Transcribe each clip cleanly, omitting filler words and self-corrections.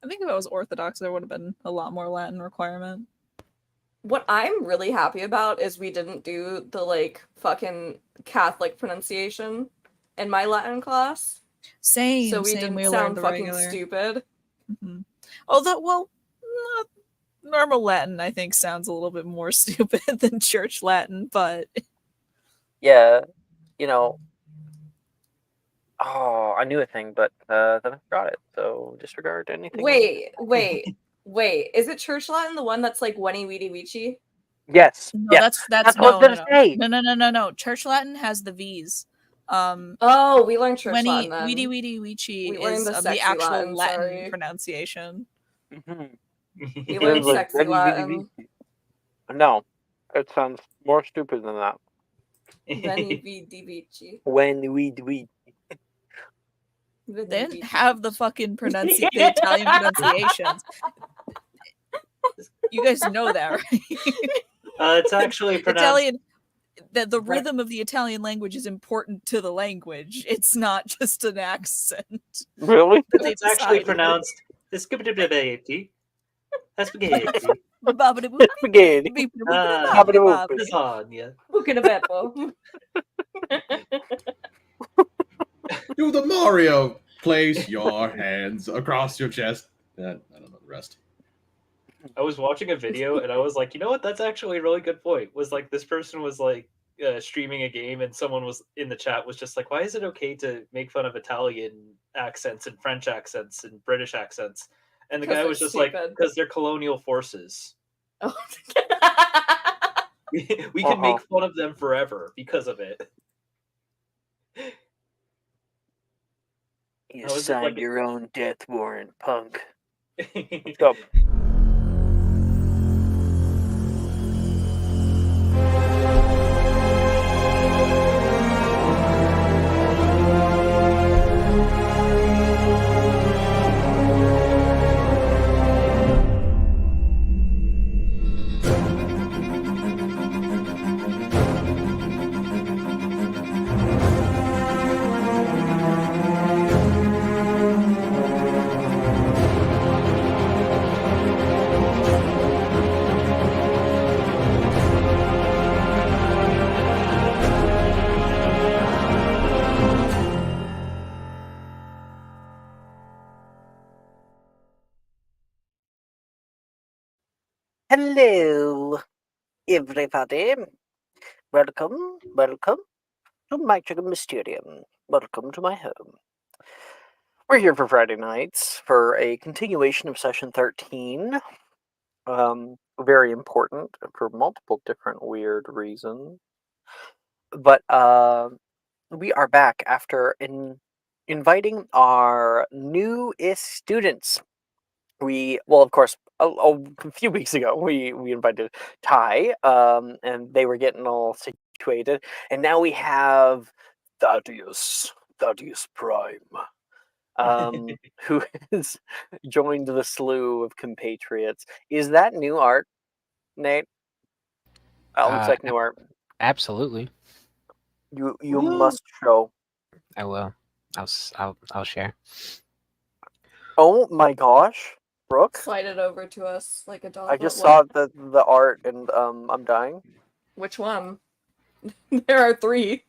I think if I was Orthodox, there would have been a lot more Latin requirement. What I'm really happy about is we didn't do the like fucking Catholic pronunciation in my Latin class. Same. So we didn't sound fucking stupid. Mm-hmm. Although, well, normal Latin, I think, sounds a little bit more stupid than Church Latin, but yeah, you know. Oh, I knew a thing, but then I forgot it. So disregard anything. Wait. Is it Church Latin the one that's like Wenny Weedy Weechy? Yes. No, yes. that's what I was gonna say. No. Church Latin has the V's. Oh, we learned Church Latin then. Weedy Weedy Weechy we learned is the actual Latin sorry. pronunciation. We learned sexy Latin. No, it sounds more stupid than that. Wenny Weedy Weechy. When we. They didn't have the fucking the Italian pronunciations. You guys know that, right? It's actually pronounced Italian. The rhythm of the Italian language is important to the language. It's not just an accent. Really? It's actually pronounced spaghetti. Spaghetti. Lasagna. Do the Mario. Place your hands across your chest. I don't know the rest. I was watching a video and I was like, you know what? That's actually a really good point. Was like this person was like streaming a game and someone was in the chat was just like, why is it okay to make fun of Italian accents and French accents and British accents? And the guy was just like, because they're colonial forces. Oh. we can make fun of them forever because of it. You signed your own death warrant, punk. Go. Hello, everybody. Welcome to my chicken Mysterium. Welcome to my home. We're here for Friday nights for a continuation of session 13. Very important for multiple different weird reasons. But we are back after inviting our newest students. Of course, a few weeks ago, we invited Ty, and they were getting all situated, and now we have Thaddeus Prime, who has joined the slew of compatriots. Is that new art, Nate? Looks like new art. Absolutely. You must show. I will. I'll share. Oh my gosh. Brooke? Slide it over to us like a dog. I just saw the art and I'm dying. Which one? There are 3.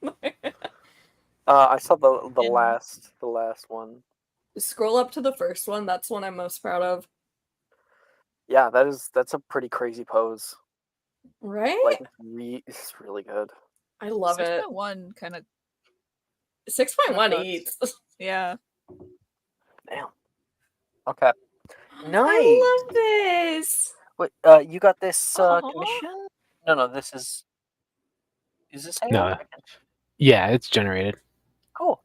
I saw the last one. Scroll up to the first one. That's one I'm most proud of. Yeah, that's a pretty crazy pose. Right? Like it's really good. I love it. 6.1 kind of 6.1 eats. Yeah. Damn. Okay. Nice. I love this. Wait, you got this commission? No, this is. Is this AI? No. Yeah, it's generated. Cool.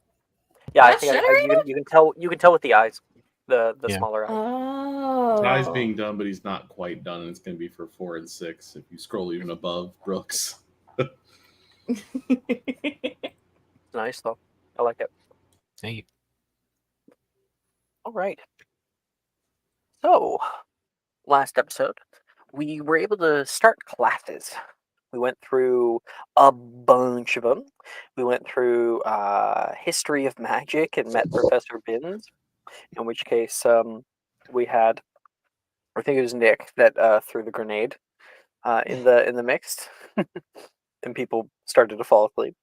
Yeah, That's I think you can tell with the eyes, the smaller eyes. Oh. Ty's being done, but he's not quite done, and it's going to be for 4 and 6 if you scroll even above Brooks. Nice though. I like it. Thank you. All right. So, last episode, we were able to start classes. We went through a bunch of them. We went through History of Magic and met Professor Binns, in which case we had, I think it was Nick that threw the grenade in the mix, and people started to fall asleep.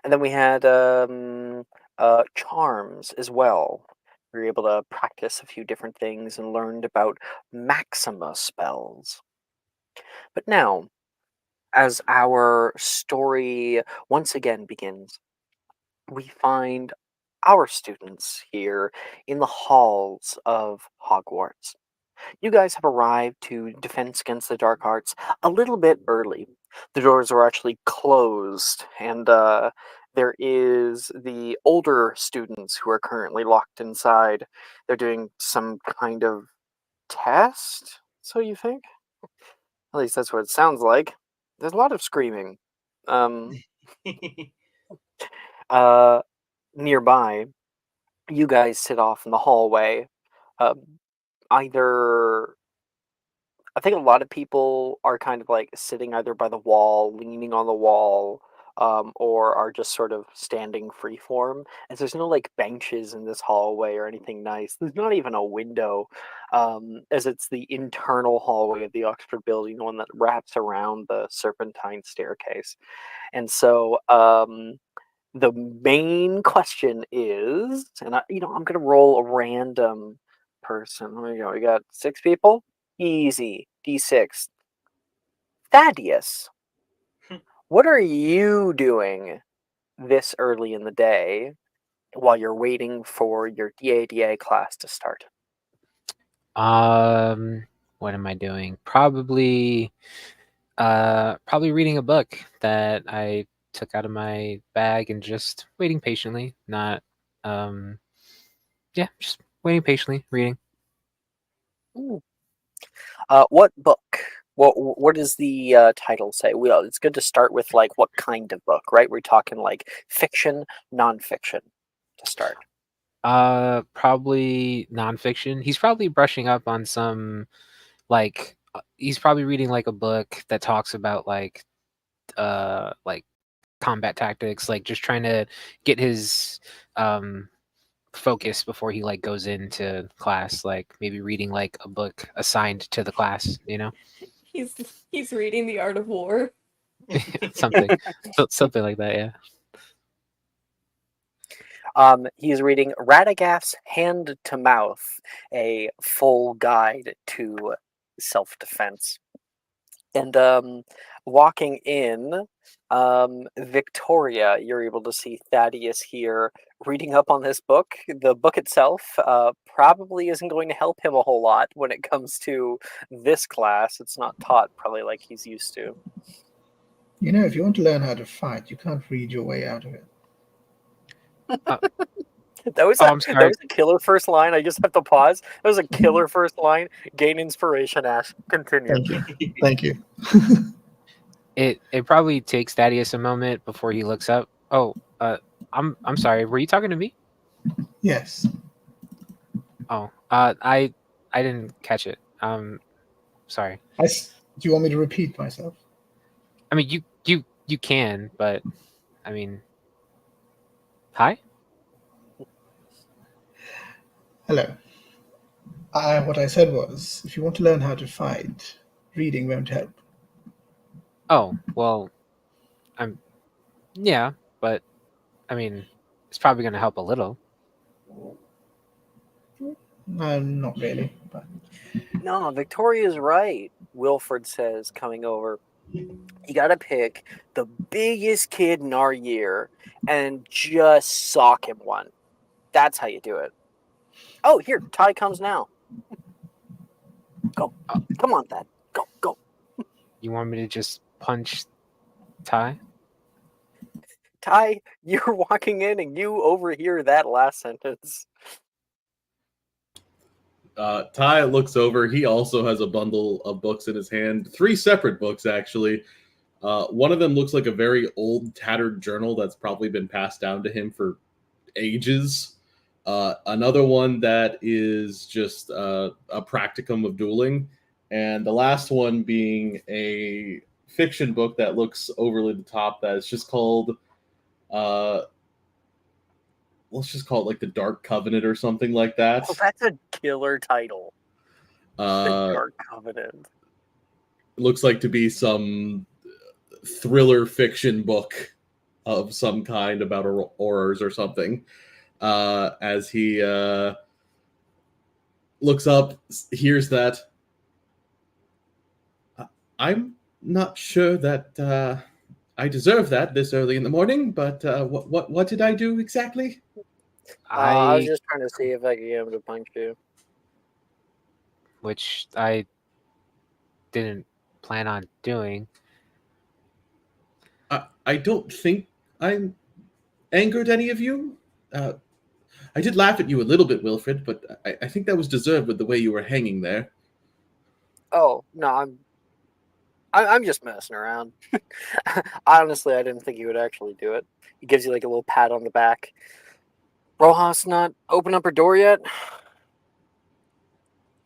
And then we had charms as well. We were able to practice a few different things and learned about Maxima spells. But now, as our story once again begins, we find our students here in the halls of Hogwarts. You guys have arrived to Defense Against the Dark Arts a little bit early. The doors are actually closed, and there is the older students who are currently locked inside. They're doing some kind of test, so you think? At least that's what it sounds like. There's a lot of screaming. Um, uh, Nearby, you guys sit off in the hallway. Either I think a lot of people are kind of like sitting either by the wall, leaning on the wall, or are just sort of standing freeform. And there's no like benches in this hallway or anything nice. There's not even a window, as it's the internal hallway of the Oxford building, the one that wraps around the serpentine staircase. And so, the main question is, and I'm gonna roll a random person. There we go. We got 6 people. Easy. D6. Thaddeus, what are you doing this early in the day while you're waiting for your DADA class to start? What am I doing? Probably reading a book that I took out of my bag and just waiting patiently. Not yeah, just waiting patiently, reading. Ooh. What book? What does the title say? Well, it's good to start with like what kind of book, right? We're talking like fiction, nonfiction to start. Probably nonfiction. He's probably brushing up on some he's probably reading like a book that talks about like combat tactics, like just trying to get his focus before he like goes into class, like maybe reading like a book assigned to the class, He's reading The Art of War. something something like that, yeah. He's reading Radagast's Hand to Mouth, a full guide to self-defense. And walking in, Victoria, you're able to see Thaddeus here reading up on this book. The book itself probably isn't going to help him a whole lot when it comes to this class. It's not taught probably like he's used to. If you want to learn how to fight, you can't read your way out of it. That was I'm sorry. a killer first line. I just have to pause. That was a killer first line. Gain inspiration, Ash. Continue. Thank you. It probably takes Thaddeus a moment before he looks up. Oh, I'm sorry. Were you talking to me? Yes. Oh, I didn't catch it. Sorry. Do you want me to repeat myself? I mean, you can, but I mean, hi. Hello. What I said was, if you want to learn how to fight, reading won't help. Oh, well, yeah, but I mean, it's probably going to help a little. Not really, but No, Victoria's right. Wilfred says, coming over. You gotta pick the biggest kid in our year and just sock him one. That's how you do it. Oh, here, Ty comes now. Go. Come on, Thad. Go. You want me to just punch Ty? Ty, you're walking in and you overhear that last sentence. Ty looks over. He also has a bundle of books in his hand. 3 separate books, actually. One of them looks like a very old, tattered journal that's probably been passed down to him for ages. Another one that is just a practicum of dueling. And the last one being a fiction book that looks overly the top that is just called let's just call it like the Dark Covenant or something like that. Oh, that's a killer title. The Uh, Dark Covenant. looks like to be some thriller fiction book of some kind about horrors or something. As he looks up, hears that. I'm not sure that I deserve that this early in the morning, but what did I do exactly? I was I just trying to see if I could get him to punch you. which I didn't plan on doing. I don't think I angered any of you. I did laugh at you a little bit, Wilfred, but I think that was deserved with the way you were hanging there. Oh no, I'm just messing around. Honestly, I didn't think he would actually do it. He gives you like a little pat on the back. Rojas not open up her door yet?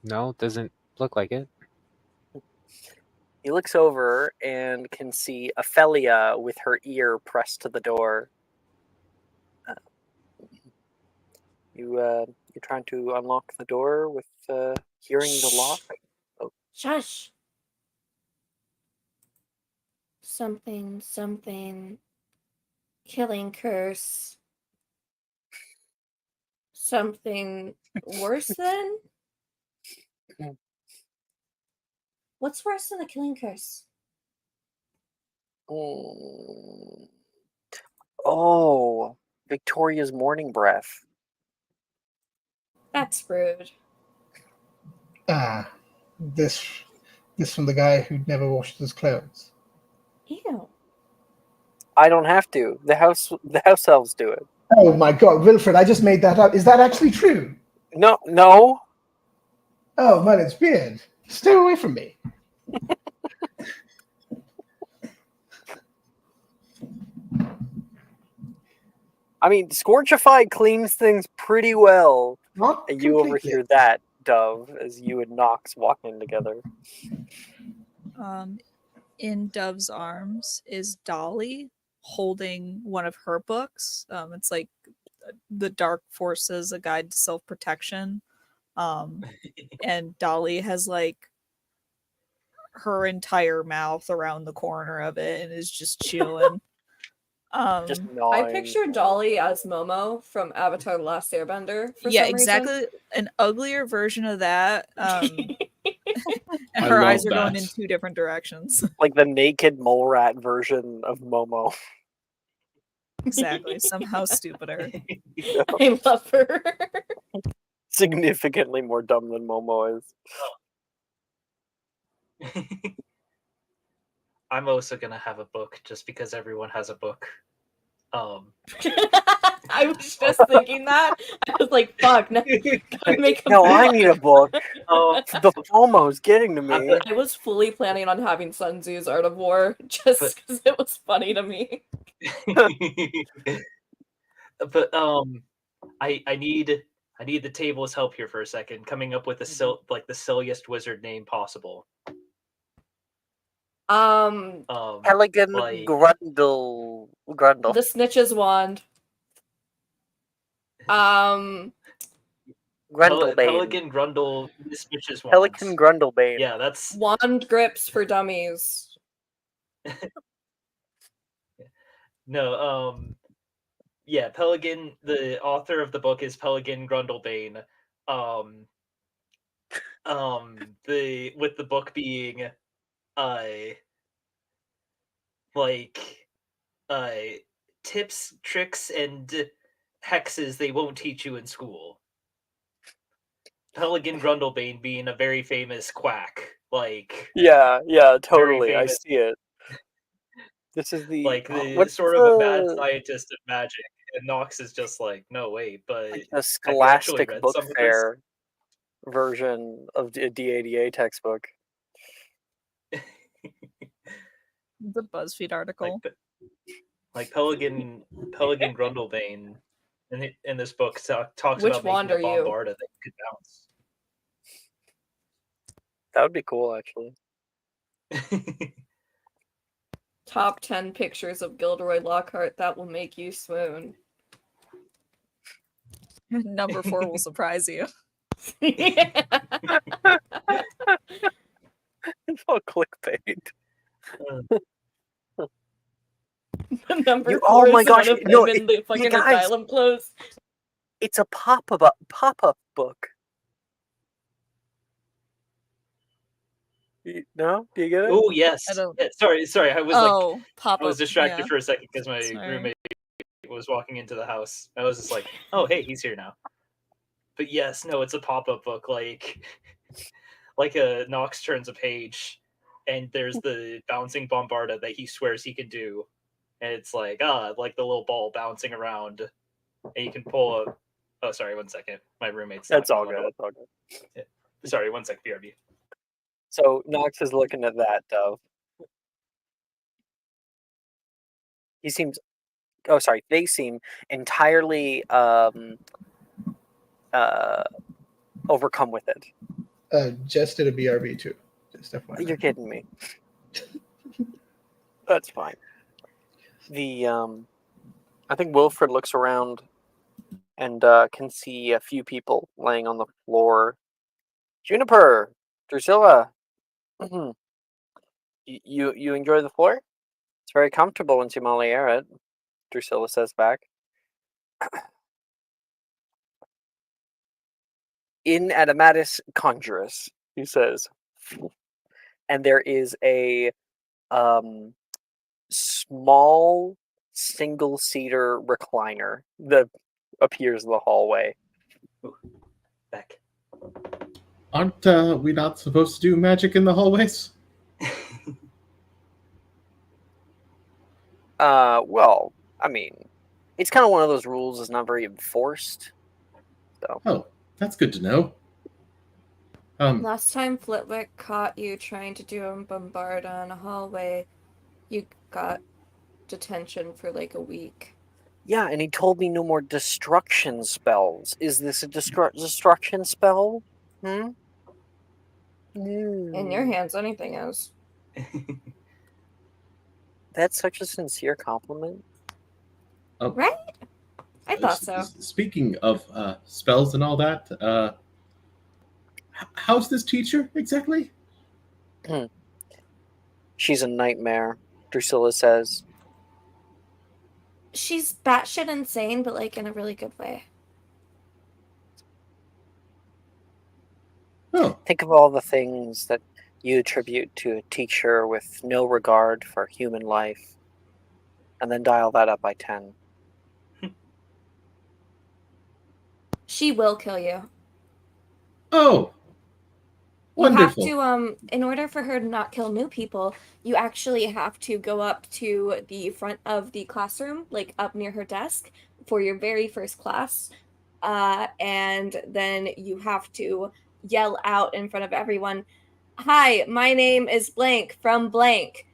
No, doesn't look like it. He looks over and can see Ophelia with her ear pressed to the door. You're trying to unlock the door with hearing the lock? Shush. Something. Killing curse. Something worse than? What's worse than a killing curse? Oh, Victoria's morning breath. That's rude. Ah, this from the guy who never washed his clothes. Ew. I don't have to. The house elves do it. Oh my God, Wilfred! I just made that up. Is that actually true? No. Oh man, it's weird. Stay away from me. I mean, Scorchify cleans things pretty well. Not And you completely. overhear that, Dove, as you and Nox walk in together. In Dove's arms is Dolly holding one of her books. It's like The Dark Forces, A Guide to Self-Protection. And Dolly has like her entire mouth around the corner of it and is just chewing. Just I gnawing. picture Dolly as Momo from Avatar: The Last Airbender. For yeah, some exactly. Reason. An uglier version of that. And I her love eyes are going that. in two different directions. Like the naked mole rat version of Momo. Exactly. Somehow stupider. I love her. Significantly more dumb than Momo is. I'm also gonna have a book just because everyone has a book. I was just thinking that. I was like, fuck, no, gotta make a No, I book. need a book. Oh, The FOMO's getting to me. I was fully planning on having Sun Tzu's Art of War just because it was funny to me. but I need the table's help here for a second, coming up with the the silliest wizard name possible. Pelican like- Grundle. The Snitch's Wand. Grundlebane. Pelican Grundle Mismatches Wands. Pelican Grundlebane. Yeah, that's Wand Grips for Dummies. no. Yeah, Pelican. The author of the book is Pelican Grundlebane. With the book being, tips, tricks, and hexes they won't teach you in school. Pelican Grundlebane being a very famous quack, Yeah, totally. I famous. see it. This is the the sort of a mad scientist of magic, and Nox is just like, no wait, but like have the you actually Scholastic read Book some of this? Fair version of the DADA textbook. The BuzzFeed article. Like Pelican Grundlebane in this book talks Which about wand making a are you? bombarda that could bounce. That would be cool, actually. Top 10 pictures of Gilderoy Lockhart that will make you swoon. Number 4 will surprise you. It's all clickbait. Number You- 4 oh my is gosh, one of no, them in the fucking guys. asylum clothes. It's a pop-up book. No? Do you get it? Oh yes. I don't- Yeah, sorry. I was pop I was up. distracted Yeah. for a second because my Sorry. roommate was walking into the house. I was just like, oh hey, he's here now. But yes, no, it's a pop-up book like a Nox turns a page and there's the bouncing bombarda that he swears he can do. And it's like the little ball bouncing around and you can pull a oh sorry, 1 second. My roommate's That's all knocking good. on That's all good. the door. Sorry, 1 sec, BRB. So Nox is looking at that dove. He seems. Oh, sorry. They seem entirely overcome with it. Just did a BRB too. Just FYI. You're kidding me. That's fine. I think Wilfred looks around and can see a few people laying on the floor. Juniper, Drusilla, you enjoy the floor? It's very comfortable once you Moliere it. Drusilla says back. In Adamatus Conjurus, he says. And there is a small single-seater recliner that appears in the hallway. Back. Aren't we not supposed to do magic in the hallways? Well, I mean, it's kind of one of those rules that's not very enforced. So. Oh, that's good to know. Last time Flitwick caught you trying to do a bombard on a hallway, you got detention for like a week. Yeah, and he told me no more destruction spells. Is this a destruction spell? Hmm? In your hands, anything else. That's such a sincere compliment. Right? I thought so. Speaking of spells and all that, how's this teacher exactly? She's a nightmare, Drusilla says. She's batshit insane, but like in a really good way. Oh, Think of all the things that you attribute to a teacher with no regard for human life, and then dial that up by 10. She will kill you. oh, wonderful. You have to, in order for her to not kill new people, you actually have to go up to the front of the classroom, like up near her desk, for your very first class. And then you have to yell out in front of everyone, "Hi, my name is blank from blank,"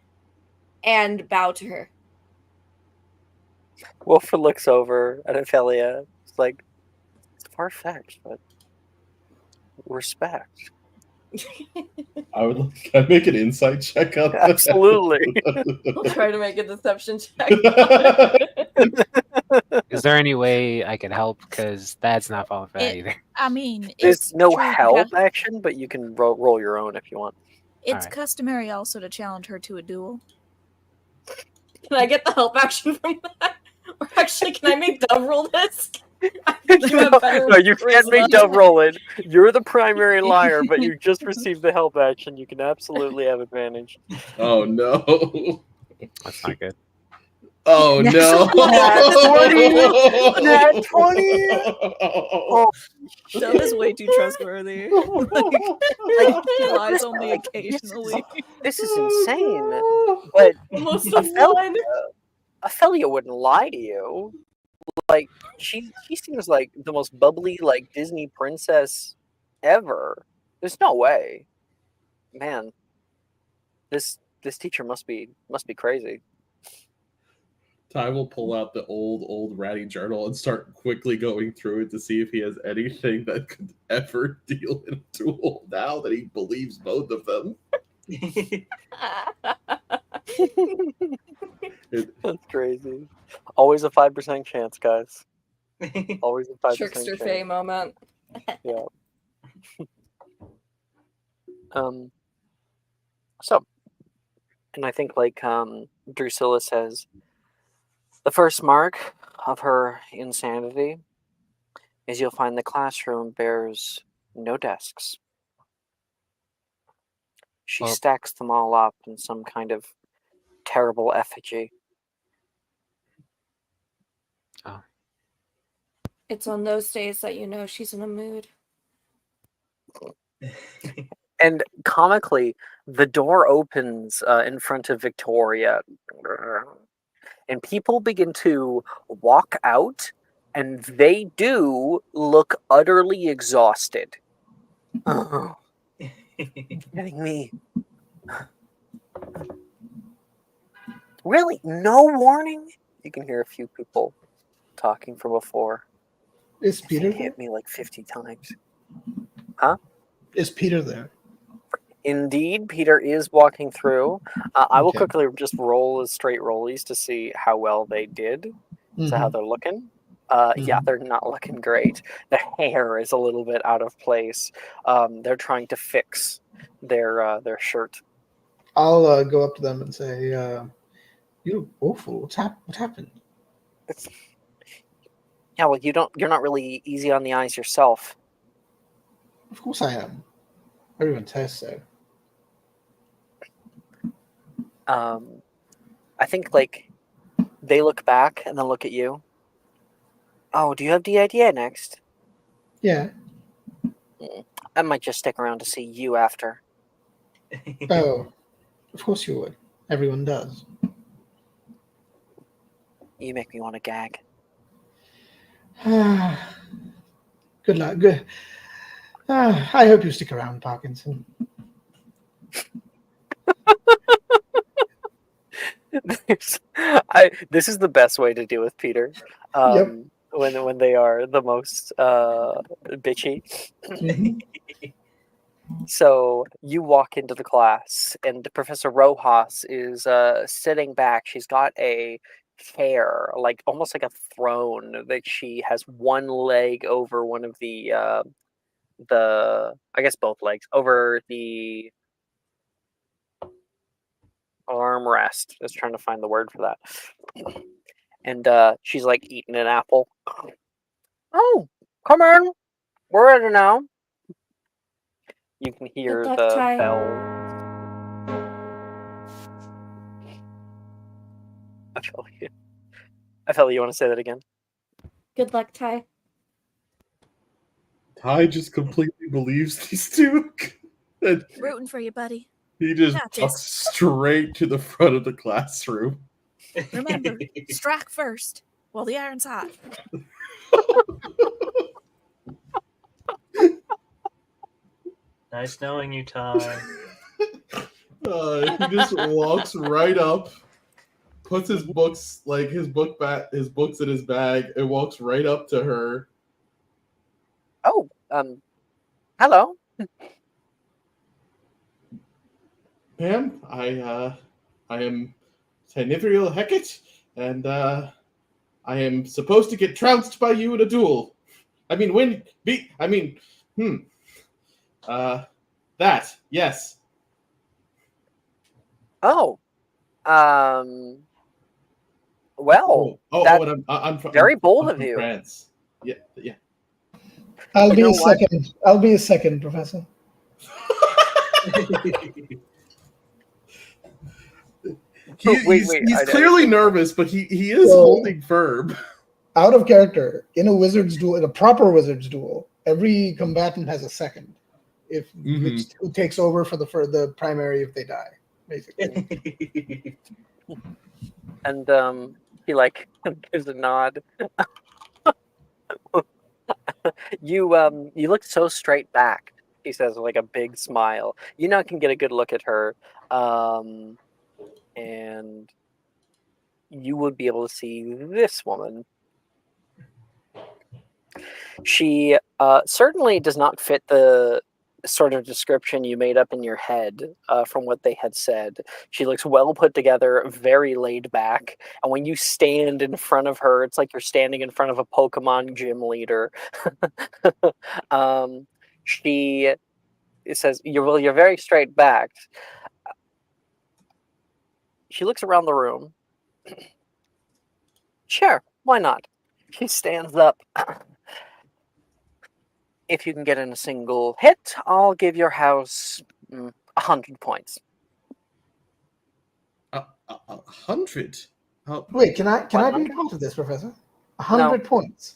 and bow to her. Wilfred looks over at Ophelia. It's like, it's far-fetched, but respect. Can I make an insight check on that? Absolutely. I'll try to make a deception check. Is there any way I could help? Because that's not falling for that It- either. I mean, There's it's no true- help action, but you can roll your own if you want. It's Alright. customary also to challenge her to a duel. Can I get the help action from that? Or actually, can I make Dove roll this? No, you can't make Dove roll it. You're the primary liar, but you just received the help action. You can absolutely have advantage. Oh no. That's not good. Oh no. Nat 20! Oh, Dove is way too trustworthy. like he lies only occasionally. this is insane. But Most of Ophelia, Ophelia wouldn't lie to you. Like she seems like the most bubbly like Disney princess ever. There's no way. Man. This teacher must be crazy. Ty will pull out the old ratty journal and start quickly going through it to see if he has anything that could ever deal in a duel now that he believes both of them. That's crazy. Always a 5% chance, guys. Always implied the same Trickster thing. Faye moment. Yeah. So, and I think like Drusilla says, the first mark of her insanity is you'll find the classroom bears no desks. She Well- stacks them all up in some kind of terrible effigy. It's on those days that you know she's in a mood. And comically, the door opens in front of Victoria, and people begin to walk out, and they do look utterly exhausted. Oh, kidding me. Really? No warning? You can hear a few people talking from before. Is I Peter think there? hit me like 50 times. Is Peter there? Indeed, Peter is walking through. I will Okay. quickly just roll as straight rollies to see how well they did. So how Mhm. they're looking. Yeah, they're not looking great. The hair is a little bit out of place. They're trying to fix their shirt. I'll go up to them and say, "You look awful. What happened?" Yeah, well, you're not really easy on the eyes yourself. Of course I am. Everyone says so. I think like they look back and then look at you. Oh, do you have the idea next? Yeah. I might just stick around to see you after. Oh, of course you would. Everyone does. You make me want to gag. Good luck. Good. I hope you stick around, Parkinson. This is the best way to deal with Peter. Yep. When they are the most bitchy. Mhm. So you walk into the class, and Professor Rojas is sitting back. She's got a chair, like almost like a throne, that she has one leg over one of the I guess both legs over the armrest. Just trying to find the word for that. And she's like eating an apple. Oh, come on, we're ready now. You can hear Good luck, the Ty. bell. I felt you want to say that again. Good luck, Ty. Ty just completely believes these two. And Rooting for you, buddy. he just Got walks this. straight to the front of the classroom. Remember, strike first while the iron's hot. Nice knowing you, Ty. He just walks right up, puts his books his books in his bag, and walks right up to her. Oh, hello. Ma'am, I am Tenivriel Hecate, and I am supposed to get trounced by you in a duel. I mean, that, yes. Oh, well, that's and I'm from very bold I'm of from you. France. Yeah. I'll You be know a what? second. I'll be a second, Professor. Wait, He's I clearly nervous, but he is So- holding firm. Out of character, in a wizard's duel, in a proper wizard's duel, every combatant has a second. If which who takes over for the primary if they die, basically. And he like gives a nod. You look so straight back. He says with like a big smile. You now can get a good look at her, and you would be able to see this woman. She certainly does not fit the sort of description you made up in your head from what they had said. She looks well put together, very laid back, and when you stand in front of her, it's like you're standing in front of a Pokemon gym leader. She says, "You're very straight backed." She looks around the room. Sure, why not? She stands up. If you can get in a single hit, I'll give your house 100 points. 100? Wait, can I be 100? part of this, Professor? 100 points.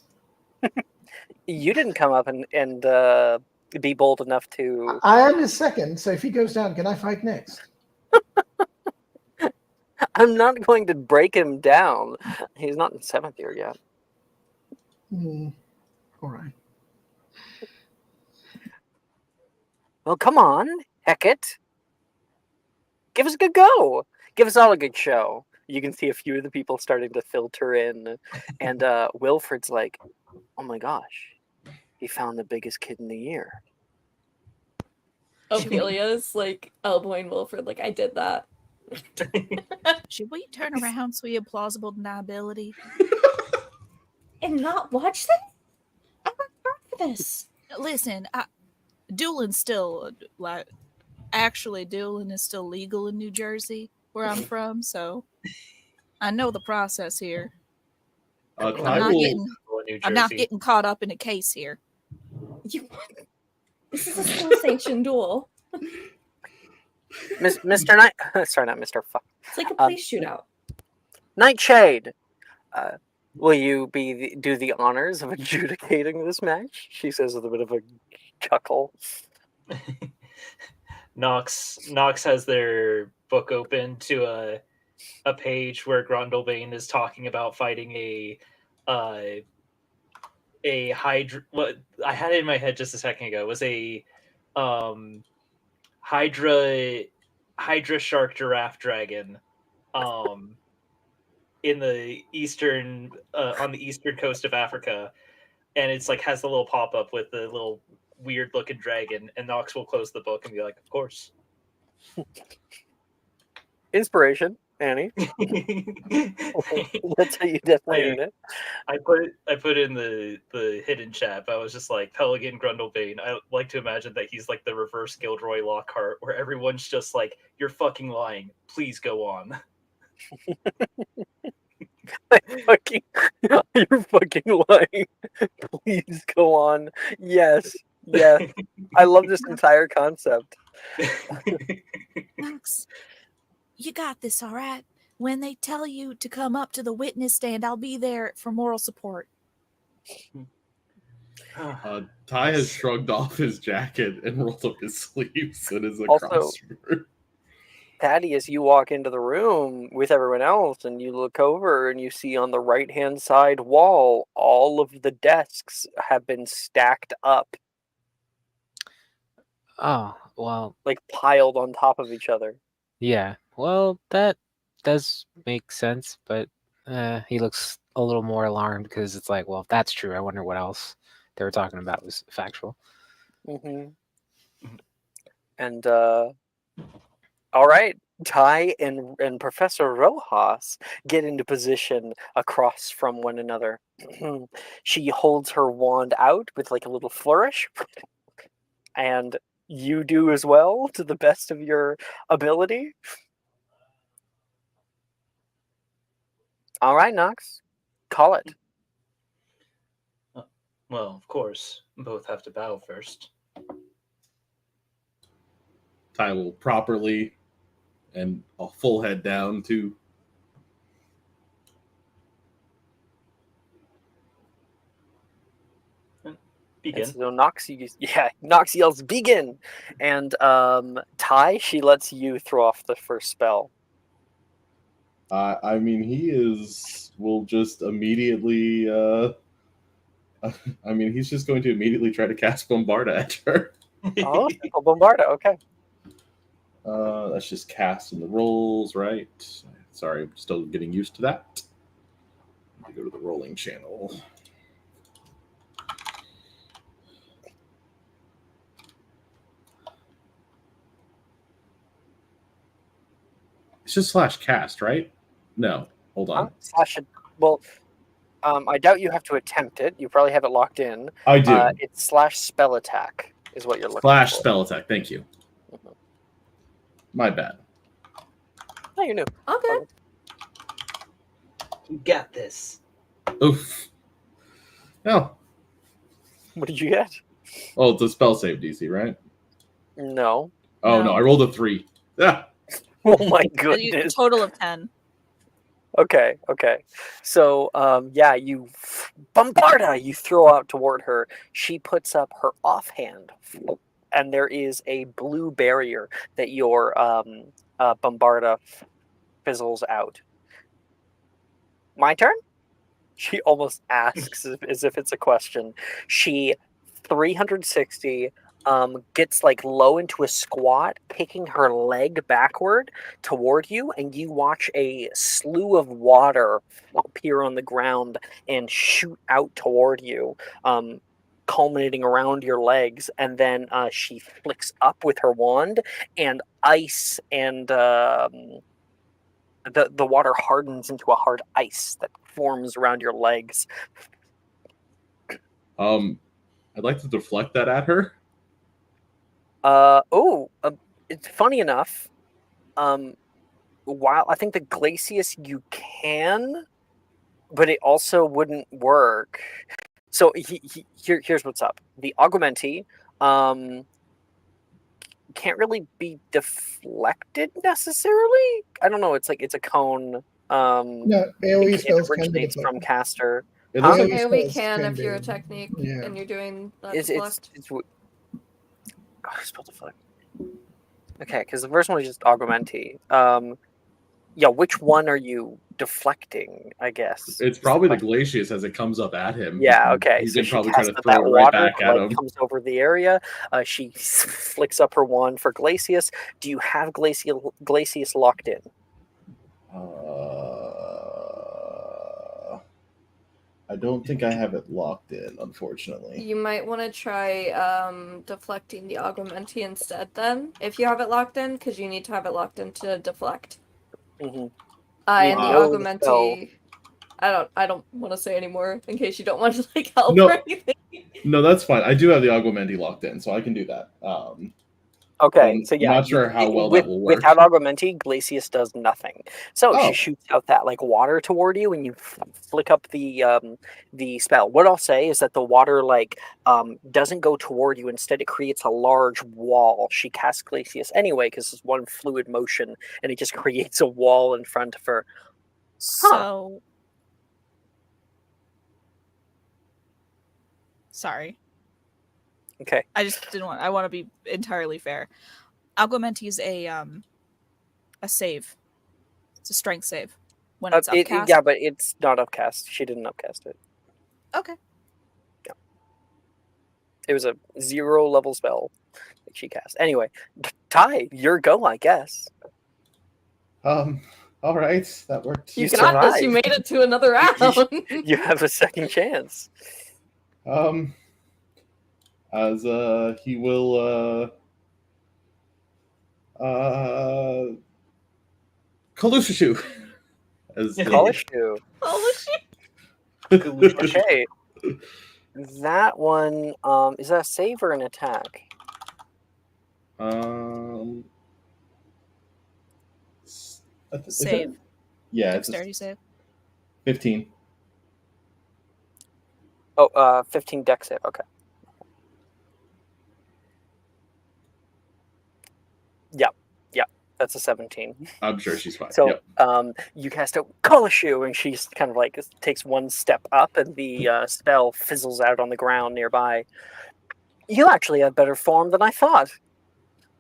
You didn't come up and be bold enough to. I am his second, so if he goes down, can I fight next? I'm not going to break him down. He's not in 7th year yet. All right. Well, come on, Hecate. Give us a good go. Give us all a good show. You can see a few of the people starting to filter in. And Wilfred's like, oh my gosh, he found the biggest kid in the year. Ophelia's like elbowing Wilfred, like, I did that. Should we turn around so we have plausible deniability? And not watch this? I worked hard for this. Listen, dueling still actually dueling is still legal in New Jersey, where I'm from, so I know the process here. I'm not getting caught up in a case here. This is a school-sanctioned duel. Mr. Knight, sorry, not Mr. Fuck. It's like a police shootout. Nightshade, will you do the honors of adjudicating this match? She says with a bit of a chuckle. Nox has their book open to a page where Grundlebane is talking about fighting a Hydra. What I had it in my head just a second ago was a Hydra shark giraffe dragon in the eastern on the eastern coast of Africa, and it's like has the little pop up with the little weird looking dragon, and Nox will close the book and be like, of course. Inspiration, Annie. That's how you definitely need it. I put in the hidden chat, but I was just like, Pelican Grundlebane. I like to imagine that he's like the reverse Gilderoy Lockhart, where everyone's just like, you're fucking lying. Please go on. You're fucking lying. Please go on. Yes. I love this entire concept. Nox, you got this, all right? When they tell you to come up to the witness stand, I'll be there for moral support. Ty has shrugged off his jacket and rolled up his sleeves and is Also, across from her. Patty, as you walk into the room with everyone else and you look over and you see on the right-hand side wall, all of the desks have been stacked up. Oh, well. Like piled on top of each other. Yeah, well, that does make sense, but he looks a little more alarmed because it's like, well, if that's true, I wonder what else they were talking about was factual. Mm-hmm. And, all right, Ty and Professor Rojas get into position across from one another. She holds her wand out with like a little flourish, and you do as well to the best of your ability. All right, Nox, call it. Well, of course, both have to bow first. Ty will properly and a full head down to begin. And so Nox yells begin, and Ty, she lets you throw off the first spell. I mean, will just immediately. He's just going to immediately try to cast Bombarda at her. Oh, Bombarda, okay. That's just cast in the rolls, right? Sorry, I'm still getting used to that. Let me go to the rolling channel. It's just /cast, right? No, hold on. Well, I doubt you have to attempt it. You probably have it locked in. I do. It's /spell attack is what you're looking / for. spell attack. Thank you. Mhm. My bad. No, you're new. Okay. You got this. Oof. Oh. What did you get? Oh, it's a spell save DC, right? No. Oh no, I rolled a 3. Yeah. Oh my A goodness. total of 10. Okay. So, you Bombarda, you throw out toward her. She puts up her offhand, and there is a blue barrier that your Bombarda fizzles out. My turn? She almost asks as if it's a question. She 360 gets like low into a squat, kicking her leg backward toward you, and you watch a slew of water appear on the ground and shoot out toward you, culminating around your legs. And then she flicks up with her wand, and ice and the water hardens into a hard ice that forms around your legs. I'd like to deflect that at her. It's funny enough. While I think the Glacius you can, but it also wouldn't work. So here's what's up. The Augmenti can't really be deflected necessarily. I don't know. It's like it's a cone. No, AoE it spells can be originates from deflected. caster. It Huh? looks like Okay, AoE we spells can if be. you're a technique Yeah. and you're doing that It's deflect. spell deflect. Okay, because the first one is just Augmenti. Which one are you deflecting? I guess it's probably the Glacius as it comes up at him. Yeah. Okay. You so can she probably try to casts throw that it right water back at like him. comes over the area. She flicks up her wand for Glacius. Do you have Glacius locked in? I don't think I have it locked in, unfortunately. You might want to try deflecting the Augmenti instead then, if you have it locked in, because you need to have it locked in to deflect. Mm-hmm. And the know the spell. Augmenti, I don't want to say anymore in case you don't want to like help No. or anything. No, that's fine. I do have the Augmenti locked in, so I can do that. Okay, so I'm not sure how well that will work. Without Augmenti, Glacius does nothing. So Oh. she shoots out that like water toward you, and you flick up the spell. What I'll say is that the water doesn't go toward you. Instead, it creates a large wall. She casts Glacius anyway because it's one fluid motion, and it just creates a wall in front of her. So, sorry. Okay. I just didn't want. I want to be entirely fair. Augmenti is a save. It's a strength save when it's upcast. Yeah, but it's not upcast. She didn't upcast it. Okay. Yeah. It was a 0 level spell that she cast. Anyway, Ty, your go, I guess. All right, that worked. You got this. You made it to another round. You have a second chance. As he will Kalushishu. Kalushu. Oh shit! Okay. That one, is that a save or an attack? Save. Yeah, Dexterity save. 15. Oh, 15 dex save. Okay. Yeah, that's a 17. I'm sure she's fine. So, yep. You cast out Kalushu, and she's kind of like takes one step up, and the spell fizzles out on the ground nearby. You actually have better form than I thought,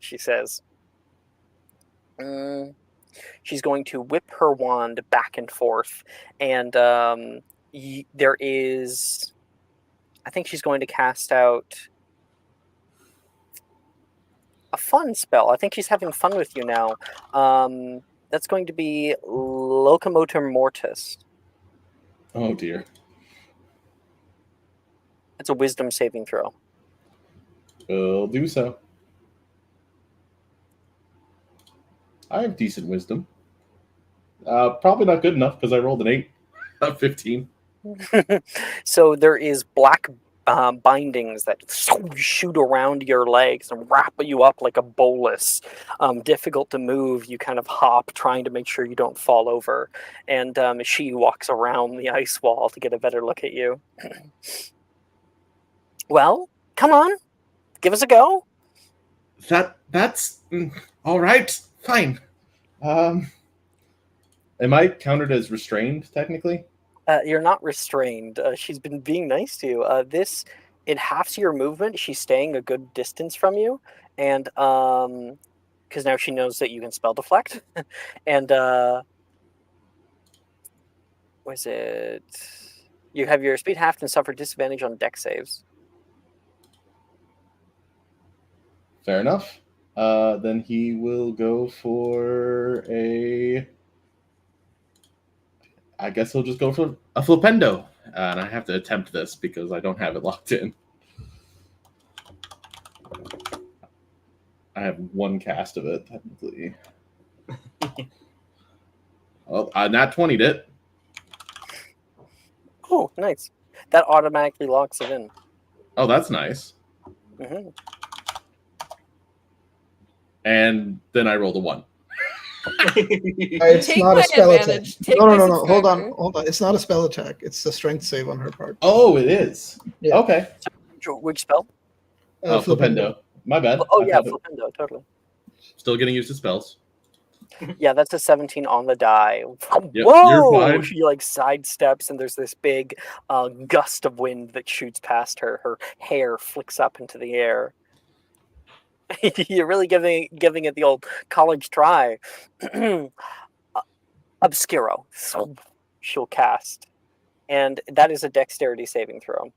she says. She's going to whip her wand back and forth, and there is... I think she's going to cast out a fun spell. I think she's having fun with you now. That's going to be Locomotor Mortis. Oh, dear. It's a wisdom saving throw. Will do so. I have decent wisdom. Probably not good enough because I rolled an 8. 15. So there is black bindings that shoot around your legs and wrap you up like a bolus. Difficult to move. You kind of hop, trying to make sure you don't fall over. And she walks around the ice wall to get a better look at you. Well, come on, give us a go. That's all right. Fine. Am I counted as restrained technically? You're not restrained. She's been being nice to you. It halves your movement. She's staying a good distance from you, and because now she knows that you can spell deflect, and was it? You have your speed halved and suffer disadvantage on deck saves. Fair enough. Then he will go for a. I guess he'll just go for a flipendo, and I have to attempt this because I don't have it locked in. I have one cast of it technically. Well, nat 20'd it. Oh, nice. That automatically locks it in. Oh, that's nice. Mm-hmm. And then I rolled a 1. It's Take not my a spell attack. advantage. Take No. my Hold on. subscriber. It's not a spell attack. It's a strength save on her part. Oh, it is. Yeah. Okay. Which spell? Flipendo. My bad. Oh I yeah, thought it- flipendo, totally. Still getting used to spells. Yeah, that's a 17 on the die. Yep, Whoa! you're fine. She like sidesteps, and there's this big gust of wind that shoots past her. Her hair flicks up into the air. You're really giving it the old college try. Obscuro. She'll cast, and that is a dexterity saving throw.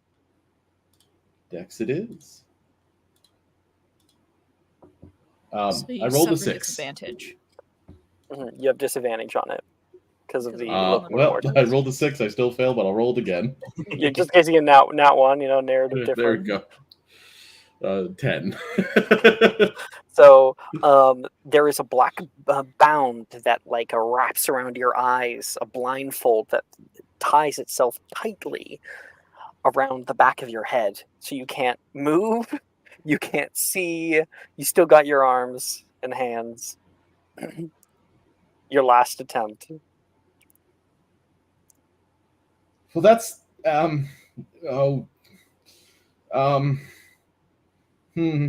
Dex it is. So you I rolled a suffer 6. disadvantage. You have disadvantage on it because of the. Well, I rolled a 6. I still failed, but I'll roll it again. You're just getting a nat one, narrative difference. There we go. 10. So there is a black bound that like wraps around your eyes, a blindfold that ties itself tightly around the back of your head, so you can't move, you can't see, you still got your arms and hands. Your last attempt. Well, that's Do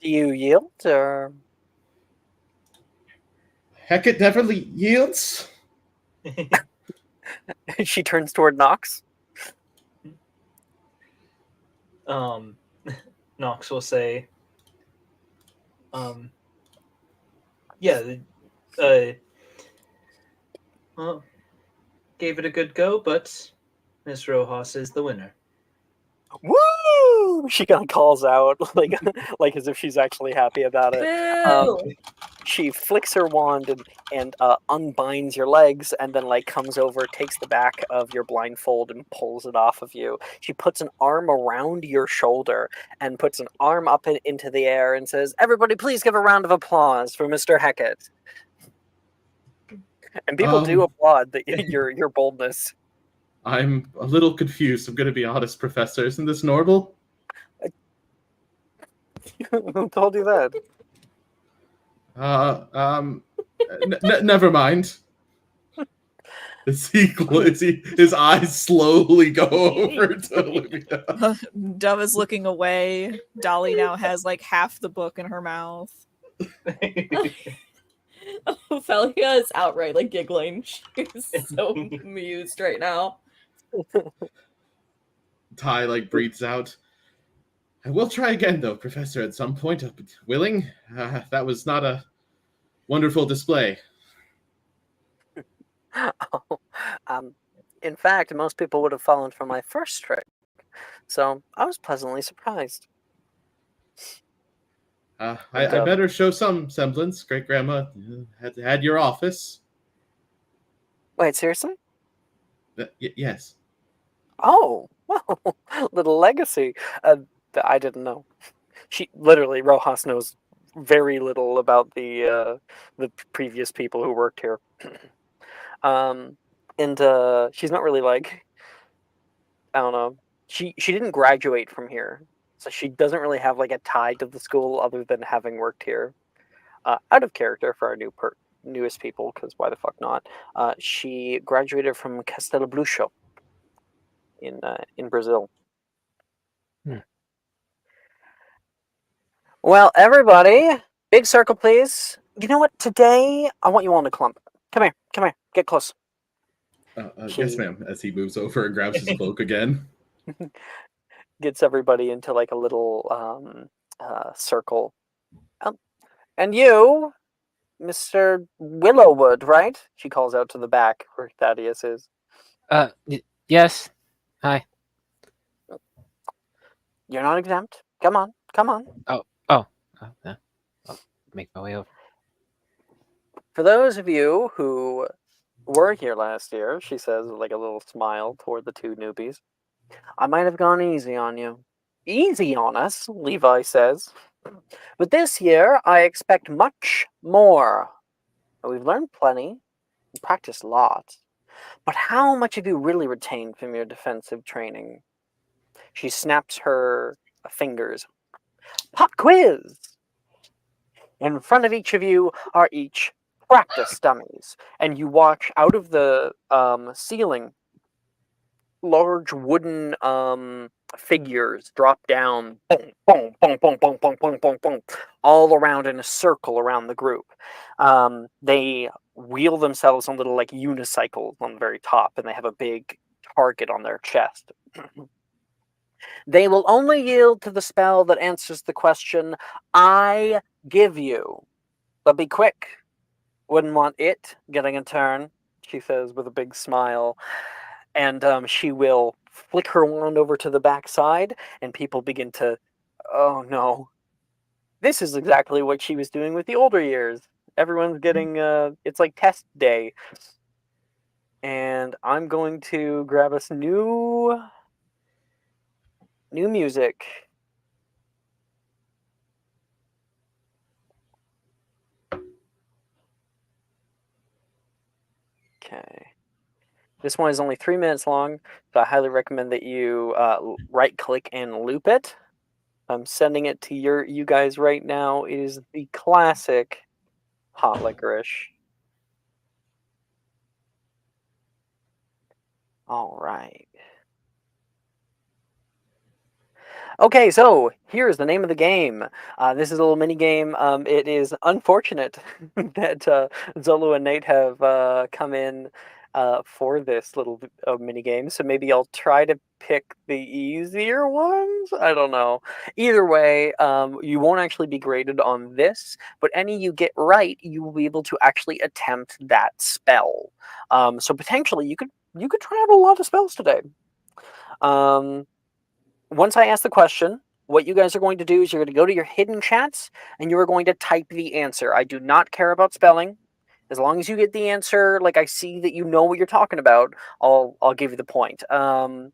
you yield or? Heck, it definitely yields. She turns toward Nox. Nox will say, yeah, well, gave it a good go, but Miss Rojas is the winner. Woo! She kind of calls out, like as if she's actually happy about it. Boo! She flicks her wand and unbinds your legs, and then comes over, takes the back of your blindfold and pulls it off of you. She puts an arm around your shoulder and puts an arm up into the air and says, "Everybody, please give a round of applause for Mr. Heckett." And people do applaud your boldness. I'm a little confused. I'm going to be honest, Professor. Isn't this normal? Who told you that? Never mind. His eyes slowly go over to Olivia. Dove is looking away. Dolly now has half the book in her mouth. Ophelia is outright giggling. She's so amused right now. Ty breathes out. I will try again, though, Professor, at some point. I'll be willing. That was not a wonderful display. In fact, most people would have fallen for my first trick, so I was pleasantly surprised. I better show some semblance. Great Grandma had your office. Wait, seriously? Yes. Oh, well, little legacy. I didn't know. She literally, Rojas knows very little about the previous people who worked here. And she's not really like, I don't know. She didn't graduate from here, so she doesn't really have like a tie to the school other than having worked here. Out of character for our newest people, because why the fuck not? She graduated from Castelo Bruxo in Brazil. Well, everybody, big circle, please. You know what? Today, I want you all in a clump. Come here, get close. Yes, ma'am. As he moves over and grabs his cloak again. Gets everybody into like a little circle. And you, Mr. Willowwood, right? She calls out to the back where Thaddeus is. Yes. Hi. You're not exempt. Come on. Oh, yeah. I'll make my way over. For those of you who were here last year, she says with like a little smile toward the two newbies, I might have gone easy on you. Easy on us, Levi says. But this year, I expect much more. We've learned plenty, and practiced lots. But how much have you really retained from your defensive training? She snaps her fingers. Pop quiz! In front of each of you are each practice dummies, and you watch out of the ceiling large wooden figures drop down, boom, boom, boom, boom, boom, boom, boom, boom, boom, all around in a circle around the group. They wheel themselves on little like unicycles on the very top, and they have a big target on their chest. They will only yield to the spell that answers the question I give you. But be quick. Wouldn't want it getting a turn, she says with a big smile. And she will flick her wand over to the backside, and people begin to, oh no. This is exactly what she was doing with the older years. Everyone's getting, it's like test day. And I'm going to grab us new music. Okay. This one is only 3 minutes long, so I highly recommend that you right-click and loop it. I'm sending it to you guys right now. It is the classic Hot Licorice. All right. Okay, so here's the name of the game. This is a little mini game. It is unfortunate that Zolo and Nate have come in for this little mini game. So maybe I'll try to pick the easier ones. I don't know. Either way, you won't actually be graded on this, but any you get right, you will be able to actually attempt that spell. So potentially, you could try out a lot of spells today. Once I ask the question, what you guys are going to do is you're going to go to your hidden chats and you are going to type the answer. I do not care about spelling. As long as you get the answer, like I see that you know what you're talking about, I'll give you the point. And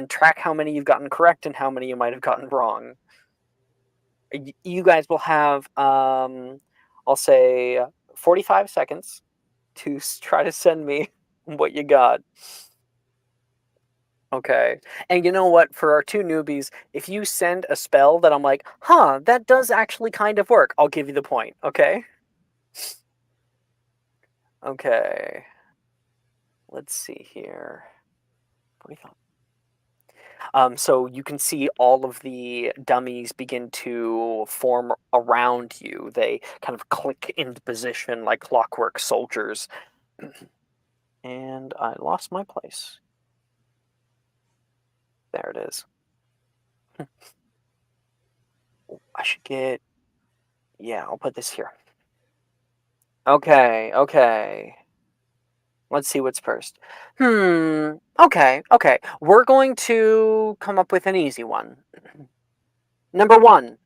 track how many you've gotten correct and how many you might have gotten wrong. You guys will have, I'll say, 45 seconds to try to send me what you got. Okay. And you know what? For our two newbies, if you send a spell that I'm like, huh, that does actually kind of work, I'll give you the point. Okay? Okay. Let's see here. 45. So you can see all of the dummies begin to form around you. They kind of click into position like clockwork soldiers. And I lost my place. There it is. I should get... Yeah, I'll put this here. Okay. Let's see what's first. Okay. We're going to come up with an easy one. Number 1.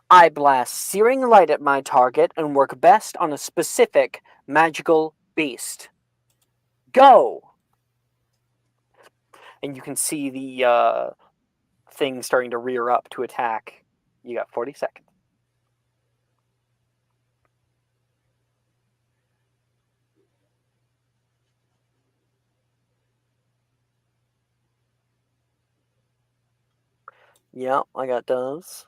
I blast searing light at my target and work best on a specific magical beast. Go! And you can see the thing starting to rear up to attack. You got 40 seconds. Yeah, I got Dove's.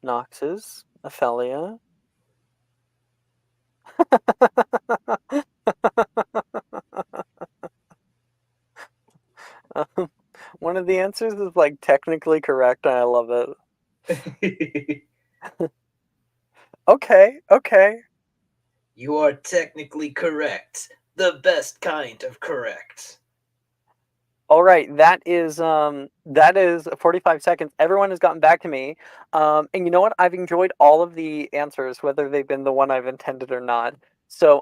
Nox's. Ophelia. One of the answers is like technically correct, and I love it. Okay. You are technically correct. The best kind of correct. All right, that is 45 seconds. Everyone has gotten back to me, and you know what? I've enjoyed all of the answers, whether they've been the one I've intended or not. So,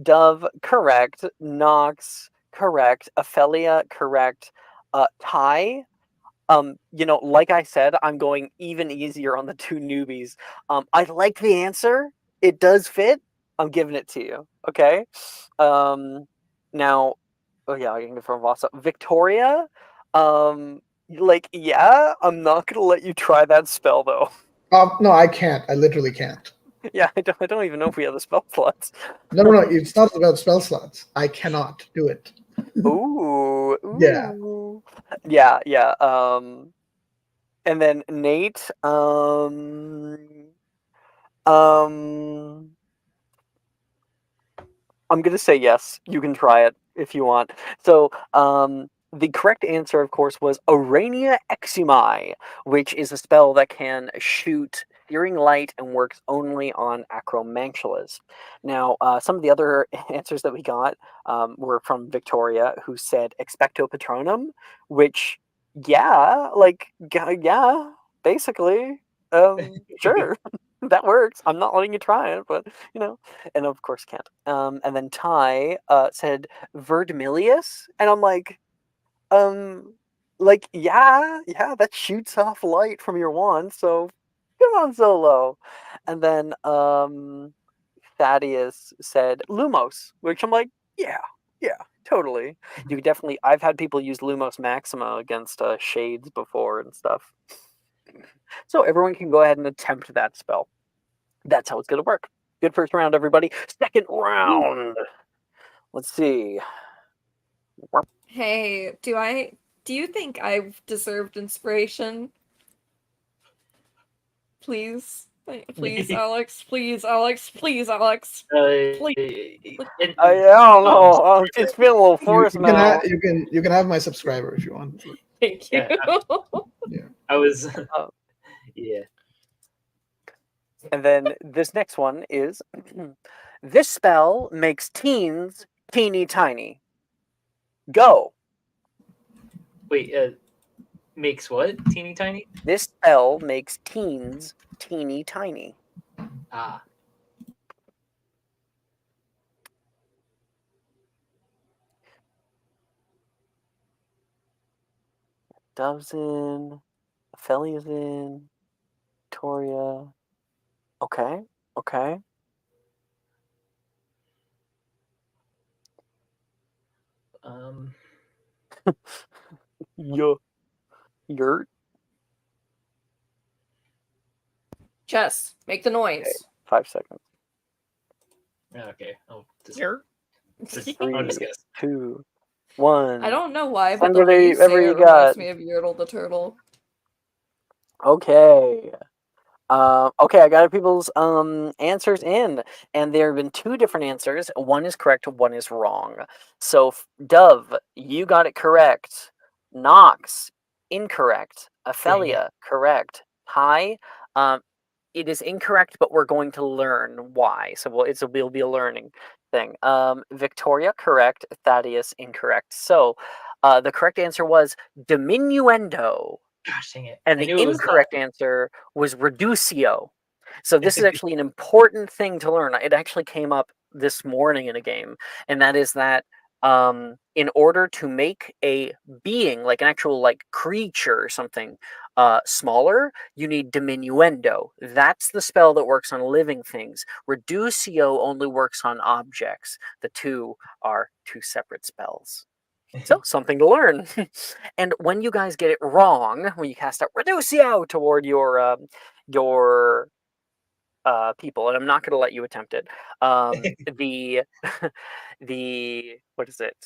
Dove, correct. Nox, correct. Ophelia, correct. Ty, like I said, I'm going even easier on the two newbies. I like the answer. It does fit. I'm giving it to you. Okay. Now, oh yeah, I can go from Vasa. Victoria, yeah, I'm not gonna let you try that spell though. No, I can't. I literally can't. Yeah, I don't even know if we have the spell slots. No. It's not about spell slots. I cannot do it. Ooh. Yeah. Yeah. And then Nate, I'm gonna say yes. You can try it if you want. So, the correct answer, of course, was Orania Exumi, which is a spell that can shoot searing light and works only on acromantulas. Now, some of the other answers that we got were from Victoria, who said Expecto Patronum, which, yeah, yeah, basically, sure, that works. I'm not letting you try it, but and of course can't. And then Ty said Verdmilius, and I'm yeah, that shoots off light from your wand, so come on, Zolo. And then Thaddeus said Lumos, which I'm like, yeah, totally. You definitely. I've had people use Lumos Maxima against shades before and stuff. So everyone can go ahead and attempt that spell. That's how it's gonna work. Good first round, everybody. Second round. Let's see. Hey, do you think I've deserved inspiration? Please. Please, Alex. Please, Alex. Please, Alex. Please. I don't know. It's been a little forced now. You can have my subscriber if you want. Thank you. Yeah. I was, yeah. And then this next one is this spell makes teens teeny tiny. Go. Wait, makes what? Teeny tiny? This spell makes teens teeny tiny. Ah. Dove's in. Ophelia's in. Victoria. Okay. Yurt. Chess, make the noise. Okay, 5 seconds. Okay. I'll just, Here. I'll just guess. 2, 1. I don't know why, but Send the way you say whatever it you reminds got. me of Yertle the Turtle. Okay. Okay, I got people's answers in, and there have been 2 different answers. One is correct, one is wrong. So, Dove, you got it correct. Nox, incorrect. Ophelia, correct. Hi, it is incorrect, but we're going to learn why. So will be a learning thing. Victoria, correct. Thaddeus, incorrect. So, the correct answer was diminuendo. Gosh dang it. And I the knew it was incorrect answer was reducio. So this is actually an important thing to learn. It actually came up this morning in a game, and that is that in order to make a being, like an actual creature or something, smaller, you need diminuendo. That's the spell that works on living things. Reducio only works on objects. The two are 2 separate spells. So, something to learn. And when you guys get it wrong, when you cast out Reducio toward your people, and I'm not going to let you attempt it, the what is it?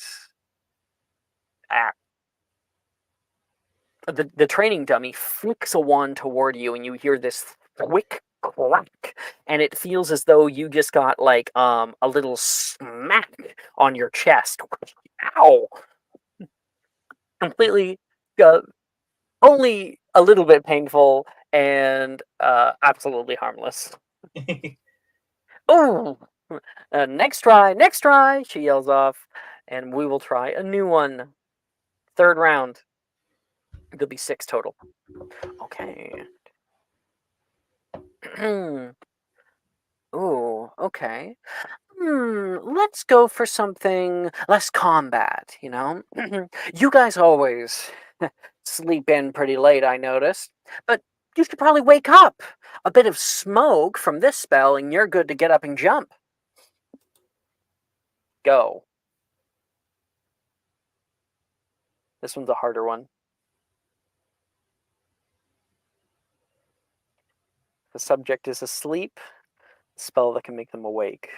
the training dummy flicks a wand toward you, and you hear this quick crack, and it feels as though you just got like a little smack on your chest. Ow! Completely, only a little bit painful and absolutely harmless. Oh, next try! She yells off, and we will try a new one. Third round. There'll be 6 total. Okay. Ooh, okay. Let's go for something less combat, you know? You guys always sleep in pretty late, I noticed. But you should probably wake up. A bit of smoke from this spell, and you're good to get up and jump. Go. This one's a harder one. The subject is asleep. Spell that can make them awake.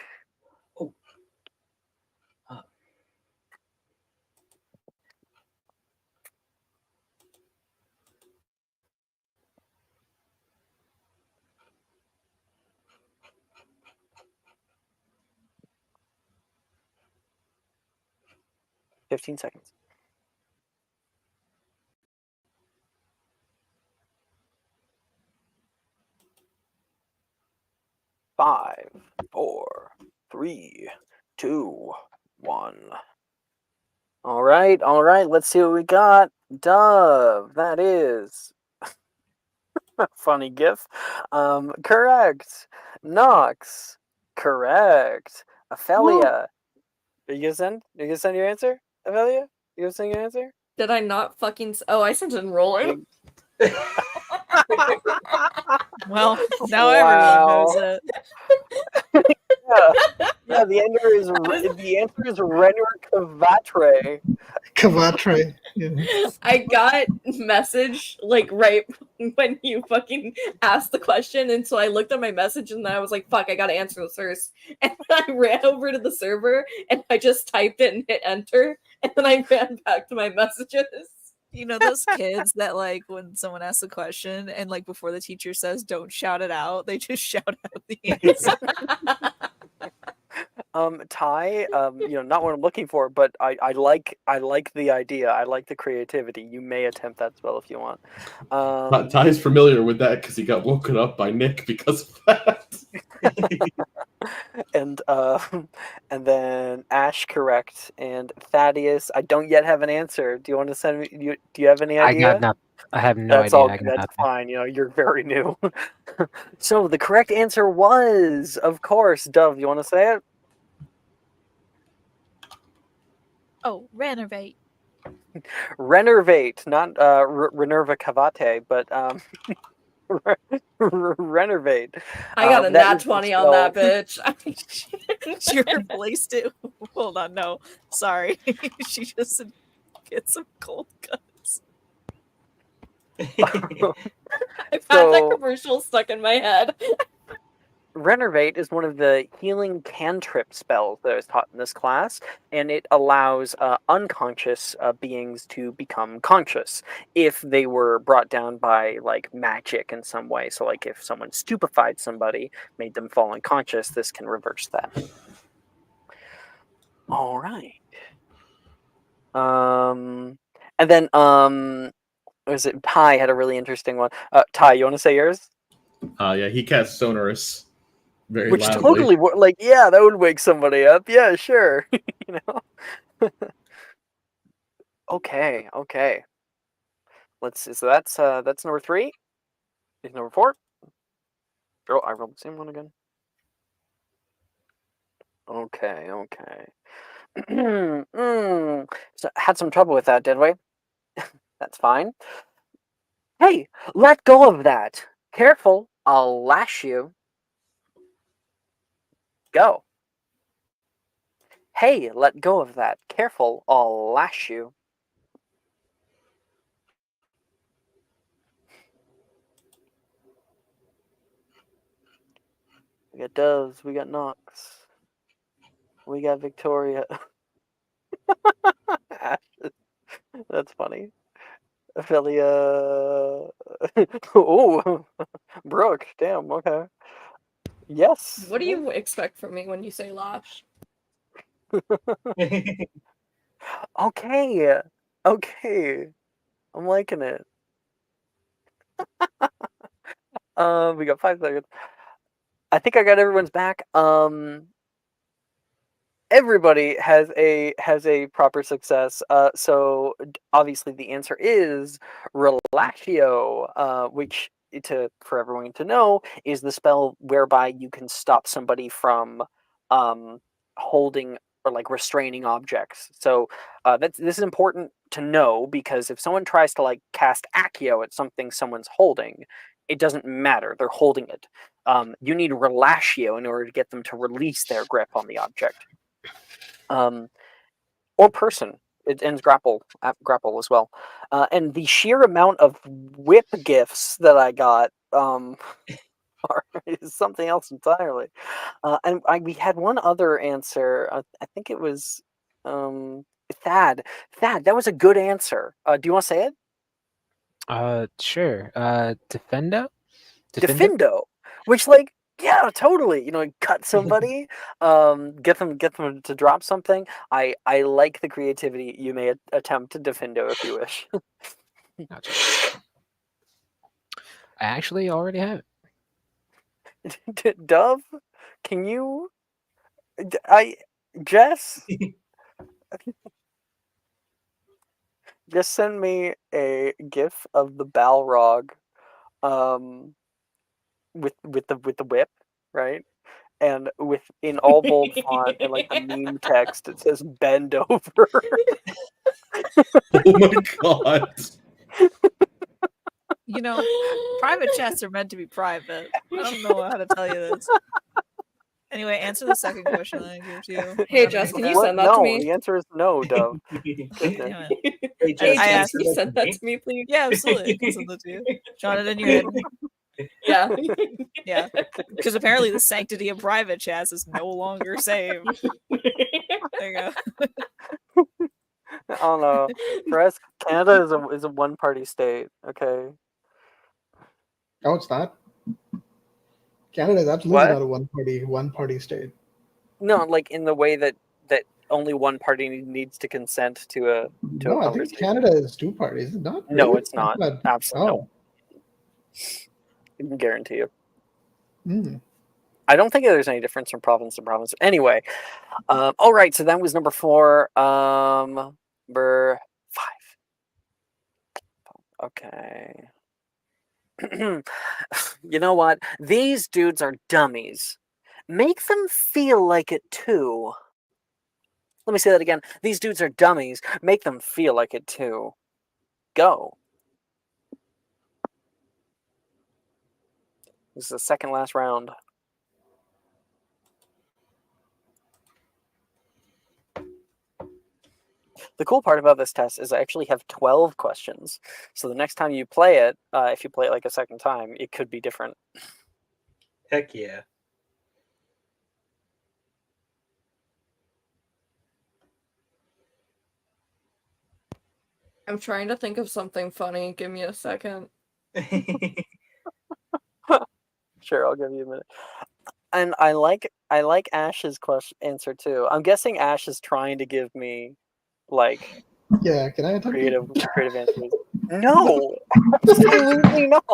Oh. 15 seconds. 5, 4, 3, 2, 1. All right. Let's see what we got. Dove. That is a funny gif. Correct. Nox. Correct. Ophelia. Are you gonna send? You gonna send your answer, Ophelia? You gonna send your answer? Did I not fucking? Oh, I sent it in rolling. Well, now everyone knows it. Yeah. The answer is Renner Cavatre. Cavatre. Yeah. I got message like right when you fucking asked the question, and so I looked at my message and I was like, "Fuck, I gotta answer this first." And then I ran over to the server and I just typed it and hit enter, and then I ran back to my messages. You know those kids that like when someone asks a question and like before the teacher says don't shout it out, they just shout out the answer. Ty, not what I'm looking for, but I like the idea. I like the creativity. You may attempt that spell if you want. Ty's familiar with that because he got woken up by Nick because of that. And then Ash, correct, and Thaddeus. I don't yet have an answer. Do you want to send me? Do you have any idea? I have no That's idea. all. That's fine. You're very new. So the correct answer was, of course, Dove. You want to say it? Oh, renovate. Renervate, not Renerva Cavate, but Renervate. I got a that nat is the 20 on that spell. bitch. She replaced it. Hold on, no. Sorry. She just get some cold cuts. I've had that commercial stuck in my head. Renervate is one of the healing cantrip spells that is taught in this class, and it allows unconscious beings to become conscious if they were brought down by like magic in some way. So like if someone stupefied somebody, made them fall unconscious, this can reverse that. All right. And then was it Ty had a really interesting one. Ty, you want to say yours? Yeah, he cast Sonorous very Which loudly. totally that would wake somebody up. Yeah, sure. You know. Okay. Let's see. So that's number 3. Is number 4. Oh, I rolled the same one again. Okay. So had some trouble with that, did we? That's fine. Hey, let go of that. Careful, I'll lash you. Go. Hey, let go of that. Careful, I'll lash you. We got Doves, we got Nox. We got Victoria. That's funny. Ophelia. Oh, Brooke. Damn. Okay. Yes. What do you expect from me when you say Lash? Okay. Okay. I'm liking it. We got 5 seconds. I think I got everyone's back. Everybody has a proper success. So obviously the answer is relatio, which for everyone to know is the spell whereby you can stop somebody from holding or like restraining objects. So this is important to know, because if someone tries to like cast accio at something someone's holding, it doesn't matter. They're holding it. You need relatio in order to get them to release their grip on the object. Or person. It ends grapple as well. And the sheer amount of whip gifts that I got is something else entirely. And we had one other answer. I think it was Thad. Thad, that was a good answer. Do you want to say it? Sure. Defendo? Defendo, which like, yeah, totally. Cut somebody, get them to drop something. I like the creativity. You may attempt to defendo if you wish. Gotcha. I actually already have it. Dove, can you? Jess, just send me a GIF of the Balrog, with the whip, right? And in all bold font and like the meme text, it says "bend over." Oh my god. Private chats are meant to be private. I don't know how to tell you this. Anyway, answer the second question that I gave to you. Hey, Jess, can you send that to me? The answer is no, Dove. Hey, Hey, Jess, Jess, can you send that to me, please? Yeah, absolutely. I can send that to you. Jot it in your head. Yeah. Yeah. Because apparently the sanctity of private chats is no longer saved. There you go. I don't know. For us, Canada is a one-party state. Okay. No, it's not. Canada is absolutely not a one-party state. No, like in the way that only one party needs to consent to a No, I think Canada is two parties. Is it not? No, Really? it's not. Absolutely no. I can guarantee you. I don't think there's any difference from province to province. Anyway, all right. So that was number 4. Number 5. Okay. You know what? These dudes are dummies. Make them feel like it too. Let me say that again. These dudes are dummies. Make them feel like it too. Go. This is the second last round. The cool part about this test is I actually have 12 questions. So the next time you play it, if you play it like a second time, it could be different. Heck yeah. I'm trying to think of something funny. Give me a second. Sure, I'll give you a minute. And I like Ash's answer too. I'm guessing Ash is trying to give me like can I attempt creative answers. No, absolutely not.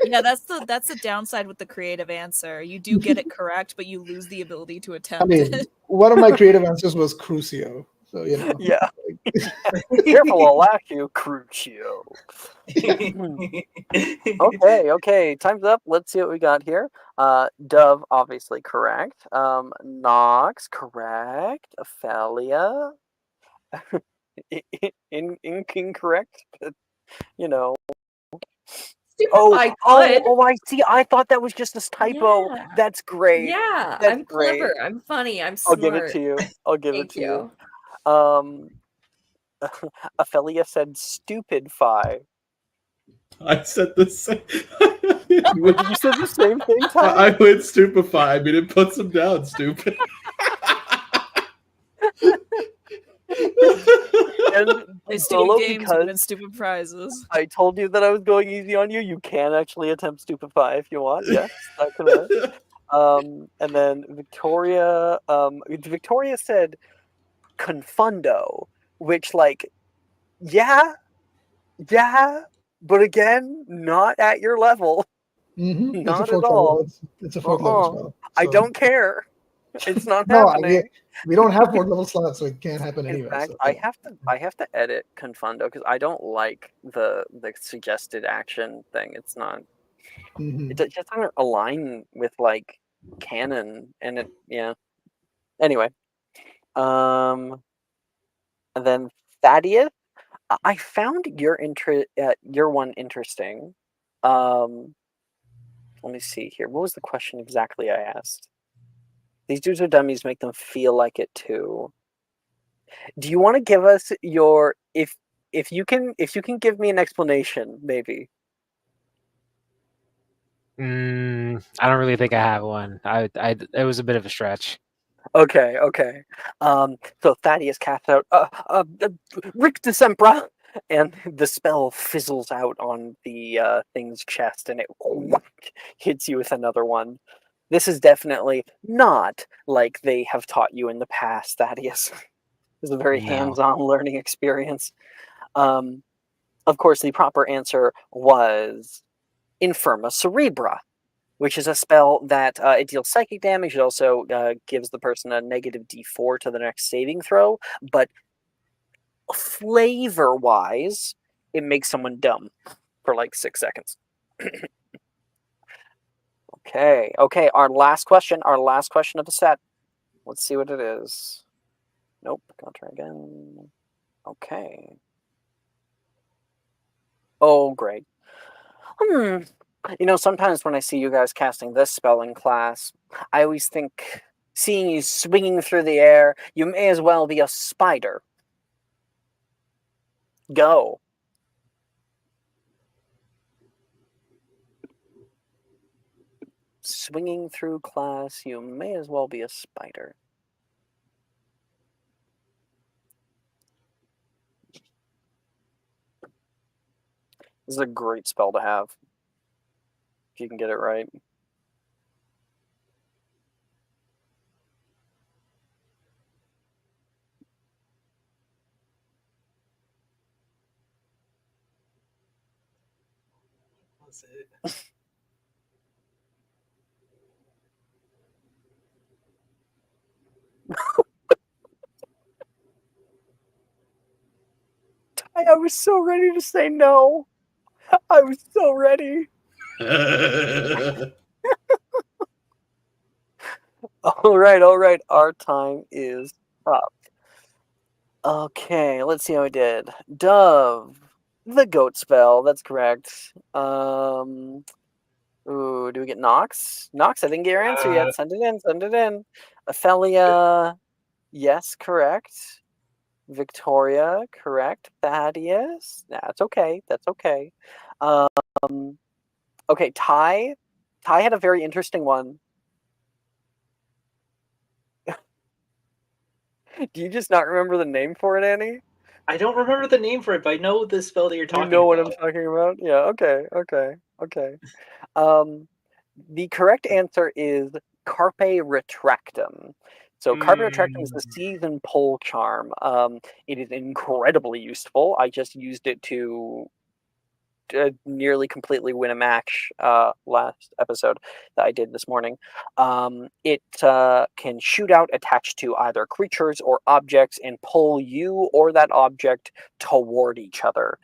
Yeah, that's the downside with the creative answer. You do get it correct, but you lose the ability to attempt it. One of my creative answers was Crucio. So Yeah. Careful, I'll laugh you, Crucio. Okay, time's up. Let's see what we got here. Dove, obviously correct. Nox, correct. Ophelia, incorrect. But, I see. I thought that was just a typo. Yeah. That's great. Yeah, That's I'm great. clever. I'm funny. I'm smart. I'll give it to you. Thank you. Ophelia said stupid fi. I said the same. You said the same thing, Ty? I went stupefy. I mean, it puts him down, stupid. And Play Solo, stupid games, because win stupid prizes. I told you that I was going easy on you. You can actually attempt Stupefy if you want. Yes, that can work. And then Victoria said Confundo, which, like, yeah, but again, not at your level. It's a Not at fourth all. level. It's a fourth level Uh-uh. spell. I so- don't care. It's not No, happening. we don't have fourth level slots, so it can't happen In anyway. fact, so, I have to edit Confundo because I don't like the suggested action thing. It's not. Mhm. It just doesn't align with, like, canon, and it, yeah. Anyway, and then Thaddeus, I found your one interesting. Let me see here. What was the question exactly I asked? These dudes are dummies. Make them feel like it too. Do you want to give us your if you can give me an explanation, maybe? I don't really think I have one. It was a bit of a stretch. Okay. So Thaddeus casts out Rick Decembra, and the spell fizzles out on the thing's chest, and it hits you with another one. This is definitely not like they have taught you in the past, Thaddeus. This is a very No. hands-on learning experience. Of course, the proper answer was Infirma Cerebra, which is a spell that it deals psychic damage. It also gives the person a negative d4 to the next saving throw. But flavor-wise, it makes someone dumb for like 6 seconds. Okay. Our last question of the set. Let's see what it is. Nope. I'll try again. Okay. Oh, great. Sometimes when I see you guys casting this spell in class, I always think, seeing you swinging through the air, you may as well be a spider. Go. Swinging through class, you may as well be a spider. This is a great spell to have, if you can get it right. Was it? I was so ready to say no. I was so ready. All right. Our time is up. Okay, let's see how I did. Dove, the goat spell. That's correct. Ooh, do we get Nox? Nox, I didn't get your answer yet. Send it in. Ophelia, yes, correct. Victoria, correct. Thaddeus, that's okay. Okay, Ty had a very interesting one. Do you just not remember the name for it, Annie? I don't remember the name for it, but I know the spell that you're talking You know what about. I'm talking about? Yeah, okay. The correct answer is Carpe Retractum. So Carpe Retractum is the season pole charm. It is incredibly useful. I just used it to nearly completely win a match last episode that I did this morning. It can shoot out attached to either creatures or objects and pull you or that object toward each other.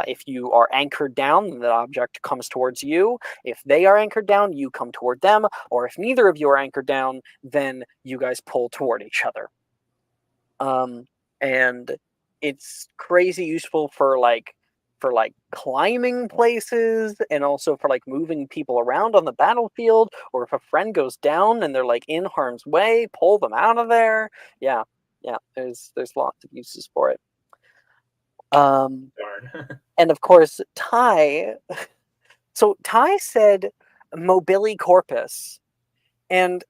If you are anchored down, the object comes towards you. If they are anchored down, you come toward them. Or if neither of you are anchored down, then you guys pull toward each other. And it's crazy useful for climbing places, and also for like moving people around on the battlefield, or if a friend goes down and they're like in harm's way, pull them out of there. Yeah, there's lots of uses for it. Darn. And of course, Ty said mobili corpus, and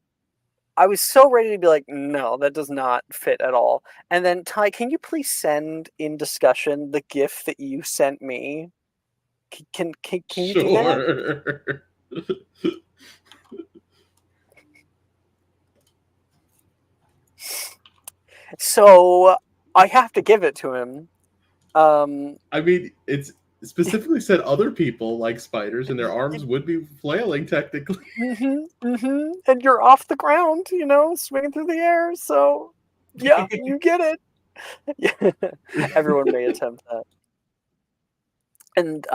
I was so ready to be like, no, that does not fit at all. And then, Ty, can you please send in discussion the GIF that you sent me? Can you do that? Sure. So I have to give it to him. I mean, it's specifically said other people like spiders, and their arms would be flailing technically. And you're off the ground, swinging through the air. So, yeah, you get it. Yeah. Everyone may attempt that. And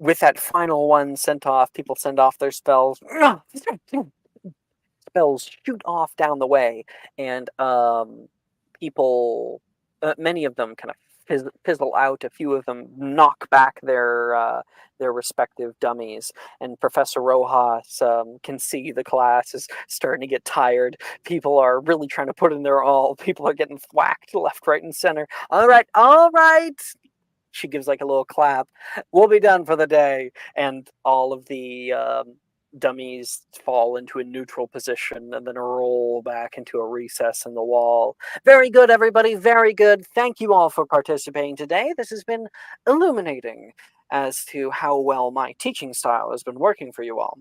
with that final one sent off, people send off their spells. Spells shoot off down the way, and people, many of them kind of fizzle out. A few of them knock back their respective dummies, and Professor Rojas can see the class is starting to get tired. People are really trying to put in their all. People are getting whacked left, right, and center. All right. She gives like a little clap. We'll be done for the day, and all of the dummies fall into a neutral position and then roll back into a recess in the wall. Very good, everybody. Very good. Thank you all for participating today. This has been illuminating as to how well my teaching style has been working for you all.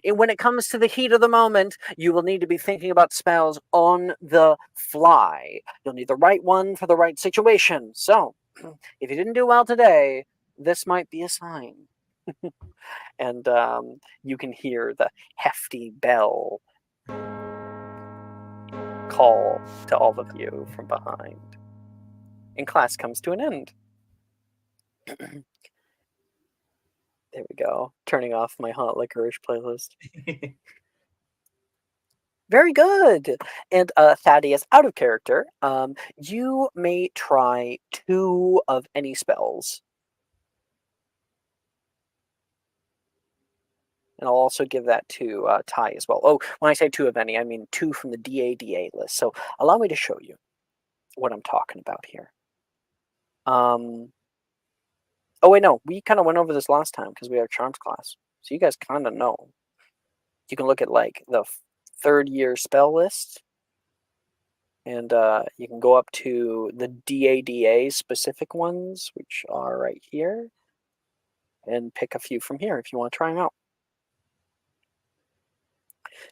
And when it comes to the heat of the moment, you will need to be thinking about spells on the fly. You'll need the right one for the right situation. So, if you didn't do well today, this might be a sign. And you can hear the hefty bell call to all of you from behind. And class comes to an end. There we go. Turning off my hot licorice playlist. Very good. And Thaddeus, out of character, you may try 2 of any spells. And I'll also give that to Ty as well. Oh, when I say 2 of any, I mean 2 from the DADA list. So allow me to show you what I'm talking about here. Oh, wait, no. We kind of went over this last time because we had a charms class. So you guys kind of know. You can look at like the 3rd year spell list. And you can go up to the DADA specific ones, which are right here. And pick a few from here if you want to try them out.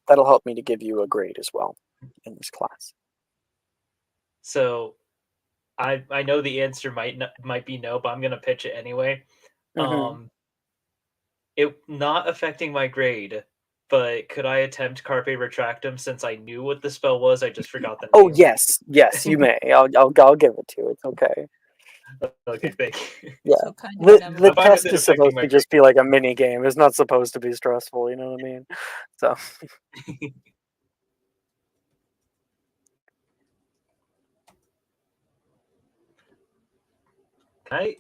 That'll help me to give you a grade as well in this class. So, I know the answer might be no, but I'm gonna pitch it anyway. It not affecting my grade, but could I attempt Carpe Retractum since I knew what the spell was? I just forgot the name. Oh yes, you may. I'll give it to you. It's okay. Okay, thank you. Yeah. So kind of The I'm fine with test it is affecting supposed my to just be like a mini game. It's not supposed to be stressful. You know what I mean? So. Can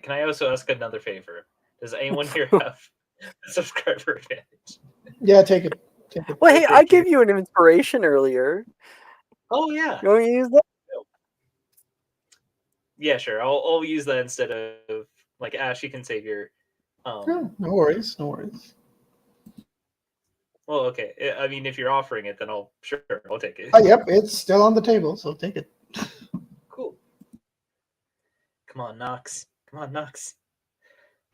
I also ask another favor? Does anyone here have a subscriber advantage? Yeah, take it. Take it. Well, hey, I Thank gave you. you an inspiration earlier. Oh yeah. You want me to use that? Yeah, sure. I'll use that instead of like Ash. You can save your. No worries. No worries. Well, okay. I mean, if you're offering it, then I'll take it. Yep, it's still on the table, so take it. Cool. Come on, Nox. Come on, Nox.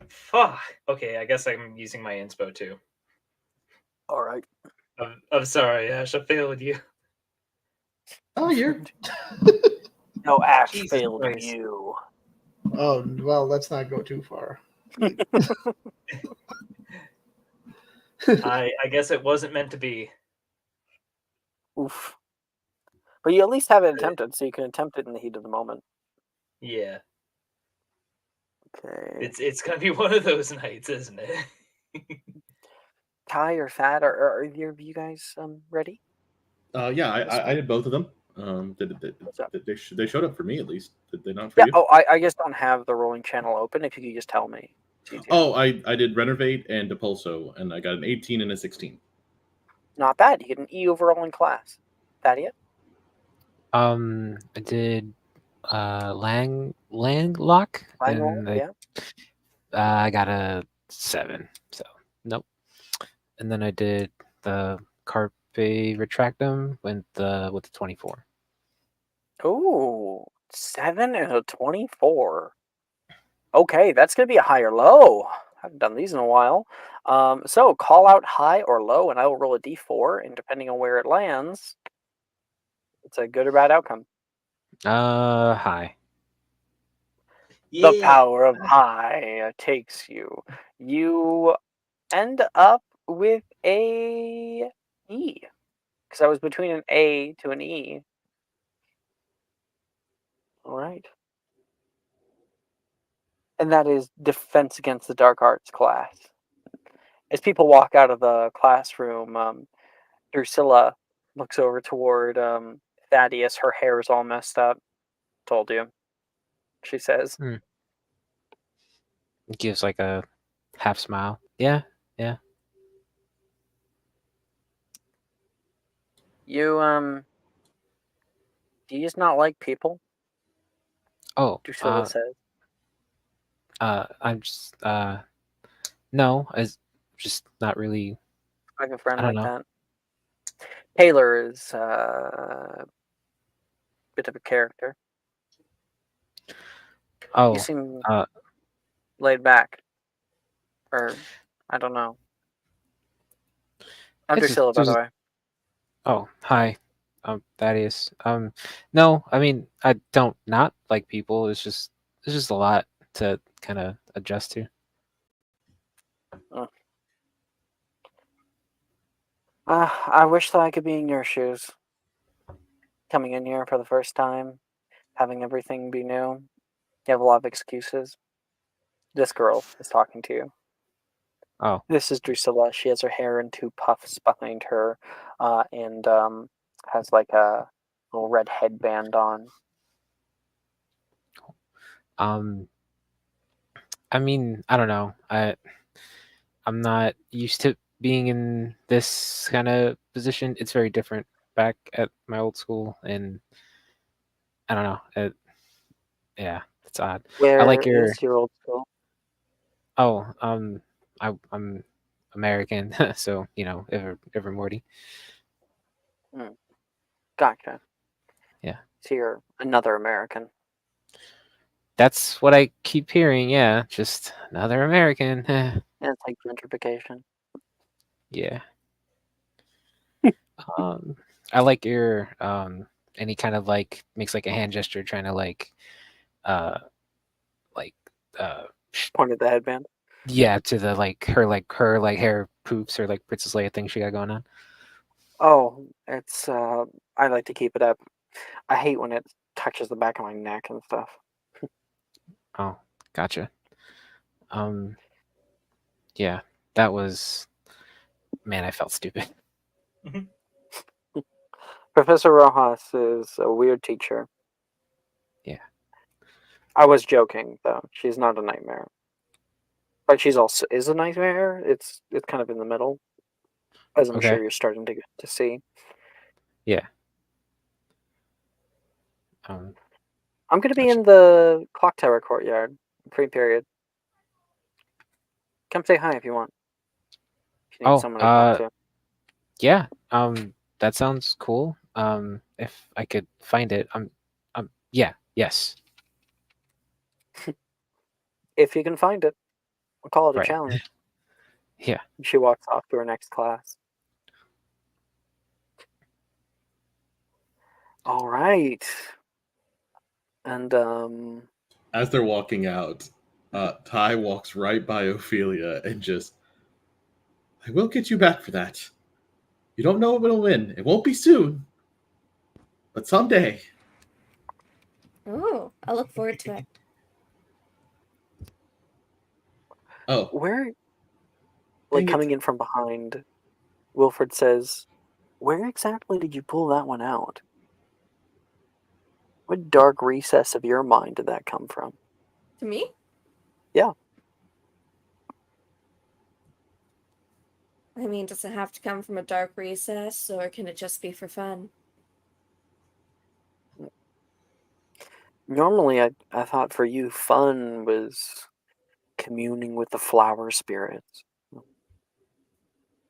Fuck. Okay, I guess I'm using my inspo too. All right. I'm sorry, Ash. I failed you. Oh, you're. No, Ash Jesus failed Christ. you. Oh well, let's not go too far. I guess it wasn't meant to be. Oof. But you at least have it attempted, so you can attempt it in the heat of the moment. Yeah. Okay. It's gonna be one of those nights, isn't it? Ty or Thad, are either of you guys ready? Yeah, I did both of them. They showed up for me at least. Did they not for Yeah. you? Oh, I just don't have the rolling channel open. If you could just tell me. Oh, I did Renovate and Depulso, and I got an 18 and a 16. Not bad. You get an E overall in class. Thaddeus? I did Langlock, and Yeah. I got a 7. So nope. And then I did the a retractum with the 24. Ooh, 7 and a 24. Okay, that's going to be a high or low. I haven't done these in a while. So call out high or low, and I will roll a d4, and depending on where it lands, it's a good or bad outcome. High. The power of high takes you. You end up with a E. Because I was between an A to an E. All right. And that is Defense Against the Dark Arts class. As people walk out of the classroom, Drusilla looks over toward Thaddeus. Her hair is all messed up. Told you. She says. Gives like a half smile. Yeah. You, do you just not like people? Oh, Drusilla says. I'm just no, it's just not really. I have a friend I don't like know. that. Taylor is a bit of a character. Oh, You seem uh, laid back. Or, I don't know. I'm Drusilla, by the way. Oh, hi. Thaddeus. No, I mean I don't not like people. It's just a lot to kind of adjust to. I wish that I could be in your shoes. Coming in here for the first time, having everything be new. You have a lot of excuses. This girl is talking to you. Oh, This is Drusilla. She has her hair in 2 puffs behind her, and has like a little red headband on. I mean, I don't know. I'm not used to being in this kind of position. It's very different back at my old school, and I don't know. Yeah, it's odd. I Where like your. is your old school? Oh, I'm American, so ever Morty. Gotcha. Yeah, So you're another American. that's what I keep hearing. Yeah, just another American. And it's like gentrification. Yeah. I like your and he kind of like makes like a hand gesture trying to uh like Point at the headband. yeah, to the her hair poops or like Princess Leia thing she got going on. Oh, it's I like to keep it up. I hate when it touches the back of my neck and stuff. Oh, gotcha. Yeah, that was man, I felt stupid. Professor Rojas is a weird teacher. Yeah. I was joking though. She's not a nightmare. But she's also is a nightmare. It's kind of in the middle. As I'm Okay. sure you're starting to see. Yeah. I'm gonna be Gotcha. in the clock tower courtyard, pre-period. Come say hi if you want. If you need Oh, someone to talk to. yeah. That sounds cool. If I could find it, yeah, yes. If you can find it, I'll call it a Right. challenge. Yeah. She walks off to her next class. All right. And As they're walking out, Ty walks right by Ophelia and just, I will get you back for that. You don't know if it'll win. It won't be soon, but someday. Ooh, I look forward to it. Oh, where, like dang it. coming in from behind, Wilfred says, "Where exactly did you pull that one out? What dark recess of your mind did that come from?" To me? Yeah. I mean, does it have to come from a dark recess, or can it just be for fun? Normally, I thought for you, fun was communing with the flower spirits.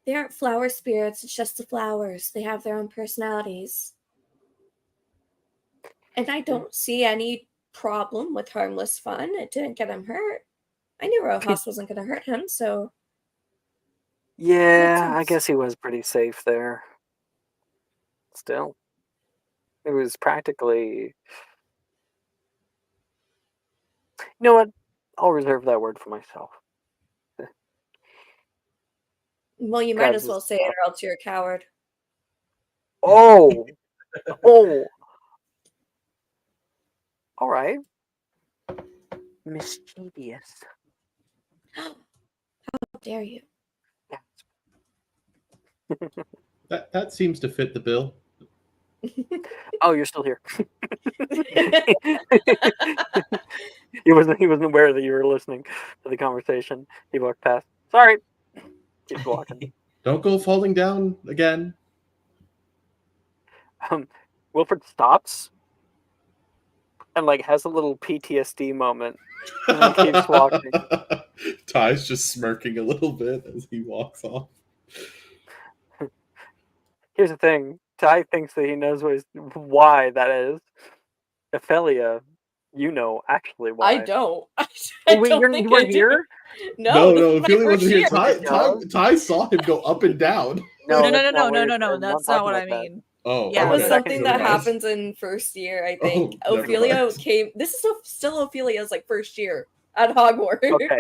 They aren't flower spirits, it's just the flowers. They have their own personalities. And I don't see any problem with harmless fun. It didn't get him hurt. I knew Rojas wasn't going to hurt him, so... Yeah, I guess he was pretty safe there. Still. It was practically... You know what? I'll reserve that word for myself. Well, you might as well say it or else you're a coward. Oh! Oh! Alright. Mischievous. How dare you? That seems to fit the bill. Oh, you're still here. He wasn't aware that you were listening to the conversation. He walked past. Sorry. Keeps walking. Don't go falling down again. Wilfred stops and like has a little PTSD moment and then keeps walking. Ty's just smirking a little bit as he walks off. Here's the thing. Ty thinks that he knows why that is. Ophelia, you know actually why. I don't. Oh, wait, you weren't here? No, No, Ophelia wasn't here. year. Ty saw him go up and down. No. We're That's not not what I talking about mean. Oh, Yeah, That was okay. something that Never mind. happens in first year, I think. Oh, never Ophelia mind. came. This is still Ophelia's like first year at Hogwarts. Okay.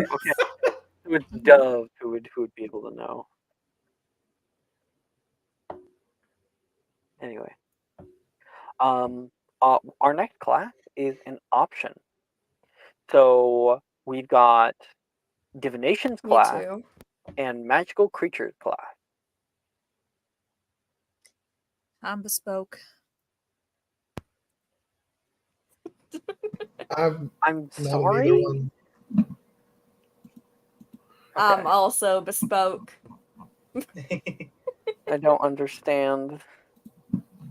It was Dove who would be able to know. Anyway, our next class is an option. So we've got divinations Me class too. and magical creatures class. I'm bespoke. I'm I'm not in either sorry. one. I'm Okay. also bespoke. I don't understand.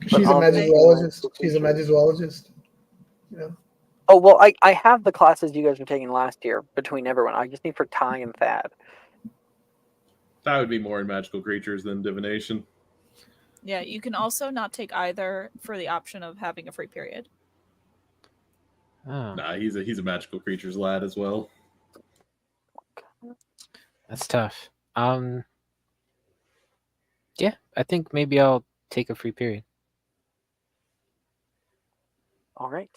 She's a I'll take magizoologist. the She's a creatures. magizoologist. Yeah. Oh well, I have the classes you guys were taking last year between everyone. I just need for Ty and Thad. That would be more in magical creatures than divination. Yeah, you can also not take either for the option of having a free period. Oh, Nah, he's a magical creatures lad as well. that's tough. Yeah, I think maybe I'll take a free period. All right.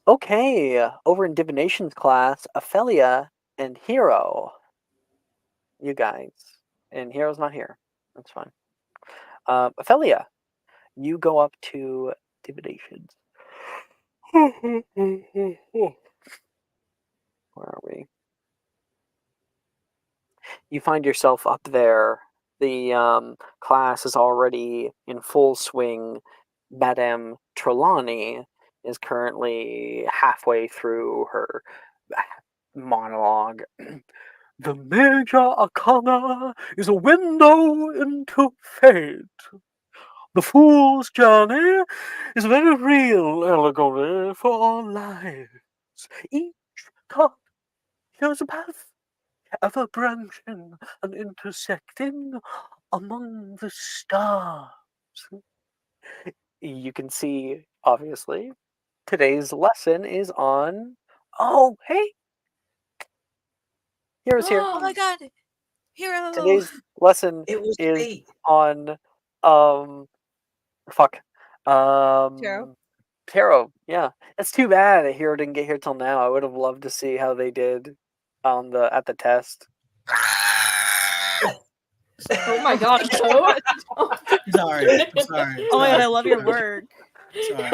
Okay, over in divinations class, Ophelia and Hero. You guys. And Hero's not here. That's fine. Ophelia, you go up to divinations. Where are we? You find yourself up there. The class is already in full swing. Madame Trelawney is currently halfway through her monologue. The major arcana is a window into fate. The fool's journey is a very real allegory for our lives. Each thought shows a path, ever branching and intersecting among the stars. You can see, obviously, today's lesson is on... Oh, hey! Hero's here. Oh my god! Hero! Today's lesson It was is fate. on... Tarot? Tarot, yeah. It's too bad that Hero didn't get here till now. I would have loved to see how they did at the test. Oh my god, Toad. Sorry. Oh my god, I love your work. Sorry.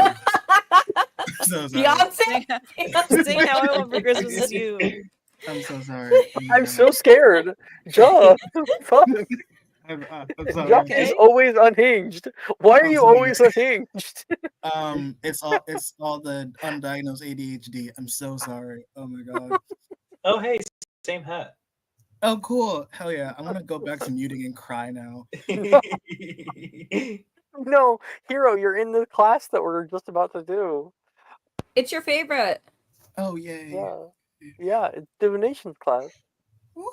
So sorry. Beyonce. Sing How I Want for Christmas is You. I'm so sorry. I'm so scared. Duh. Fuck. I'm sorry. Josh okay? is always unhinged. Why are I'm you sorry. always unhinged? It's all the undiagnosed ADHD. I'm so sorry. Oh my god. Oh, hey, same hat. Oh cool. Hell yeah. I'm gonna go back to muting and cry now. No, Hero, you're in the class that we're just about to do. It's your favorite. Oh yay. Yeah, it's divinations class. Woohoo.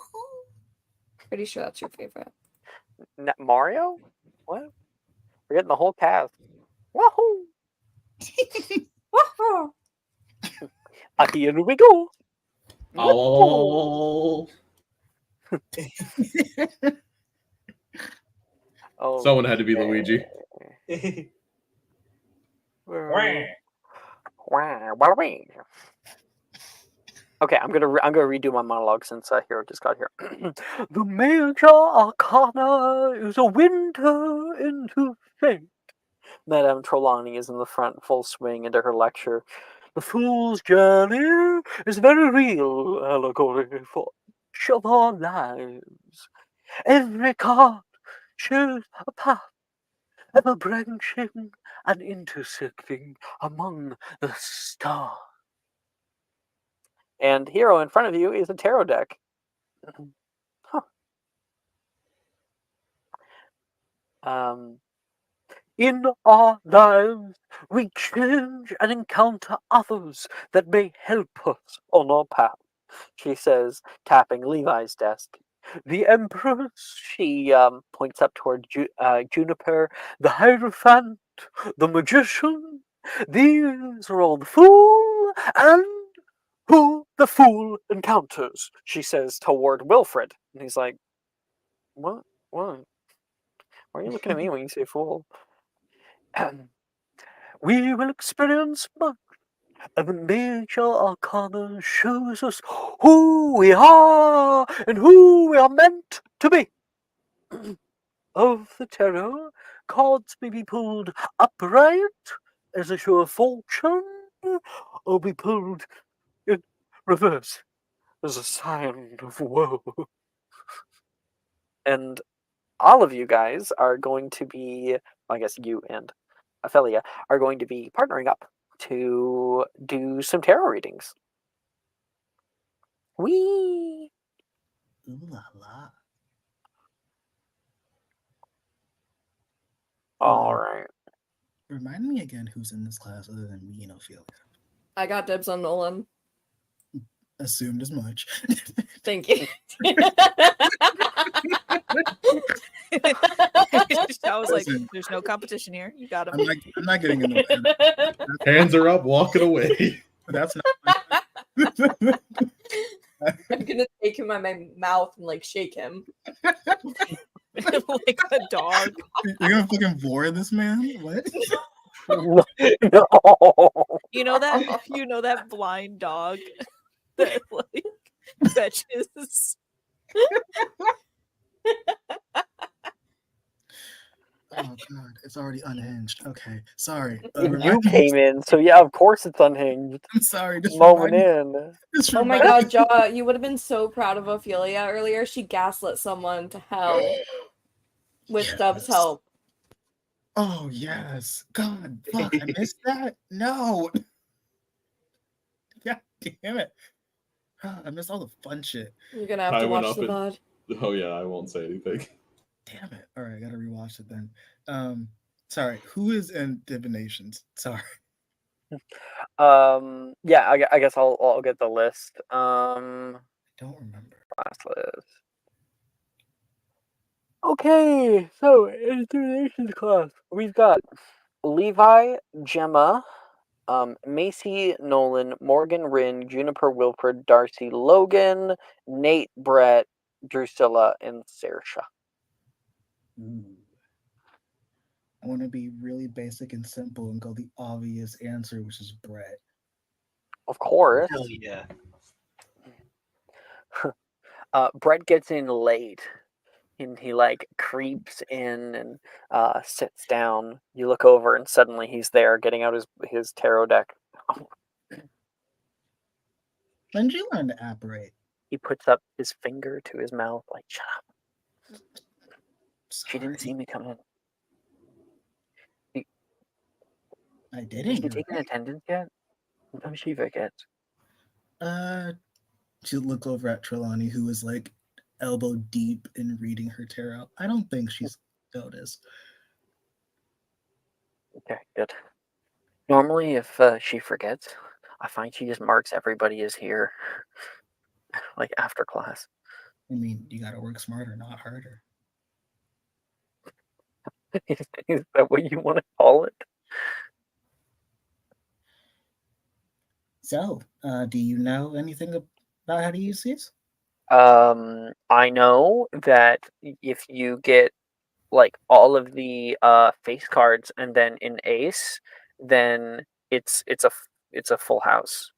Pretty sure that's your favorite. Mario? What? We're getting the whole cast. Wahoo! Here we go. Oh. Oh, Someone had to be Luigi. Okay, I'm gonna redo my monologue since Hero just got here. The major arcana is a winter into fate. Madame Trelawney is in the front, full swing into her lecture. The fool's journey is a very real allegory for each of our lives. Every card shows a path, ever branching and intersecting among the stars. And Hero in front of you is a tarot deck. Huh. In our lives, we change and encounter others that may help us on our path, she says, tapping Levi's desk. The Empress, she points up toward Juniper, the Hierophant, the Magician. These are all the Fool and who the Fool encounters, she says toward Wilfred. And he's like, what? What? Why are you looking at me when you say fool? We will experience much, and the major arcana shows us who we are and who we are meant to be. Of the tarot, cards may be pulled upright as a show of fortune, or be pulled in reverse as a sign of woe. And all of you guys are going to be, I guess you and Ophelia are going to be partnering up to do some tarot readings. Whee! Ooh la la. All right. Remind me again who's in this class other than me and Ophelia. I got dibs on Nolan. Assumed as much. Thank you. I was like, Listen. there's no competition here. You got him. I'm not getting in the way. Hands are up, walking away. That's not. I'm gonna take him by my mouth and like shake him. Like a dog. You're gonna fucking bore this man? What? No. You know that blind dog that like fetches. Oh god, it's already unhinged. Okay, sorry. You came in, so yeah, of course it's unhinged. I'm sorry. Just Moment in. Oh my god, Jaw, you would have been so proud of Ophelia earlier. She gaslit someone to hell with Dub's help. Oh yes. God, fuck, I missed that. No. God damn it. I missed all the fun shit. You're gonna have to watch the VOD. Oh yeah, I won't say anything. Damn it. All right, I gotta rewatch it then. Sorry, who is in divinations? Sorry. Yeah, I guess I'll get the list. I don't remember. Last list. Okay, so in divinations class, we've got Levi, Gemma, Macy, Nolan, Morgan, Rin, Juniper, Wilfred, Darcy, Logan, Nate, Brett, Drusilla, and Saoirse. Ooh. I want to be really basic and simple and go the obvious answer, which is Brett. Of course. Hell yeah. Brett gets in late, and he like creeps in and sits down. You look over, and suddenly he's there, getting out his tarot deck. When did you learn to apparate? He puts up his finger to his mouth, like, shut up. Sorry. She didn't see me come in. I didn't. Did she take an attendance yet? Sometimes she forgets. She looked over at Trelawney, who was like elbow deep in reading her tarot. I don't think she's noticed. Okay, good. Normally, if she forgets, I find she just marks everybody as here, like after class. I mean, you gotta work smarter, not harder. Is that what you want to call it? So, do you know anything about how to use these? I know that if you get like all of the face cards and then an ace, then it's a full house.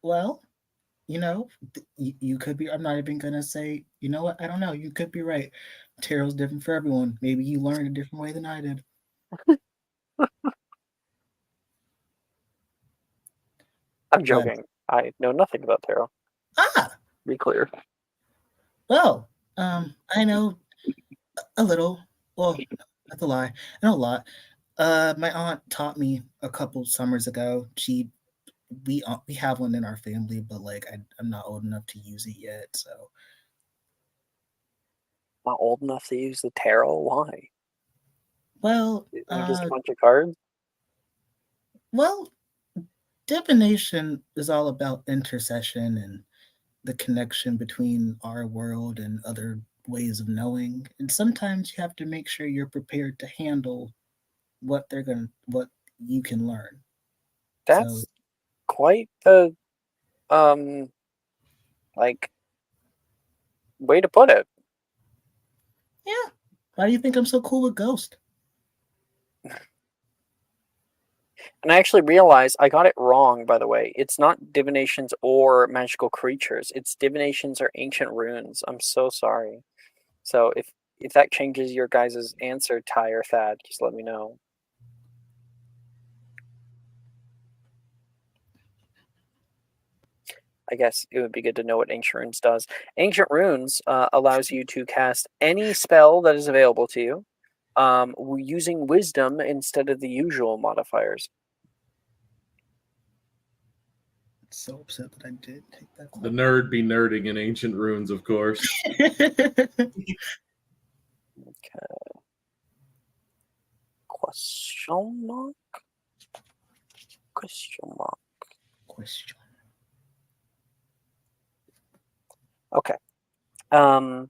Well, you could be. I'm not even gonna say. You know what? I don't know. You could be right. Tarot's different for everyone. Maybe you learned a different way than I did. I'm But joking. I know nothing about tarot. Be clear. well, I know a little. Well, that's a lie. I know a lot. My aunt taught me a couple summers ago. We have one in our family, but like I'm not old enough to use it yet. So, Not old enough to use the tarot. Why? well, Isn't it just a bunch of cards? well, divination is all about intercession and the connection between our world and other ways of knowing. And sometimes you have to make sure you're prepared to handle what you can learn. That's So quite the like way to put it. yeah. Why do you think I'm so cool with Ghost? And I actually realized I got it wrong, by the way. It's not divinations or magical creatures. It's divinations or ancient runes. I'm so sorry. So if that changes your guys' answer, Ty or Thad, just let me know. I guess it would be good to know what Ancient Runes does. Ancient Runes allows you to cast any spell that is available to you using Wisdom instead of the usual modifiers. So upset that I did take that The nerd be nerding in Ancient Runes, of course. Okay. Question mark? Question mark. Question. Okay. And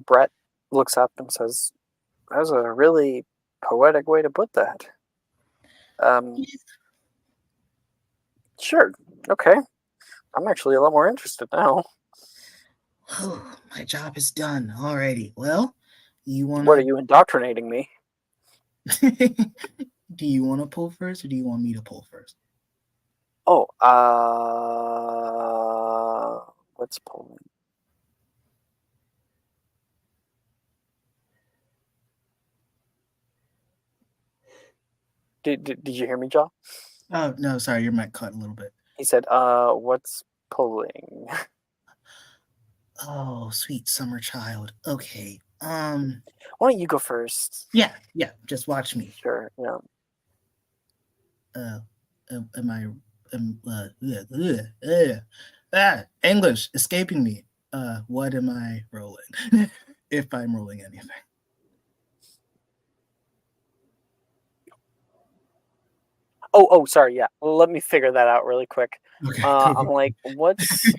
Brett looks up and says, "That was a really poetic way to put that." Sure. Okay. I'm actually a lot more interested now. Oh, my job is done. Alrighty. Well, you wanna? What are you indoctrinating me? Do you want to pull first, or do you want me to pull first? Oh, what's pulling? Did you hear me, John? Oh no, sorry, your mic cut a little bit. He said, what's pulling? Oh, sweet summer child. Okay. Why don't you go first? Yeah. Just watch me. Sure. Yeah. English escaping me. What am I rolling? If I'm rolling anything. Oh, sorry. Yeah. Let me figure that out really quick. Okay. I'm like, what's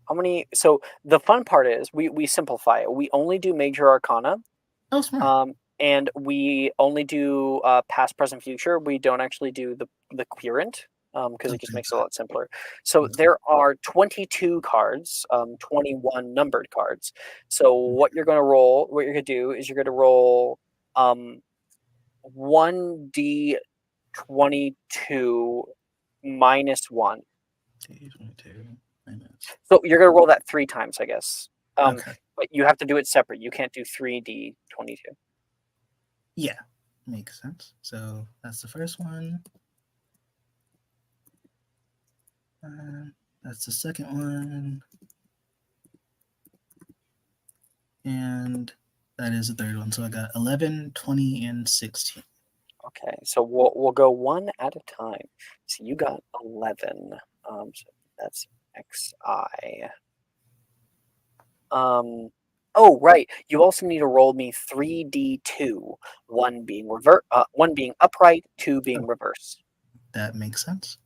how many? So the fun part is we simplify it. We only do major arcana. Oh, smart. And we only do past, present, future. We don't actually do the querent because it just makes it a lot simpler. So there are 22 cards, 21 numbered cards. So what you're going to roll, what you're going to do is you're going to roll 1d22 minus 1. So you're going to roll that 3 times, I guess. Okay. But you have to do it separate. You can't do 3d22. Yeah, makes sense. So that's the first one. That's the second one. And that is the third one. So I got 11, 20, and 16. Okay, so we'll go one at a time. So you got 11. So that's XI. Oh right. You also need to roll me 3d2. One being one being upright, 2 being reverse. That makes sense.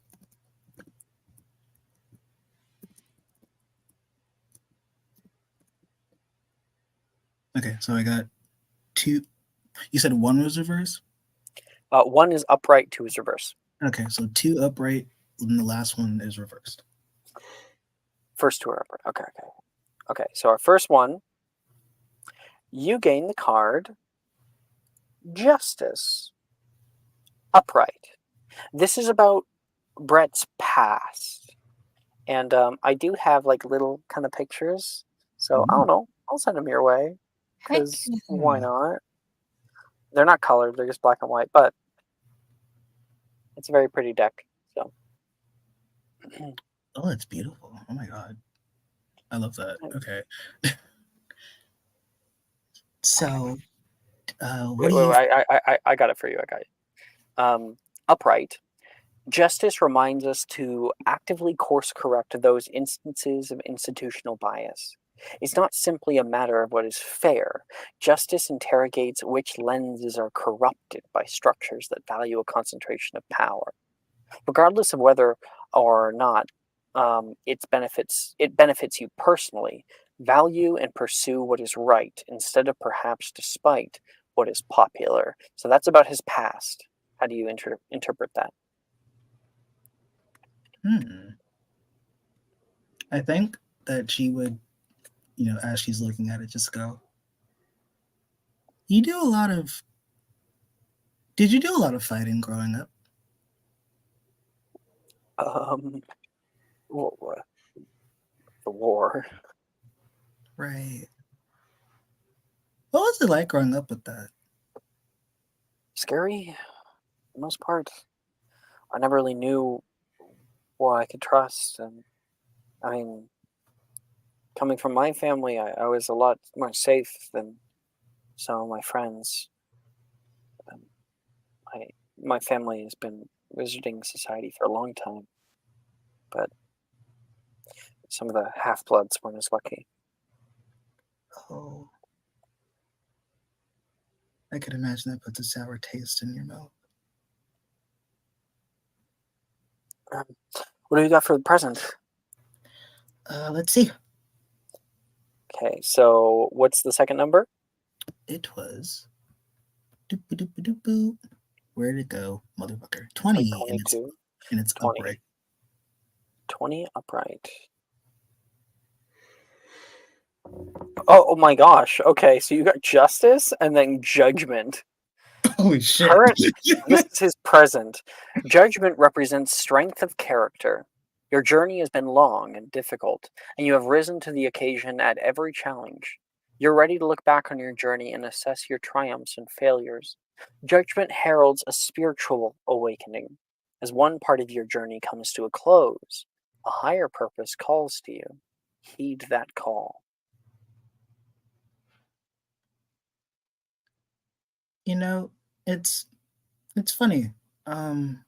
Okay, so I got 2. You said 1 was reverse? 1 is upright, 2 is reverse. Okay, so 2 upright, and the last one is reversed. First 2 are upright. Okay, so our first one, you gain the card Justice. Upright. This is about Brett's past. And I do have like little kind of pictures. So I don't know. I'll send them your way. Because why not? They're not colored, they're just black and white, but it's a very pretty deck. So Oh, it's beautiful. Oh my god. I love that. Okay. So what do you I got it for you. I got it. Upright. Justice reminds us to actively course correct those instances of institutional bias. It's not simply a matter of what is fair. Justice interrogates which lenses are corrupted by structures that value a concentration of power. Regardless of whether or not it benefits you personally, value and pursue what is right instead of perhaps despite what is popular. So that's about his past. How do you interpret that? I think that she would, as she's looking at it, just go, Did you do a lot of fighting growing up? The war. Right. What was it like growing up with that? Scary, for the most part. I never really knew what I could trust, and I mean, coming from my family, I was a lot more safe than some of my friends. My family has been Wizarding Society for a long time, but some of the half-bloods weren't as lucky. Oh. I could imagine that puts a sour taste in your mouth. What do you got for the present? Let's see. Okay, so what's the second number? It was. Where'd it go, motherfucker? 20, like 22. And it's 20. upright. 20 upright. Oh my gosh. Okay, so you got Justice and then Judgment. Holy shit. This is his present. Judgment represents strength of character. Your journey has been long and difficult, and you have risen to the occasion at every challenge. You're ready to look back on your journey and assess your triumphs and failures. Judgment heralds a spiritual awakening. As one part of your journey comes to a close, a higher purpose calls to you. Heed that call. It's funny. When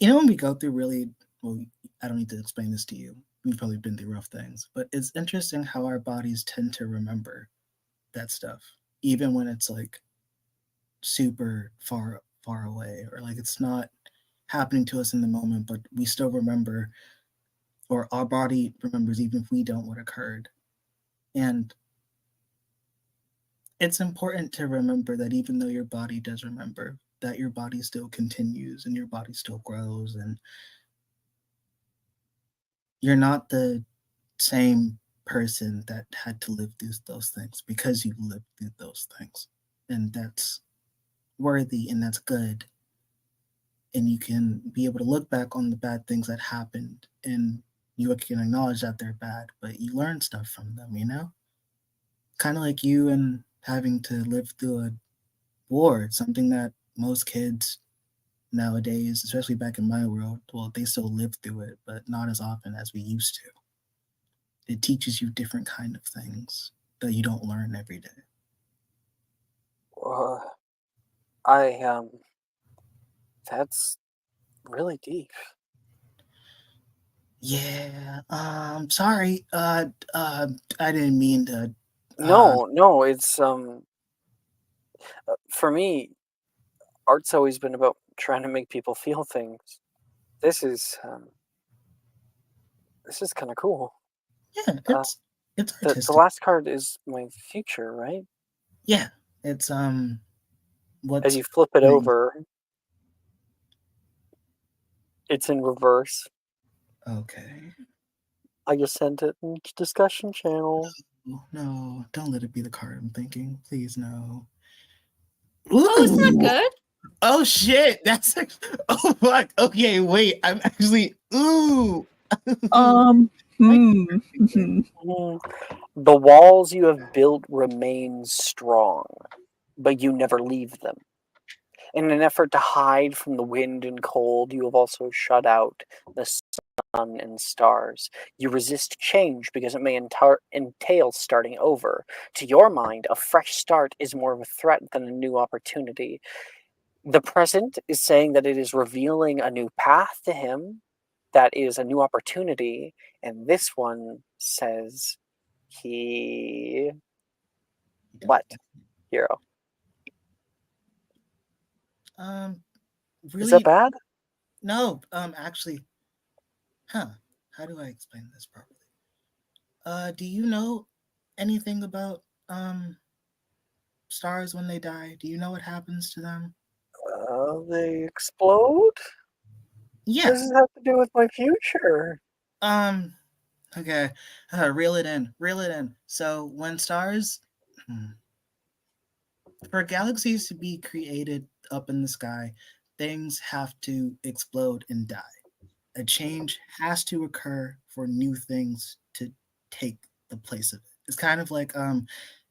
we go through really, well, I don't need to explain this to you. We've probably been through rough things, but it's interesting how our bodies tend to remember that stuff, even when it's like super far away, or like it's not happening to us in the moment, but we still remember, or our body remembers even if we don't, what occurred. And it's important to remember that even though your body does remember, that your body still continues and your body still grows, and you're not the same person that had to live through those things because you lived through those things. And that's worthy and that's good. And you can be able to look back on the bad things that happened and you can acknowledge that they're bad, but you learn stuff from them, Kind of like you and having to live through a war, something that most kids nowadays, especially back in my world, well, they still live through it, but not as often as we used to. It teaches you different kind of things that you don't learn every day. That's really deep. Yeah, sorry. I didn't mean to. No, it's for me, art's always been about trying to make people feel things. This is kind of cool. Yeah, It's The artistic. last card is my future, right? Yeah, it's what's As you flip it over, it's in reverse. okay. I just sent it in discussion channel. No, don't let it be the card I'm thinking. Please, no. Oh, it's not Ooh. good. Oh shit! That's oh fuck. Okay, wait. I'm actually ooh. Hmm. Mm. The walls you have built remain strong, but you never leave them. In an effort to hide from the wind and cold, you have also shut out the sun and stars. You resist change because it may entail starting over. To your mind, a fresh start is more of a threat than a new opportunity. The present is saying that it is revealing a new path to him, that is a new opportunity, and this one says he. What? Hero. Really? Is that bad? No. Actually, how do I explain this properly? Do you know anything about stars when they die? Do you know what happens to them? They explode? What Yeah. does it have to do with my future? Okay. Reel it in. Reel it in. So when stars, for galaxies to be created up in the sky, things have to explode and die. A change has to occur for new things to take the place of it. It's kind of like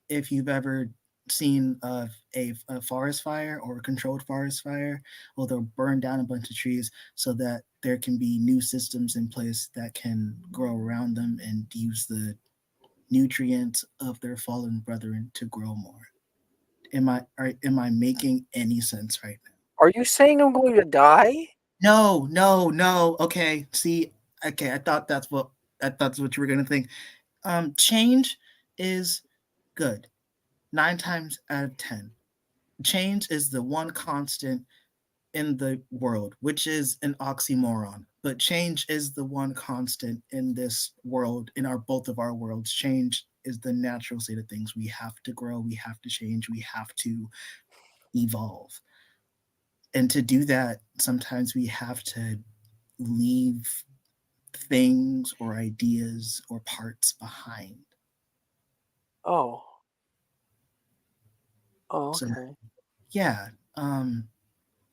if you've ever seen a forest fire or a controlled forest fire, well, they'll burn down a bunch of trees so that there can be new systems in place that can grow around them and use the nutrients of their fallen brethren to grow more. Am I making any sense right now? Are you saying I'm going to die? No, no, no. Okay, see, okay, I thought that's what you were gonna think. Change is good. 9 times out of 10. Change is the one constant in the world, which is an oxymoron. But change is the one constant in this world, in our both of our worlds. Change is the natural state of things. We have to grow, we have to change, we have to evolve. And to do that, sometimes we have to leave things or ideas or parts behind. Oh. Oh, So okay. yeah,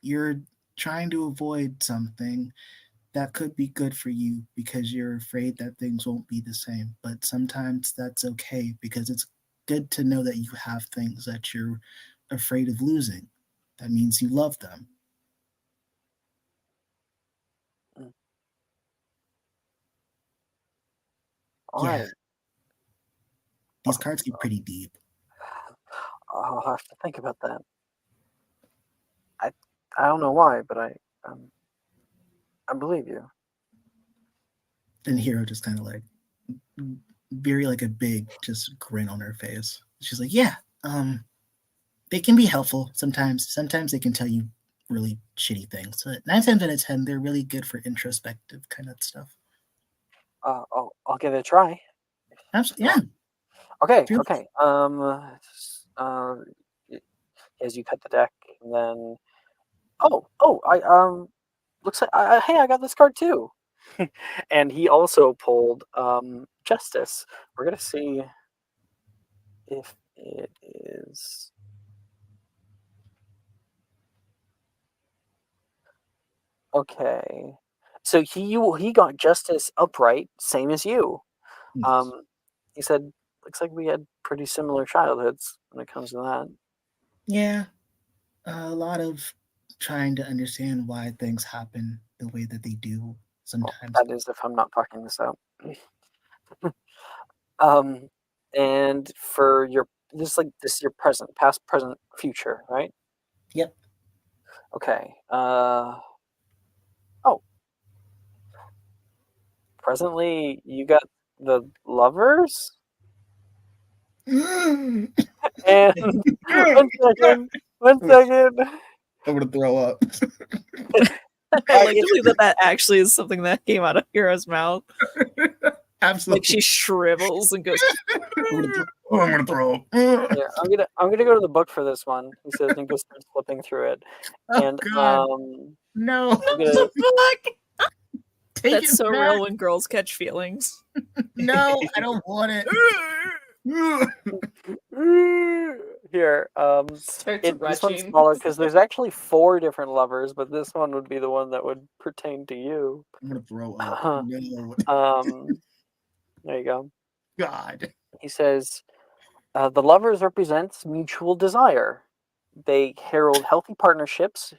you're trying to avoid something that could be good for you because you're afraid that things won't be the same. But sometimes that's okay because it's good to know that you have things that you're afraid of losing. That means you love them. Mm. All Yeah, right. these cards get pretty deep. I'll have to think about that. I don't know why, but I believe you. And Hero just kind of like very like a big just grin on her face. She's like, yeah, they can be helpful sometimes. Sometimes they can tell you really shitty things. So 9 times out of 10, they're really good for introspective kind of stuff. I'll give it a try. Absolutely, yeah. Okay. Really? Okay. As you cut the deck, and then I looks like hey, I got this card too. And he also pulled Justice. We're gonna see if it is. Okay. So he got Justice upright, same as you. Yes. He said, "Looks like we had pretty similar childhoods when it comes to that." Yeah. A lot of trying to understand why things happen the way that they do Well, sometimes. that is if I'm not fucking this up. Um, and for your this is your present, past, present, future, right? Yep. Okay. Presently you got the lovers, I'm and one second, one second. gonna throw up. I like to It's believe that actually is something that came out of Hero's mouth. Absolutely. Like she shrivels and goes. I'm gonna throw. Yeah, I'm gonna go to the book for this one. He says, and goes starts flipping through it, Oh, and God. No. I'm gonna. Take That's it so back. real when girls catch feelings. No, I don't want it. Here, Starts this one's retching. smaller because there's actually 4 different lovers, but this one would be the one that would pertain to you. I'm gonna throw up. No. There you go. God. He says, the lovers represents mutual desire. They herald healthy partnerships,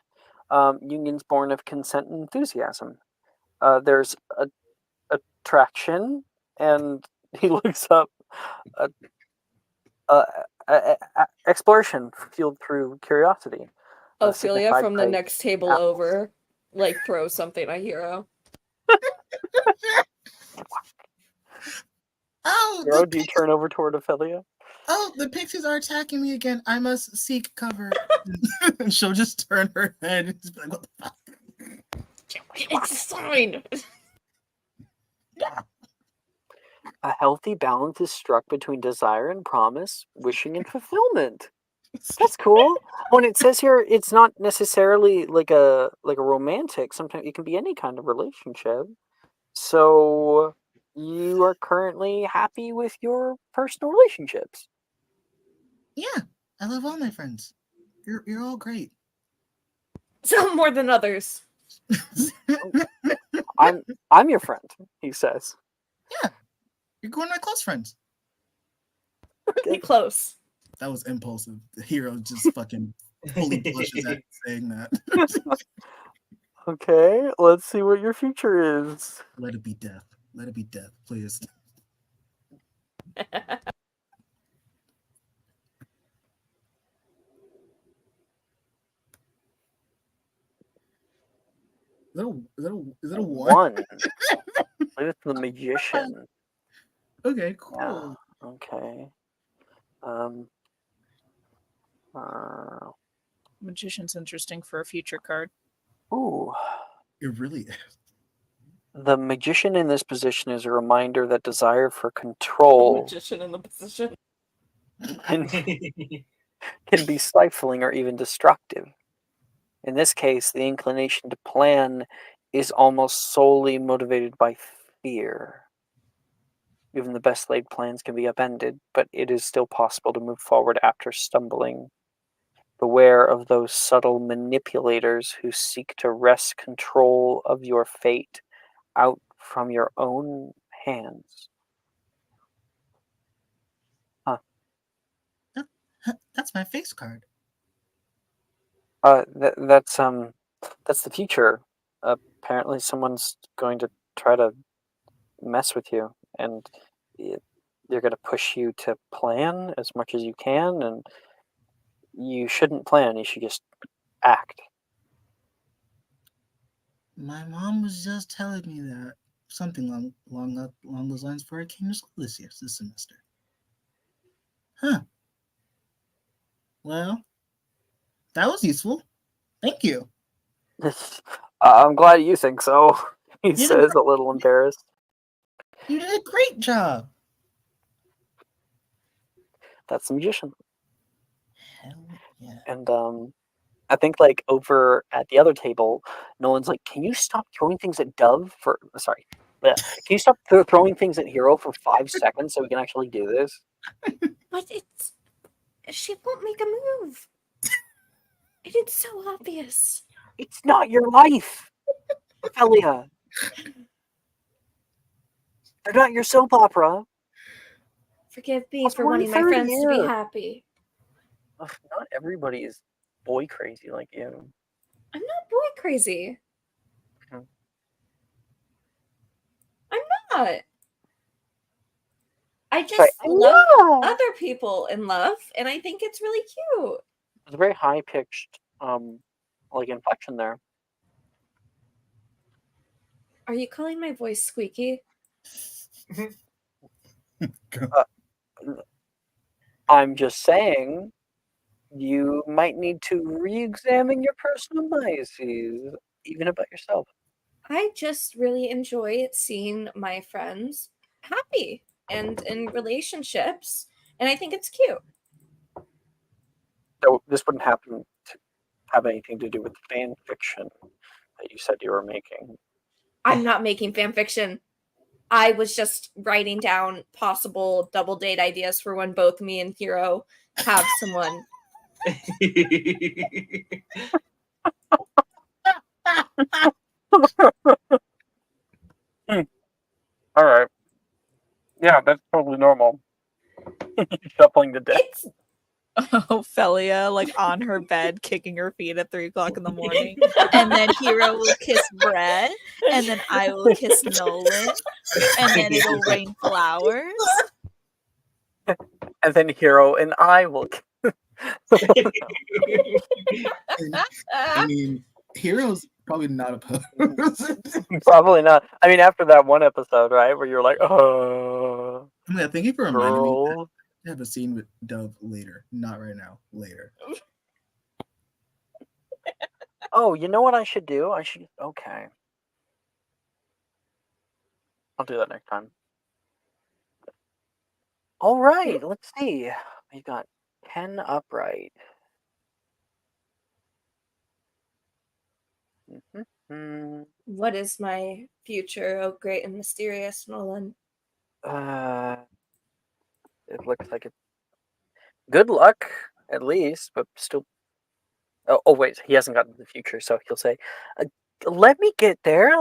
unions born of consent and enthusiasm. There's attraction, and he looks up exploration fueled through curiosity. Ophelia signified from the by next table apples. over, like throws something at Hero. Oh, Hero, do you turn over toward Ophelia? Oh, the pixies are attacking me again. I must seek cover. And she'll just turn her head and just be like, what the fuck? It's a sign. A healthy balance is struck between desire and promise, wishing and fulfillment. That's cool. When it says here, it's not necessarily like a romantic. Sometimes it can be any kind of relationship. So you are currently happy with your personal relationships. Yeah, I love all my friends. You're all great. Some more than others. I'm your friend, he says. Yeah, you're one of my close friends. Really close. That was impulsive. The hero just fucking fully blushes at saying that. Okay, let's see what your future is. Let it be death. Let it be death, please. Is it a one? It's the magician. Okay, cool. Yeah, okay. Magician's interesting for a future card. Ooh. It really is. The magician in this position is a reminder that desire for control Magician in the position. can be stifling or even destructive. In this case, the inclination to plan is almost solely motivated by fear. Even the best laid plans can be upended, but it is still possible to move forward after stumbling. Beware of those subtle manipulators who seek to wrest control of your fate out from your own hands. Huh. That's my face card. That's the future. Apparently someone's going to try to mess with you, and they're going to push you to plan as much as you can, and you shouldn't plan, you should just act. My mom was just telling me that something along those lines before I came to school this semester. Huh. Well, that was useful. Thank you. I'm glad you think so, he says, a little embarrassed. You did a great job. That's the magician. Hell yeah. And I think like over at the other table, Nolan's like, "Can you stop throwing things at Dove for? Sorry, can you stop throwing things at Hero for 5 seconds so we can actually do this?" But she won't make a move. It's so obvious. It's not your life, Ophelia. They're not your soap opera. Forgive me for wanting my friends to be happy. Ugh, not everybody is boy crazy like you. I'm not boy crazy. Hmm. I'm not. I just love other people in love, and I think it's really cute. It's a very high pitched like inflection there. Are you calling my voice squeaky? I'm just saying you might need to re-examine your personal biases, even about yourself. I just really enjoy seeing my friends happy and in relationships, and I think it's cute. So this wouldn't happen to have anything to do with fan fiction that you said you were making. I'm not making fan fiction. I was just writing down possible double date ideas for when both me and Hero have someone. All right. Yeah, that's totally normal. Shuffling the deck. It's Ophelia, like on her bed, kicking her feet at 3 o'clock in the morning, and then Hero will kiss Brett, and then I will kiss Nolan, and then it'll rain flowers. And then Hero and I will. I mean, Hero's probably not opposed. Probably not. I mean, after that one episode, right, where you're like, oh. I mean, I think you can remind me girl. to have a scene with Dove later. Not right now. Later. Oh, you know what I should do? Okay. I'll do that next time. All right, let's see. We've got 10 upright. What is my future, oh great and mysterious Nolan? It looks like it's good luck, at least, but still. Oh, wait, he hasn't gotten to the future, so he'll say, let me get there.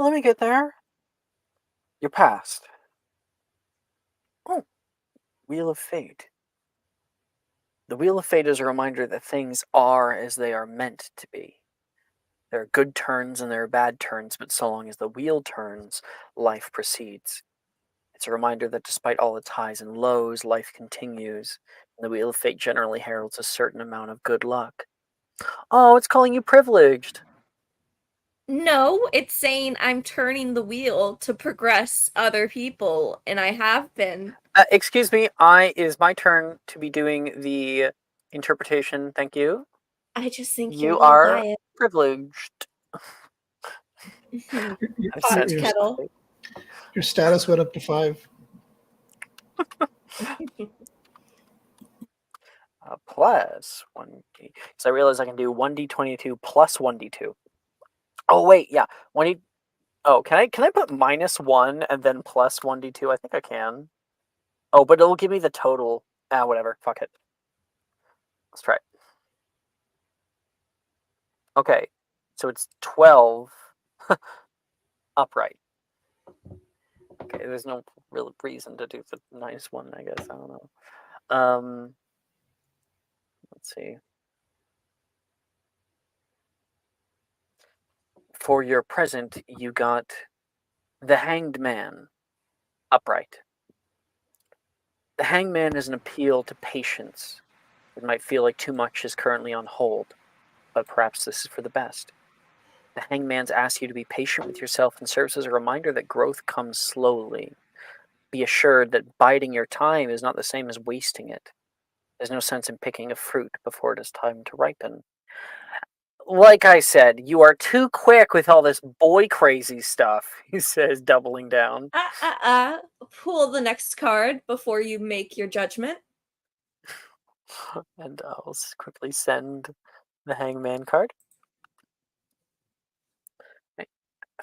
You're past. Oh, Wheel of Fate. The Wheel of Fate is a reminder that things are as they are meant to be. There are good turns and there are bad turns, but so long as the wheel turns, life proceeds. It's a reminder that despite all its highs and lows, life continues, and the Wheel of Fate generally heralds a certain amount of good luck. Oh, it's calling you privileged. No, it's saying I'm turning the wheel to progress other people, and I have been. Excuse me, is my turn to be doing the interpretation. Thank you. I just think You you're a little are biased. privileged. Pot kettle. Your status went up to 5. Plus 1d. Because I realize I can do 1d22 plus 1d2. Oh wait, yeah, 1d. Oh, can I put -1 and then plus 1d2? I think I can. Oh, but it'll give me the total. Whatever. Fuck it. Let's try it. Okay, so it's 12 upright. Okay, there's no real reason to do the -1, I guess. I don't know. Let's see. For your present, you got the Hanged Man upright. The Hanged Man is an appeal to patience. It might feel like too much is currently on hold, but perhaps this is for the best. The Hanged Man's asks you to be patient with yourself and serves as a reminder that growth comes slowly. Be assured that biding your time is not the same as wasting it. There's no sense in picking a fruit before it is time to ripen. Like I said, you are too quick with all this boy crazy stuff, he says, doubling down. Pull the next card before you make your judgment. And I'll quickly send the Hangman card.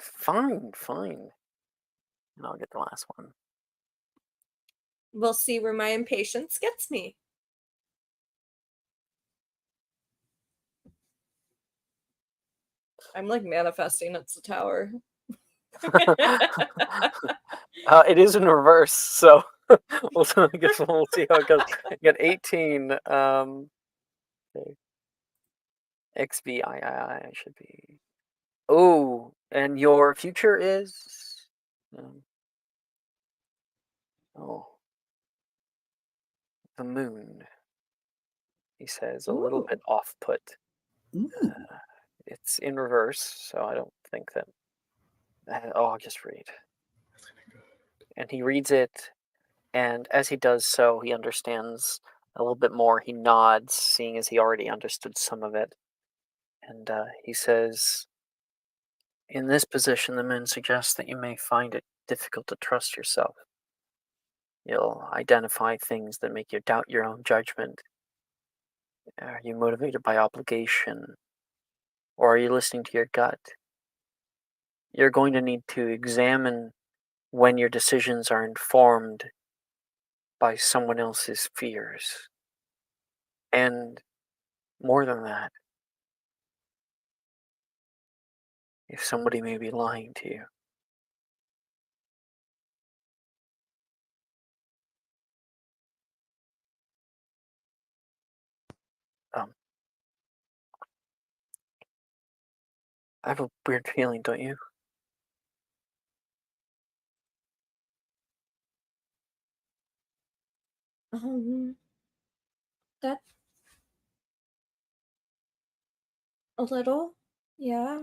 Fine. And I'll get the last one. We'll see where my impatience gets me. I'm like manifesting it's a tower. It is in reverse, so we'll see how it goes. You got 18. Okay. XBII should be. Oh, and your future is. The moon. He says, a little bit off put. It's in reverse, so I don't think that. I'll just read. And he reads it, and as he does so, he understands a little bit more. He nods, seeing as he already understood some of it. And he says, in this position, the moon suggests that you may find it difficult to trust yourself. You'll identify things that make you doubt your own judgment. Are you motivated by obligation? Or are you listening to your gut? You're going to need to examine when your decisions are informed by someone else's fears. And more than that, if somebody may be lying to you. I have a weird feeling, don't you? That a little, yeah.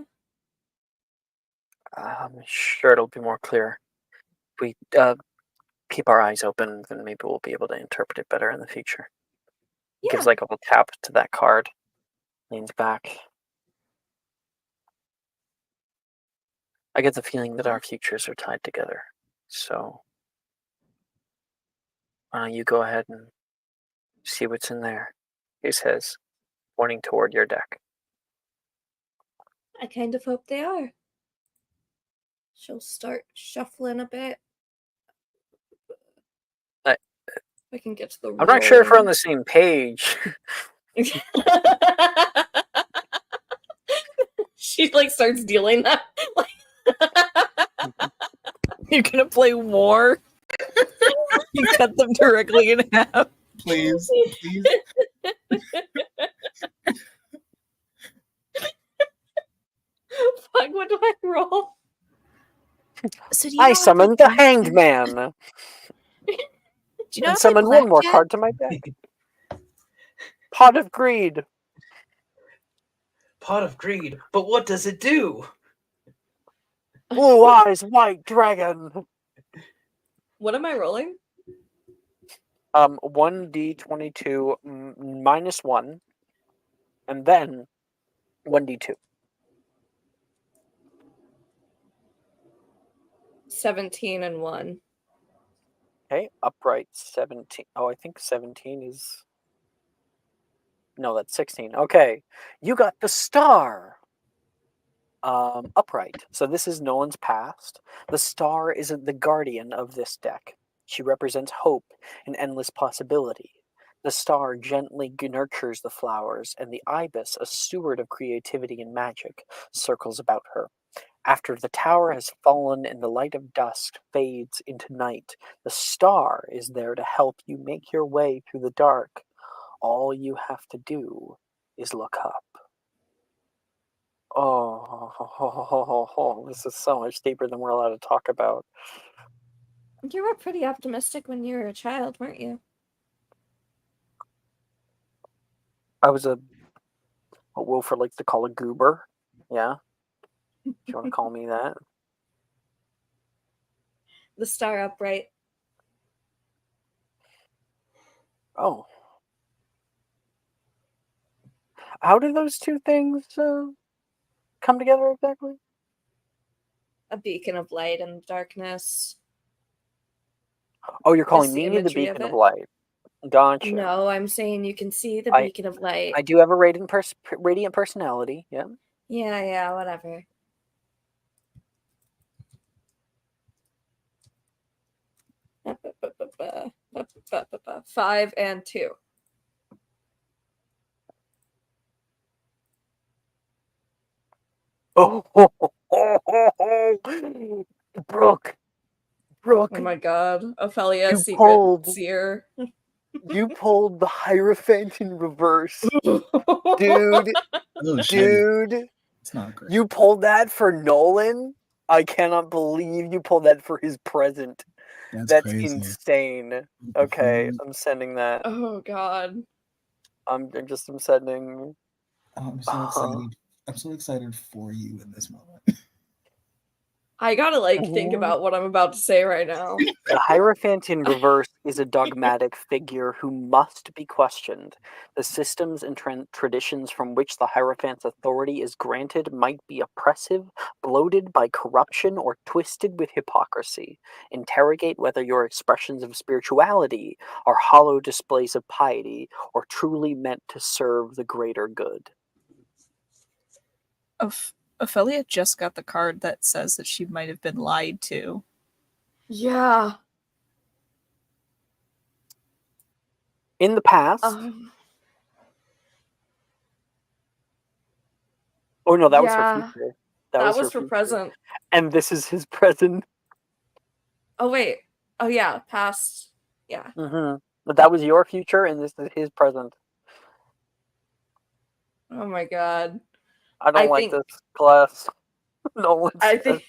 I'm sure it'll be more clear. If we keep our eyes open, then maybe we'll be able to interpret it better in the future. Yeah. Gives like a little tap to that card. Leans back. I get the feeling that our futures are tied together. So, why don't you go ahead and see what's in there? He says, pointing toward your deck. I kind of hope they are. She'll start shuffling a bit. I can get to the I'm not sure if we're on rolling. the same page. She like starts dealing that. You're gonna play war? You cut them directly in half. Please. Fuck, what do I roll? So do you I know summoned the Hanged Man. Do you know And summon one more card to my deck. Pot of Greed. Pot of Greed, but what does it do? Blue Eyes White Dragon. What am I rolling? 1d22 minus 1, and then 1d2. 17 and 1. Okay, upright 17. Oh, I think 17 is... No, that's 16. Okay, you got the star. Upright. So this is Nolan's past. The star is the guardian of this deck. She represents hope and endless possibility. The star gently nurtures the flowers, and the ibis, a steward of creativity and magic, circles about her. After the tower has fallen and the light of dusk fades into night, the star is there to help you make your way through the dark. All you have to do is look up. Oh, this is so much deeper than we're allowed to talk about. You were pretty optimistic when you were a child, weren't you? I was what Wilford likes to call a goober. Yeah. If you want to call me that. The star upright. Oh. How do those two things come together exactly? A beacon of light in the darkness. Oh, you're calling Is the me the imagery beacon of of it? light. Gotcha. No, I'm saying you can see the I- beacon of light. I do have a radiant personality, yeah. Yeah, whatever. Five and 2. Oh, Brooke. Oh my god. Ophelia, You secret pulled- seer. You pulled the Hierophant in reverse. Dude, Oh, shit. dude. It's not great. You pulled that for Nolan? I cannot believe you pulled that for his present. That's crazy. insane. Okay, I'm sending that. Oh god. I'm sending. Oh, I'm so excited. I'm so excited for you in this moment. I gotta think about what I'm about to say right now. The Hierophant in reverse is a dogmatic figure who must be questioned. The systems and traditions from which the Hierophant's authority is granted might be oppressive, bloated by corruption, or twisted with hypocrisy. Interrogate whether your expressions of spirituality are hollow displays of piety or truly meant to serve the greater good. Ophelia just got the card that says that she might have been lied to. Yeah. In the past, oh no, that was her future. That was her for future. present. And this is his present. Oh wait. Oh yeah, past. Yeah. But that was your future, and this is his present. Oh my god. I don't like this class. No one I says.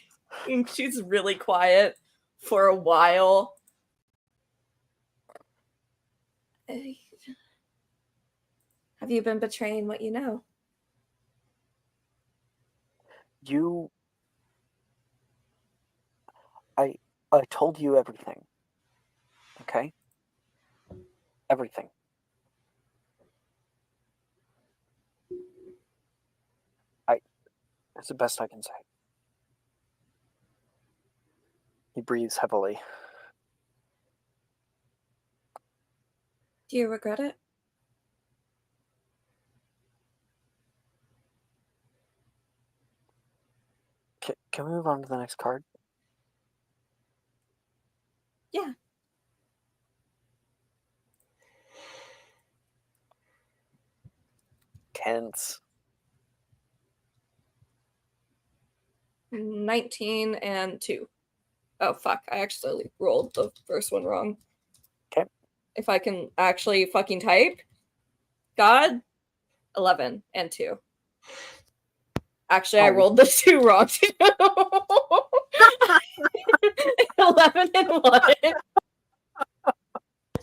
think she's really quiet for a while. Have you been betraying what you know? I told you everything. Okay? Everything. It's the best I can say. He breathes heavily. Do you regret it? Can we move on to the next card? Yeah. Tense. 19 and 2. Oh fuck, I actually rolled the first one wrong. Okay. If I can actually fucking type. God. 11 and 2. Actually, I rolled the 2 wrong too. 11 and 1.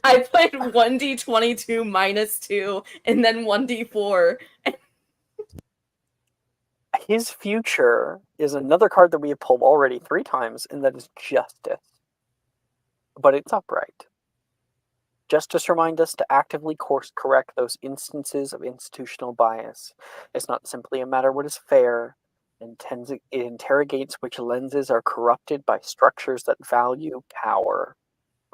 I played 1d22 minus 2 and then 1d4. His future is another card that we have pulled already 3 times, and that is Justice. But it's upright. Justice reminds us to actively course correct those instances of institutional bias. It's not simply a matter of what is fair. It interrogates which lenses are corrupted by structures that value power.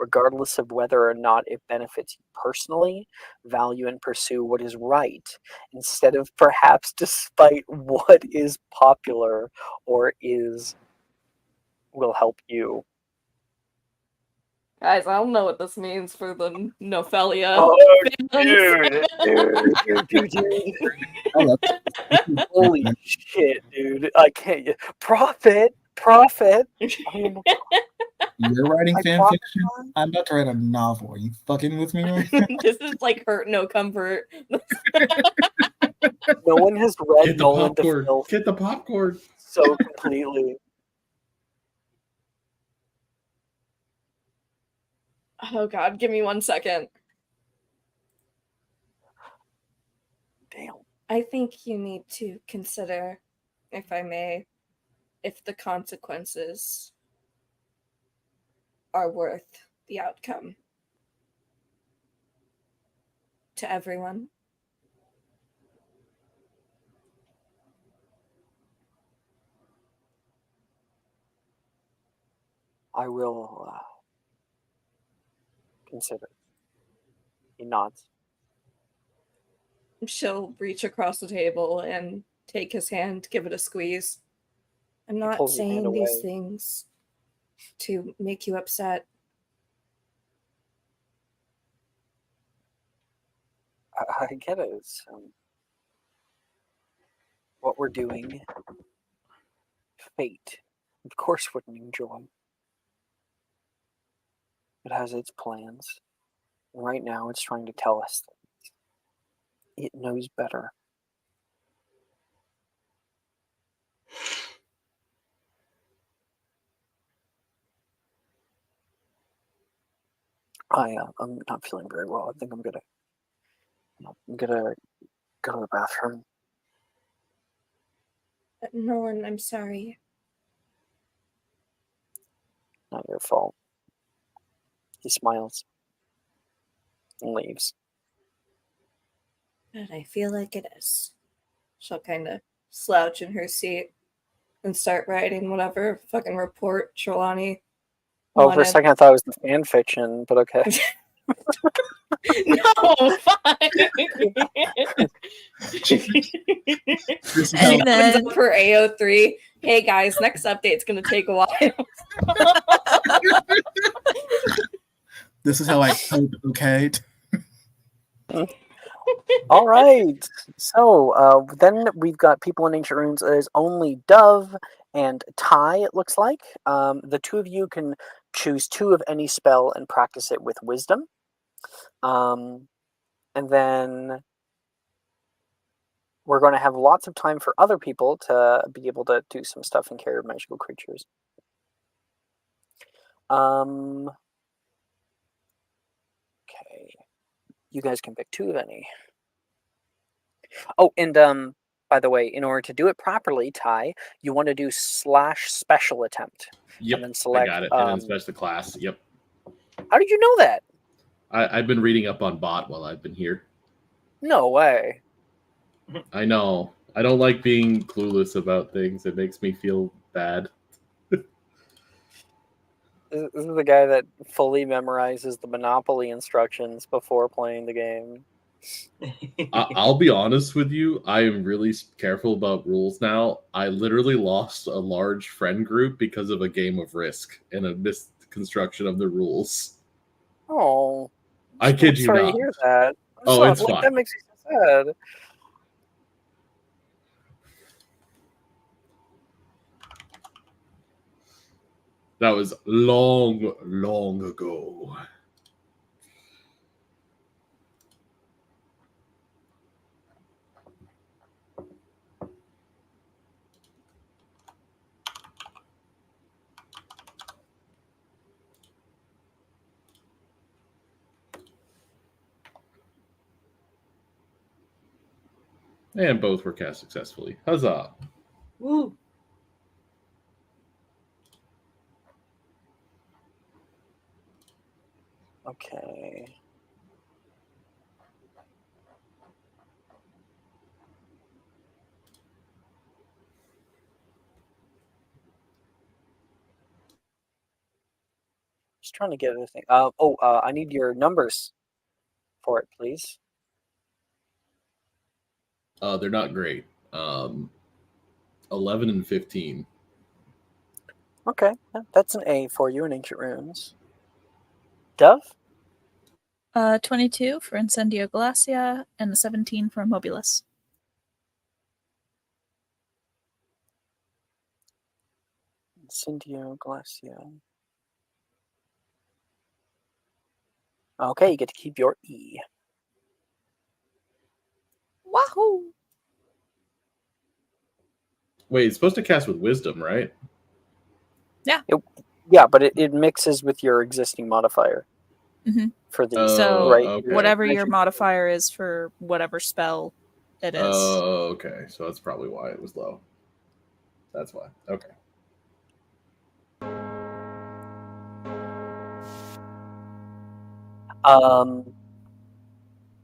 Regardless of whether or not it benefits you personally, value and pursue what is right, instead of perhaps despite what is popular or will help you. Guys, I don't know what this means for the Nophelia. Oh, dude. Holy shit, dude. I can't. Profit. You're writing fan fiction? I'm about to write a novel. Are you fucking with me right now? This is like Hurt No Comfort. No one has read Get the Nolan popcorn. DeFilth Get the popcorn. so completely. Oh god, give me 1 second. Damn. I think you need to consider, if I may, if the consequences are worth the outcome to everyone. I will consider. He nods. She'll reach across the table and take his hand, give it a squeeze. I'm not saying these things to make you upset. I get it. It's, what we're doing, fate, of course, wouldn't enjoy. It has its plans. And right now, it's trying to tell us that it knows better. I'm not feeling very well. I think I'm gonna go to the bathroom. Nolan, I'm sorry. Not your fault. He smiles and leaves. But I feel like it is. She'll kind of slouch in her seat and start writing whatever fucking report Trelawney Oh, for a wanted. second I thought it was the fan fiction, but okay. No, fine. And then Up for AO3. Hey guys, next update's gonna take a while. This is how I code okay. All right. So then we've got people in Ancient Runes as only Dove and Ty, it looks like. The two of you can choose 2 of any spell and practice it with Wisdom. And then we're going to have lots of time for other people to be able to do some stuff and care of magical creatures. Okay. You guys can pick 2 of any. Oh, and by the way, in order to do it properly, Ty, you want to do / special attempt. Yep, And then select, I got it. And then special class. Yep. How did you know that? I've been reading up on bot while I've been here. No way. I know. I don't like being clueless about things. It makes me feel bad. This is the guy that fully memorizes the Monopoly instructions before playing the game. I'll be honest with you. I am really careful about rules now. I literally lost a large friend group because of a game of Risk and a misconstruction of the rules. Oh. I kid you sorry not. to hear that. Oh, it's fine. That makes me so sad. That was long, long ago. And both were cast successfully. Huzzah. Woo. Okay. Just trying to get everything. I need your numbers for it, please. They're not great. 11 and 15. Okay, that's an A for you in Ancient Runes. Dove? 22 for Incendio Glacia and a 17 for Mobilis. Incendio Glacia. Okay, you get to keep your E. Wahoo! Wait, it's supposed to cast with wisdom, right? Yeah, but it mixes with your existing modifier. Mhm. For the So, right, okay. whatever your Magic- modifier is for whatever spell it is. Oh, okay. So that's probably why it was low. That's why. Okay.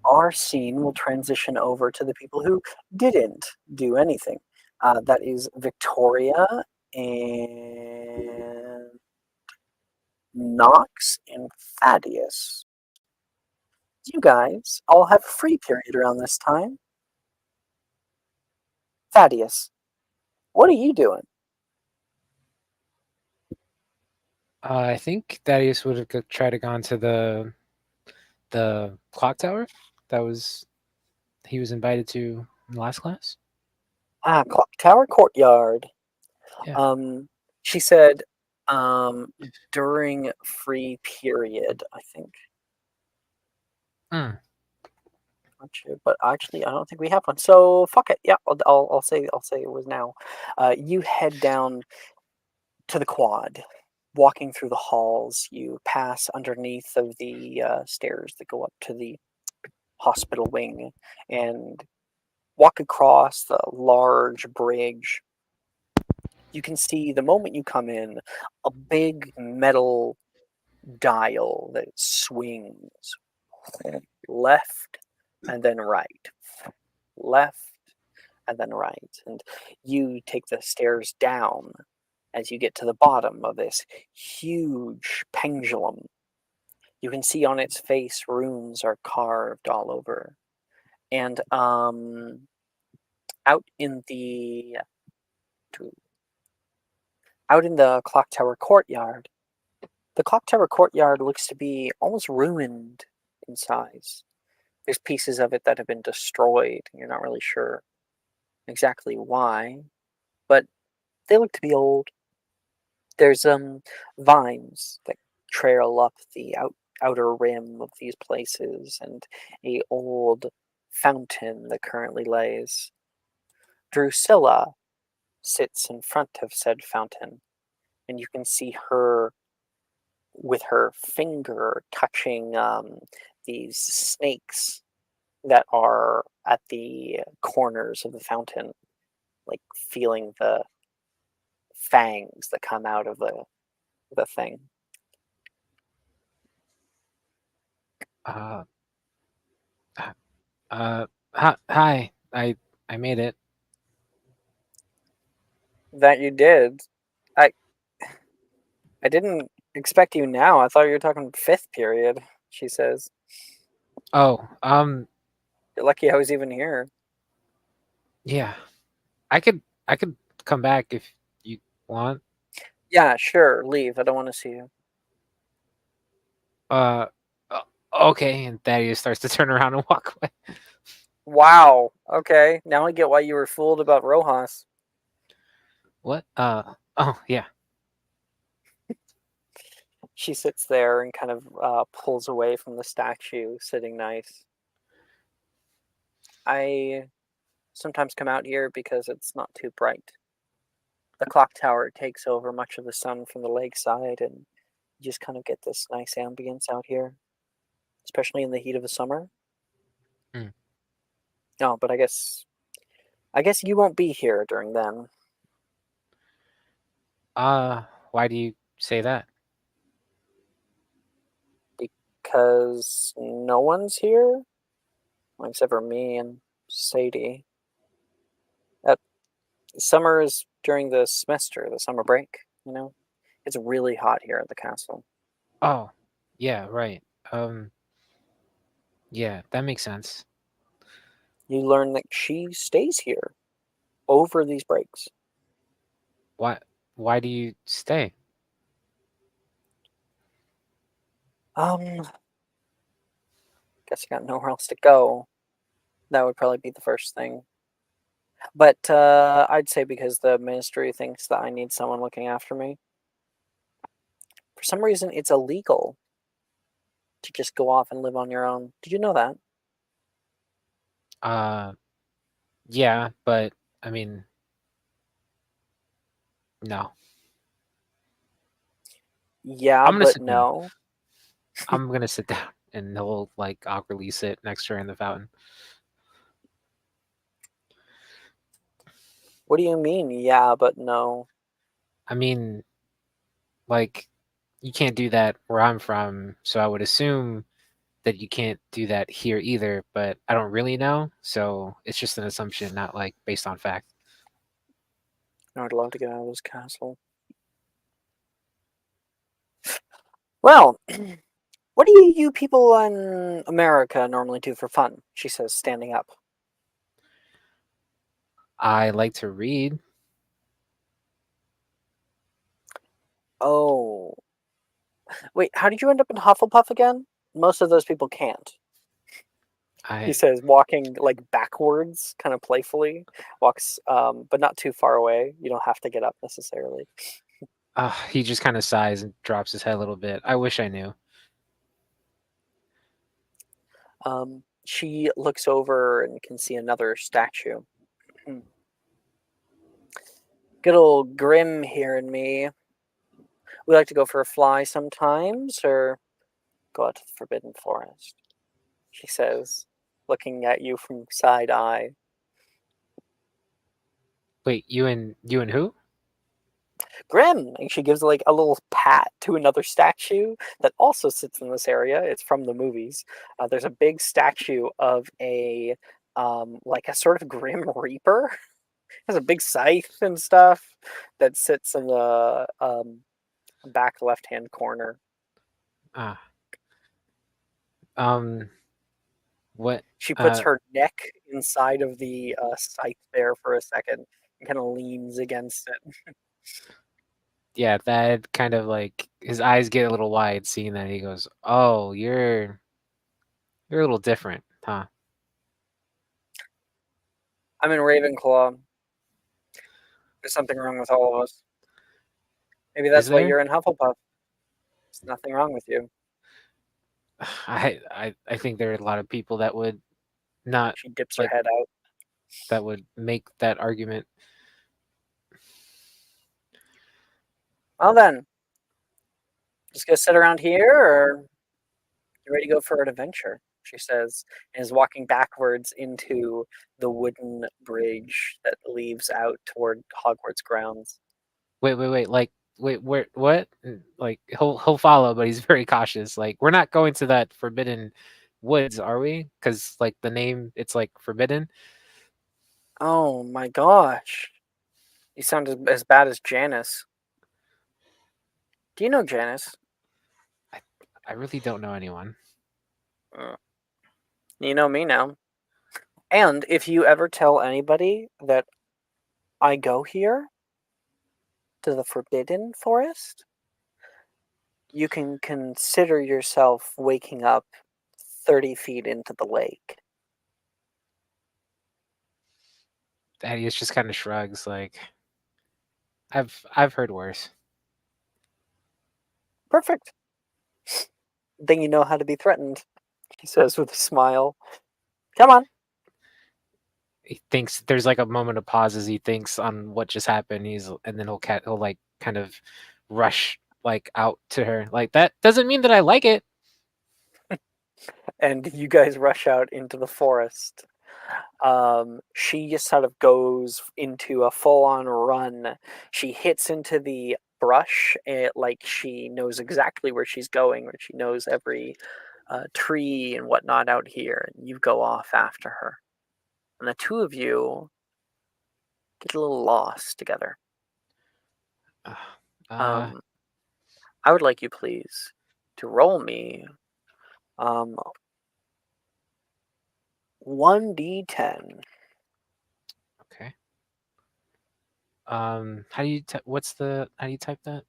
Our scene will transition over to the people who didn't do anything. That is Victoria and Knox and Thaddeus. You guys all have a free period around this time. Thaddeus, what are you doing? I think Thaddeus would have tried to gone to the clock tower. He was invited to in the last class. Clock Tower Courtyard. Yeah. She said during free period, I think. Mm. Not sure, but actually, I don't think we have one. So fuck it. Yeah, I'll say it was now. You head down to the quad. Walking through the halls, you pass underneath of the stairs that go up to the hospital wing, and walk across the large bridge you can see the moment you come in, a big metal dial that swings left and then right, left and then right. And you take the stairs down as you get to the bottom of this huge pendulum. You can see on its face runes are carved all over. And out in the clock tower courtyard, the clock tower courtyard looks to be almost ruined in size. There's pieces of it that have been destroyed. You're not really sure exactly why, but they look to be old. There's vines that trail up the outer rim of these places, and a old fountain that currently lays. Drusilla sits in front of said fountain, and you can see her with her finger touching these snakes that are at the corners of the fountain, like feeling the fangs that come out of the thing. Uh, hi. I made it. That you did. I didn't expect you now. I thought you were talking fifth period, she says. Oh, You're lucky I was even here. yeah. I could come back if you want. Yeah, sure, leave. I don't want to see you. Uh, okay. And Thaddeus starts to turn around and walk away. Wow. Okay, now I get why you were fooled about Rojas. What? Oh yeah. She sits there and kind of pulls away from the statue, sitting nice. I sometimes come out here because it's not too bright. The clock tower takes over much of the sun from the lakeside, and you just kind of get this nice ambience out here, especially in the heat of the summer. Hmm. No, but I guess you won't be here during then. Why do you say that? Because no one's here, except for me and Sadie. Summer is during the semester, the summer break, you know? It's really hot here at the castle. Oh, yeah, right. Yeah, that makes sense. You learn that she stays here over these breaks. Why? Why do you stay? Guess I got nowhere else to go. That would probably be the first thing. But I'd say because the ministry thinks that I need someone looking after me. For some reason, it's illegal to just go off and live on your own. Did you know that? Uh, yeah, but I mean, no. Yeah, I'm gonna but sit down. no. I'm gonna sit down, and he'll like awkwardly sit next to her in the fountain. What do you mean, yeah, but no? I mean, like, you can't do that where I'm from, so I would assume that you can't do that here either, but I don't really know, so it's just an assumption, not like based on fact. I'd love to get out of this castle. Well, what do you people in America normally do for fun? She says, standing up. I like to read. Oh. Wait, how did you end up in Hufflepuff again? Most of those people can't. He I says, walking like backwards, kind of playfully. Walks, but not too far away. You don't have to get up necessarily. he just kind of sighs and drops his head a little bit. I wish I knew. She looks over and can see another statue. Good old Grim here and me. We like to go for a fly sometimes, or go out to the Forbidden Forest, she says, looking at you from side eye. Wait, you and who? Grim! And she gives like a little pat to another statue that also sits in this area. It's from the movies. There's a big statue of a like a sort of Grim Reaper. Has a big scythe and stuff that sits in the back left-hand corner. Ah. What? She puts her neck inside of the scythe there for a second and kind of leans against it. Yeah, that kind of like his eyes get a little wide seeing that. He goes, "Oh, you're a little different, huh?" I'm in Ravenclaw. There's something wrong with all of us. Maybe Is that's why there? you're in Hufflepuff. There's nothing wrong with you. I think there are a lot of people that would not She dips her like head out. that would make that argument. Well then, just gonna sit around here, or you ready to go for an adventure? She says, and is walking backwards into the wooden bridge that leads out toward Hogwarts grounds. Wait. Like, wait, where? What? Like, he'll follow, but he's very cautious. Like, we're not going to that forbidden woods, are we? Because like the name, it's like forbidden. Oh my gosh. You sound as bad as Janice. Do you know Janice? I really don't know anyone. You know me now. And if you ever tell anybody that I go here to the Forbidden Forest, you can consider yourself waking up 30 feet into the lake. Thaddeus just kind of shrugs, like, I've heard worse. Perfect. Then you know how to be threatened, he says with a smile. Come on. He thinks there's like a moment of pause as he thinks on what just happened. And then he'll like kind of rush like out to her. Like, that doesn't mean that I like it. And you guys rush out into the forest. She just sort of goes into a full-on run. She hits into the brush, like she knows exactly where she's going, where she knows every tree and whatnot out here, and you go off after her. And the two of you get a little lost together. I would like you, please, to roll me 1d10. Okay. How do you how do you type that?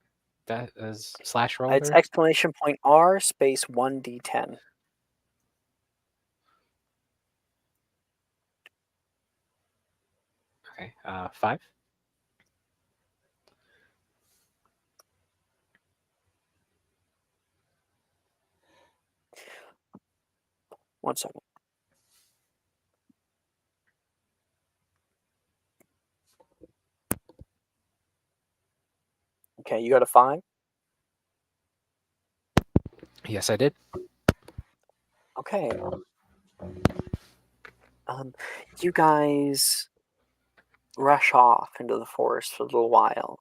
That is slash roller. It's exclamation point R space 1d10. Okay. 5. One second. Okay, you got a 5? Yes, I did. Okay. You guys rush off into the forest for a little while.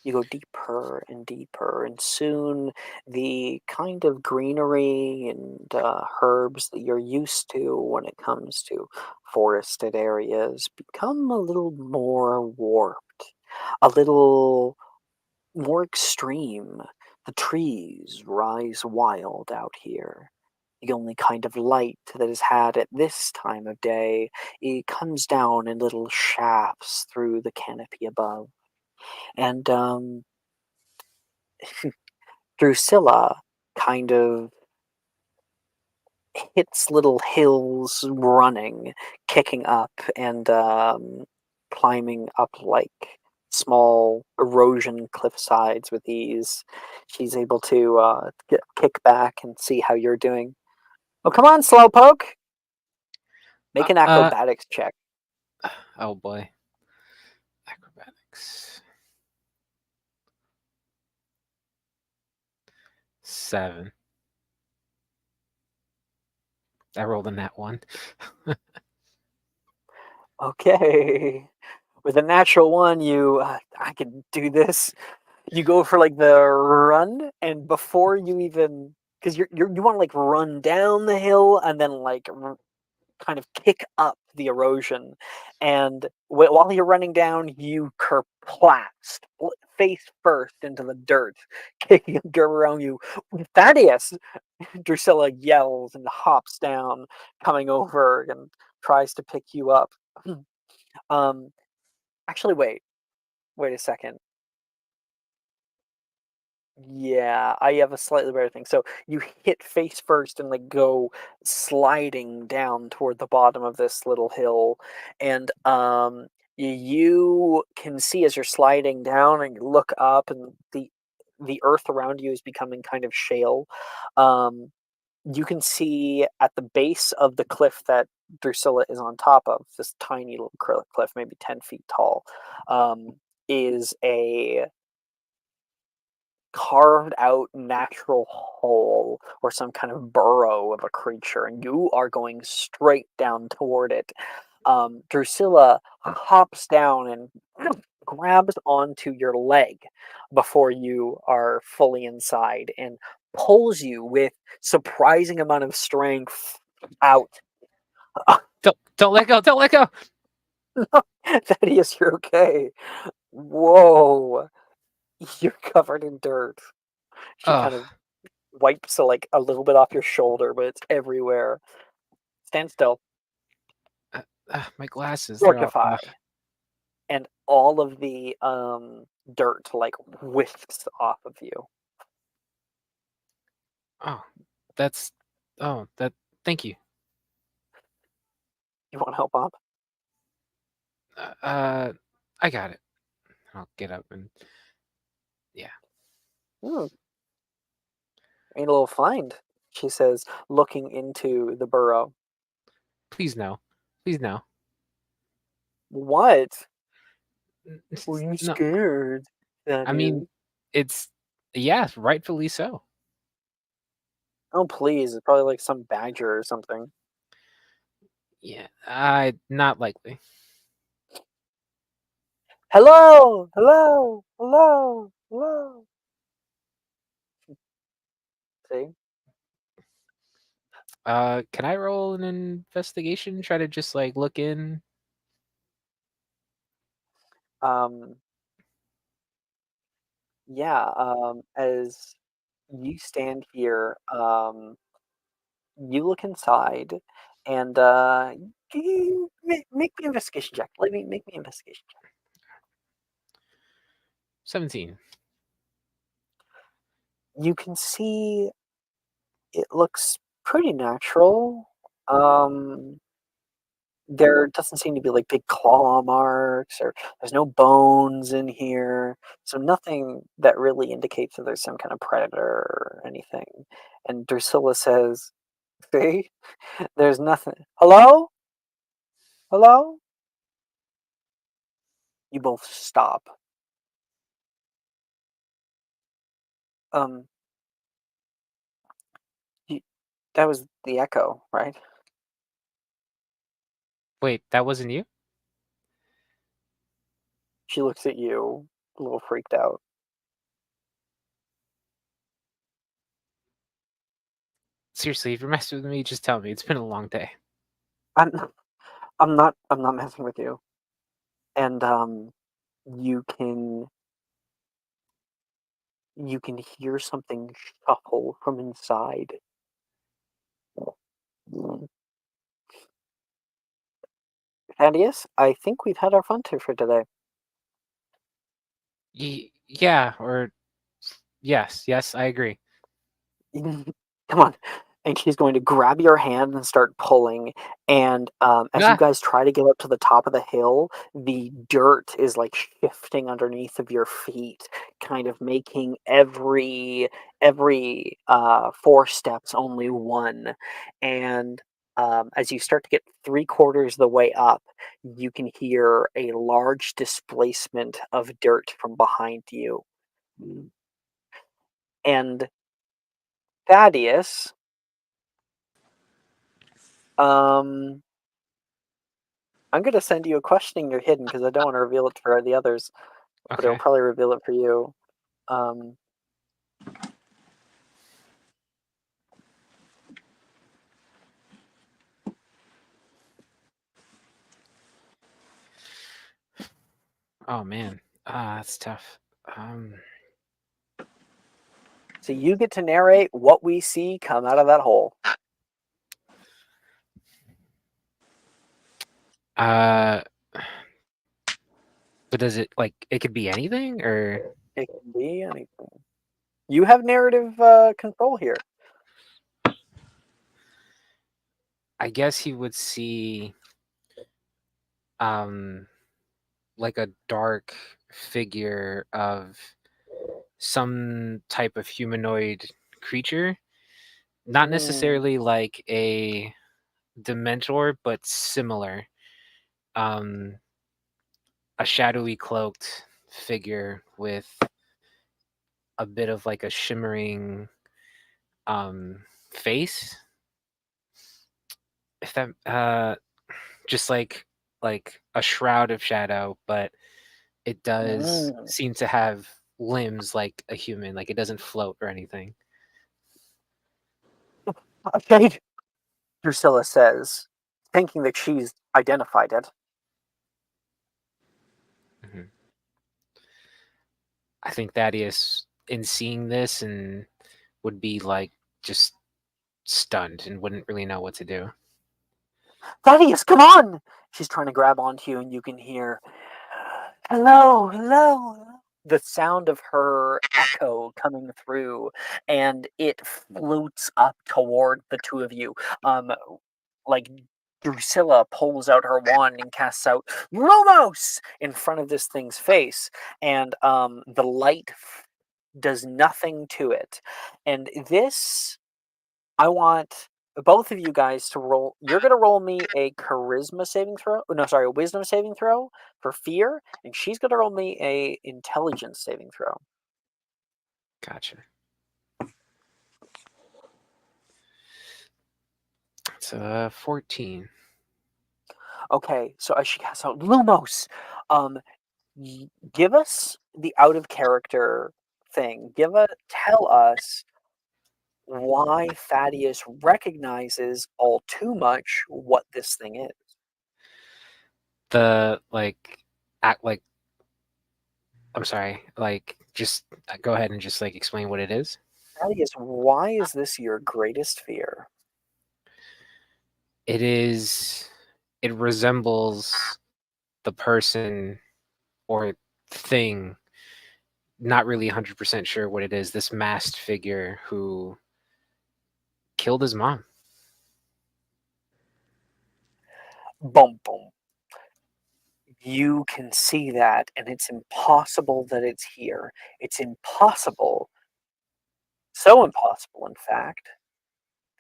You go deeper and deeper, and soon the kind of greenery and herbs that you're used to when it comes to forested areas become a little more warped, a little more extreme. The trees rise wild out here. The only kind of light that is had at this time of day, it comes down in little shafts through the canopy above. And Drusilla kind of hits little hills running, kicking up and climbing up like small erosion cliff sides with ease. She's able to kick back and see how you're doing. Oh, come on, Slowpoke! Make an acrobatics check. Oh boy. Acrobatics. 7. I rolled in that one. Okay. With a natural one, I can do this. You go for like the run, and before you even, because you want to like run down the hill and then like kind of kick up the erosion, and while you're running down, you kerplast face first into the dirt, kicking dirt around you. Thaddeus, Drusilla yells and hops down, coming over and tries to pick you up. um, actually, wait a second. Yeah, I have a slightly better thing. So you hit face first and like go sliding down toward the bottom of this little hill, and you can see as you're sliding down and you look up, and the earth around you is becoming kind of shale. Um, you can see at the base of the cliff that Drusilla is on top of, this tiny little cliff, maybe 10 feet tall, is a carved out natural hole or some kind of burrow of a creature, and you are going straight down toward it. Drusilla hops down and grabs onto your leg before you are fully inside and pulls you with surprising amount of strength out. Don't let go! Don't let go! Thaddeus, you're okay. Whoa, you're covered in dirt. She kind of wipes like a little bit off your shoulder, but it's everywhere. Stand still. My glasses. They're all. Fortify. And all of the dirt like whiffs off of you. Oh, that's. Oh, that. Thank you. You want to help Bob? I got it. I'll get up and. Yeah. Made a little find, she says, looking into the burrow. Please no. Please no. What? Were you No. scared? I mean, it's. Yeah, rightfully so. Oh, please. It's probably like some badger or something. Yeah, not likely. Hello! Hello! Hello! Hello! See? Can I roll an investigation? Try to just like look in. Yeah, as you stand here, you look inside, and make me an investigation check. Let me make me an investigation check. 17. You can see it looks pretty natural. There doesn't seem to be like big claw marks, or there's no bones in here, so nothing that really indicates that there's some kind of predator or anything. And Drusilla says, "See, there's nothing. Hello, hello." You both stop. Um, you, that was the echo, right? Wait, that wasn't you? She looks at you, a little freaked out. Seriously, if you're messing with me, just tell me. It's been a long day. I'm, I'm not messing with you. And you can hear something shuffle from inside. Thaddeus, I think we've had our fun for today. Yeah, or yes, I agree. Come on. And she's going to grab your hand and start pulling. And as you Ah, guys try to get up to the top of the hill, the dirt is like shifting underneath of your feet, kind of making every 4 steps only one. And as you start to get 3/4 the way up, you can hear a large displacement of dirt from behind you. And Thaddeus, Um, I'm gonna send you a questioning you're hidden because I don't want to reveal it for the others, but it'll Okay. probably reveal it for you. Oh man, that's tough. So you get to narrate what we see come out of that hole. But does it like it could be anything or? It can be anything. You have narrative control here. I guess he would see like a dark figure of some type of humanoid creature, not necessarily like a Dementor, but similar. A shadowy cloaked figure with a bit of like a shimmering face. If that just like a shroud of shadow, but it does seem to have limbs like a human, like it doesn't float or anything. Okay, Drusilla says, thinking that she's identified it. Mm-hmm. I think Thaddeus, in seeing this, and would be like just stunned and wouldn't really know what to do. Thaddeus, come on! She's trying to grab onto you, and you can hear, hello, hello. The sound of her echo coming through, and it floats up toward the two of you. Like Drusilla pulls out her wand and casts out Lumos in front of this thing's face, and the light does nothing to it. And this, I want both of you guys to roll. You're going to roll me a charisma saving throw. No, sorry, a wisdom saving throw for fear, and she's going to roll me a intelligence saving throw. Gotcha. It's 14. Okay, so as she casts out Lumos, give us the out of character thing. Tell us why Thaddeus recognizes all too much what this thing is. The act like I'm sorry, like just go ahead and just like explain what it is. Thaddeus, why is this your greatest fear? It resembles the person or thing, not really 100% sure what it is, this masked figure who killed his mom. Boom, boom. You can see that, and it's impossible that it's here. It's impossible, so impossible, in fact,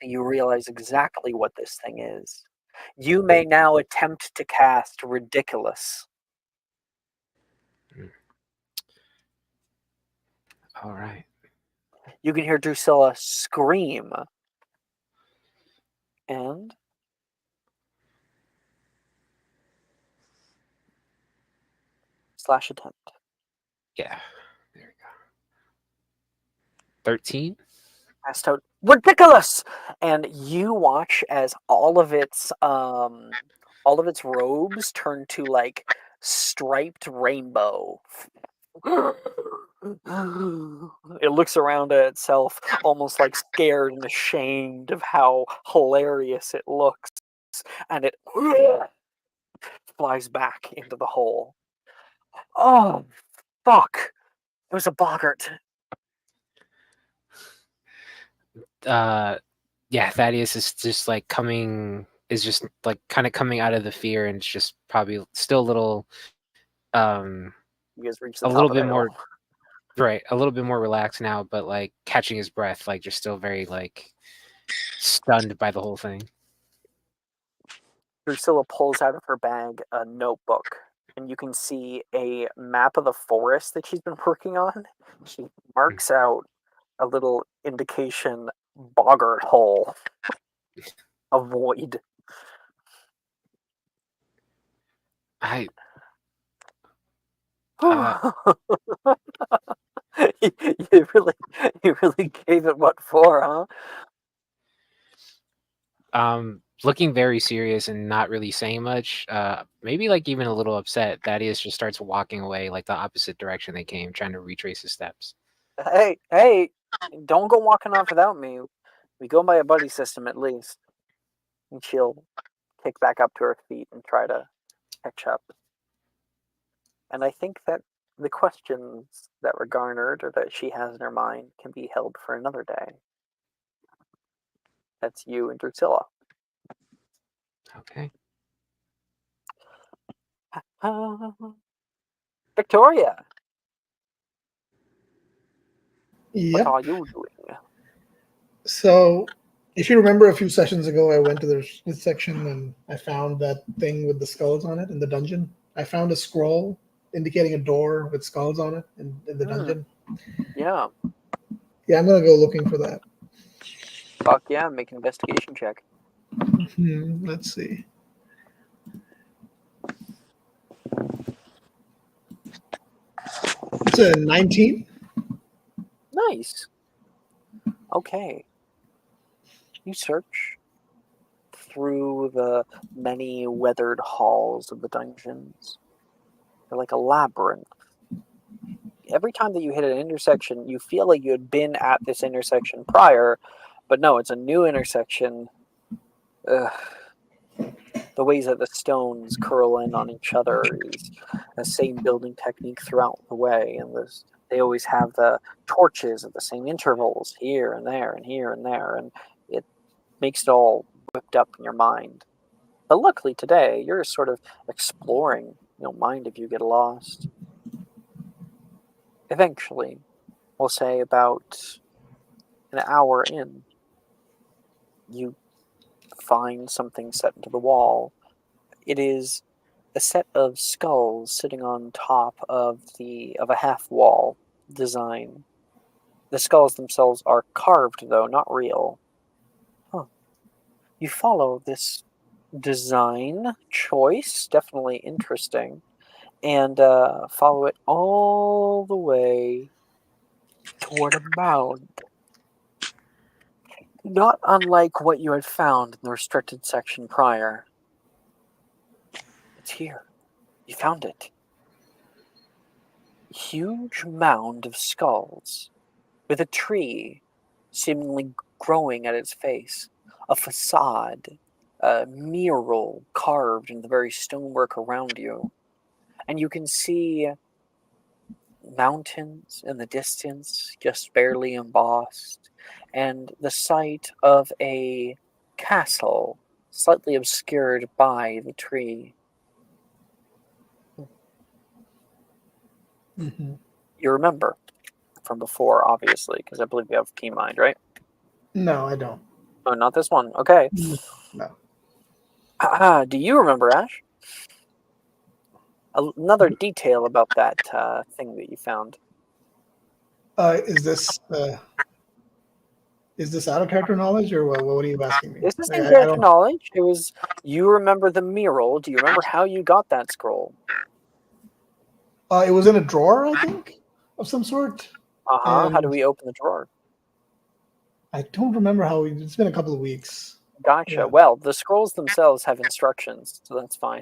that you realize exactly what this thing is. You may now attempt to cast Ridiculous. All right. You can hear Drusilla scream. And slash attempt. Yeah. There we go. 13. Cast out Ridiculous, and you watch as all of its robes turn to like striped rainbow. It looks around at itself, almost like scared and ashamed of how hilarious it looks, and it flies back into the hole. Oh, fuck! It was a boggart. Yeah, Thaddeus is just like just like kind of coming out of the fear, and it's just probably still a little You guys reach the a top little of bit the more hill. right, a little bit more relaxed now, but like catching his breath, like just still very like stunned by the whole thing. Drusilla pulls out of her bag a notebook, and you can see a map of the forest that she's been working on. She marks out a little indication boggart hole. Avoid. I you really gave it what for, huh? Looking very serious and not really saying much. Maybe like even a little upset. Thaddeus just starts walking away like the opposite direction they came, trying to retrace his steps. Hey, don't go walking off without me. We go by a buddy system at least. And she'll kick back up to her feet and try to catch up. And I think that the questions that were garnered or that she has in her mind can be held for another day. That's you and Drusilla. Okay. Victoria, what Yep. are you doing? So, if you remember a few sessions ago, I went to this section and I found that thing with the skulls on it in the dungeon. I found a scroll indicating a door with skulls on it in the dungeon. Yeah. Yeah, I'm gonna go looking for that. Fuck yeah, make an investigation check. Let's see. It's a 19. Nice. Okay. You search through the many weathered halls of the dungeons. They're like a labyrinth. Every time that you hit an intersection, you feel like you had been at this intersection prior, but no, it's a new intersection. Ugh. The ways that the stones curl in on each other is the same building technique throughout the way, and they always have the torches at the same intervals here and there and here and there, and it makes it all whipped up in your mind. But luckily today, you're sort of exploring. You don't mind if you get lost. Eventually, we'll say about an hour in, you find something set into the wall. It is a set of skulls sitting on top of a half wall design. The skulls themselves are carved, though, not real. Huh. You follow this design choice, definitely interesting, and follow it all the way toward a mound. Not unlike what you had found in the restricted section prior. It's here. You found it. Huge mound of skulls, with a tree seemingly growing at its face, a facade, a mural carved in the very stonework around you, and you can see mountains in the distance, just barely embossed, and the site of a castle, slightly obscured by the tree. Mm-hmm. You remember from before, obviously, because I believe you have key mind, right? No, I don't. Oh, not this one. Okay. No. Do you remember, Ash? Another detail about that thing that you found. Is this out of character knowledge, or what are you asking me? This is Like, in I character don't. knowledge. It was, you remember the mural. Do you remember how you got that scroll? It was in a drawer, I think, of some sort. How do And we open the drawer? I don't remember how. It's been a couple of weeks. Gotcha. Yeah. Well, the scrolls themselves have instructions, so that's fine.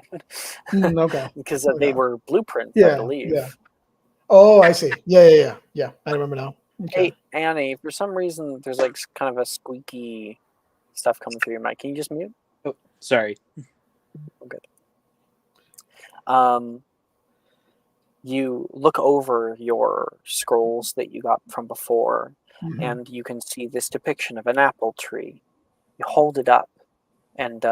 Okay. Because Okay. they were blueprints, I Yeah. believe. Yeah. Oh, I see. Yeah. I remember now. Okay. Hey, Annie, for some reason, there's like kind of a squeaky stuff coming through your mic. Can you just mute? Oh, sorry. Oh, good. You look over your scrolls that you got from before, and you can see this depiction of an apple tree. You hold it up, and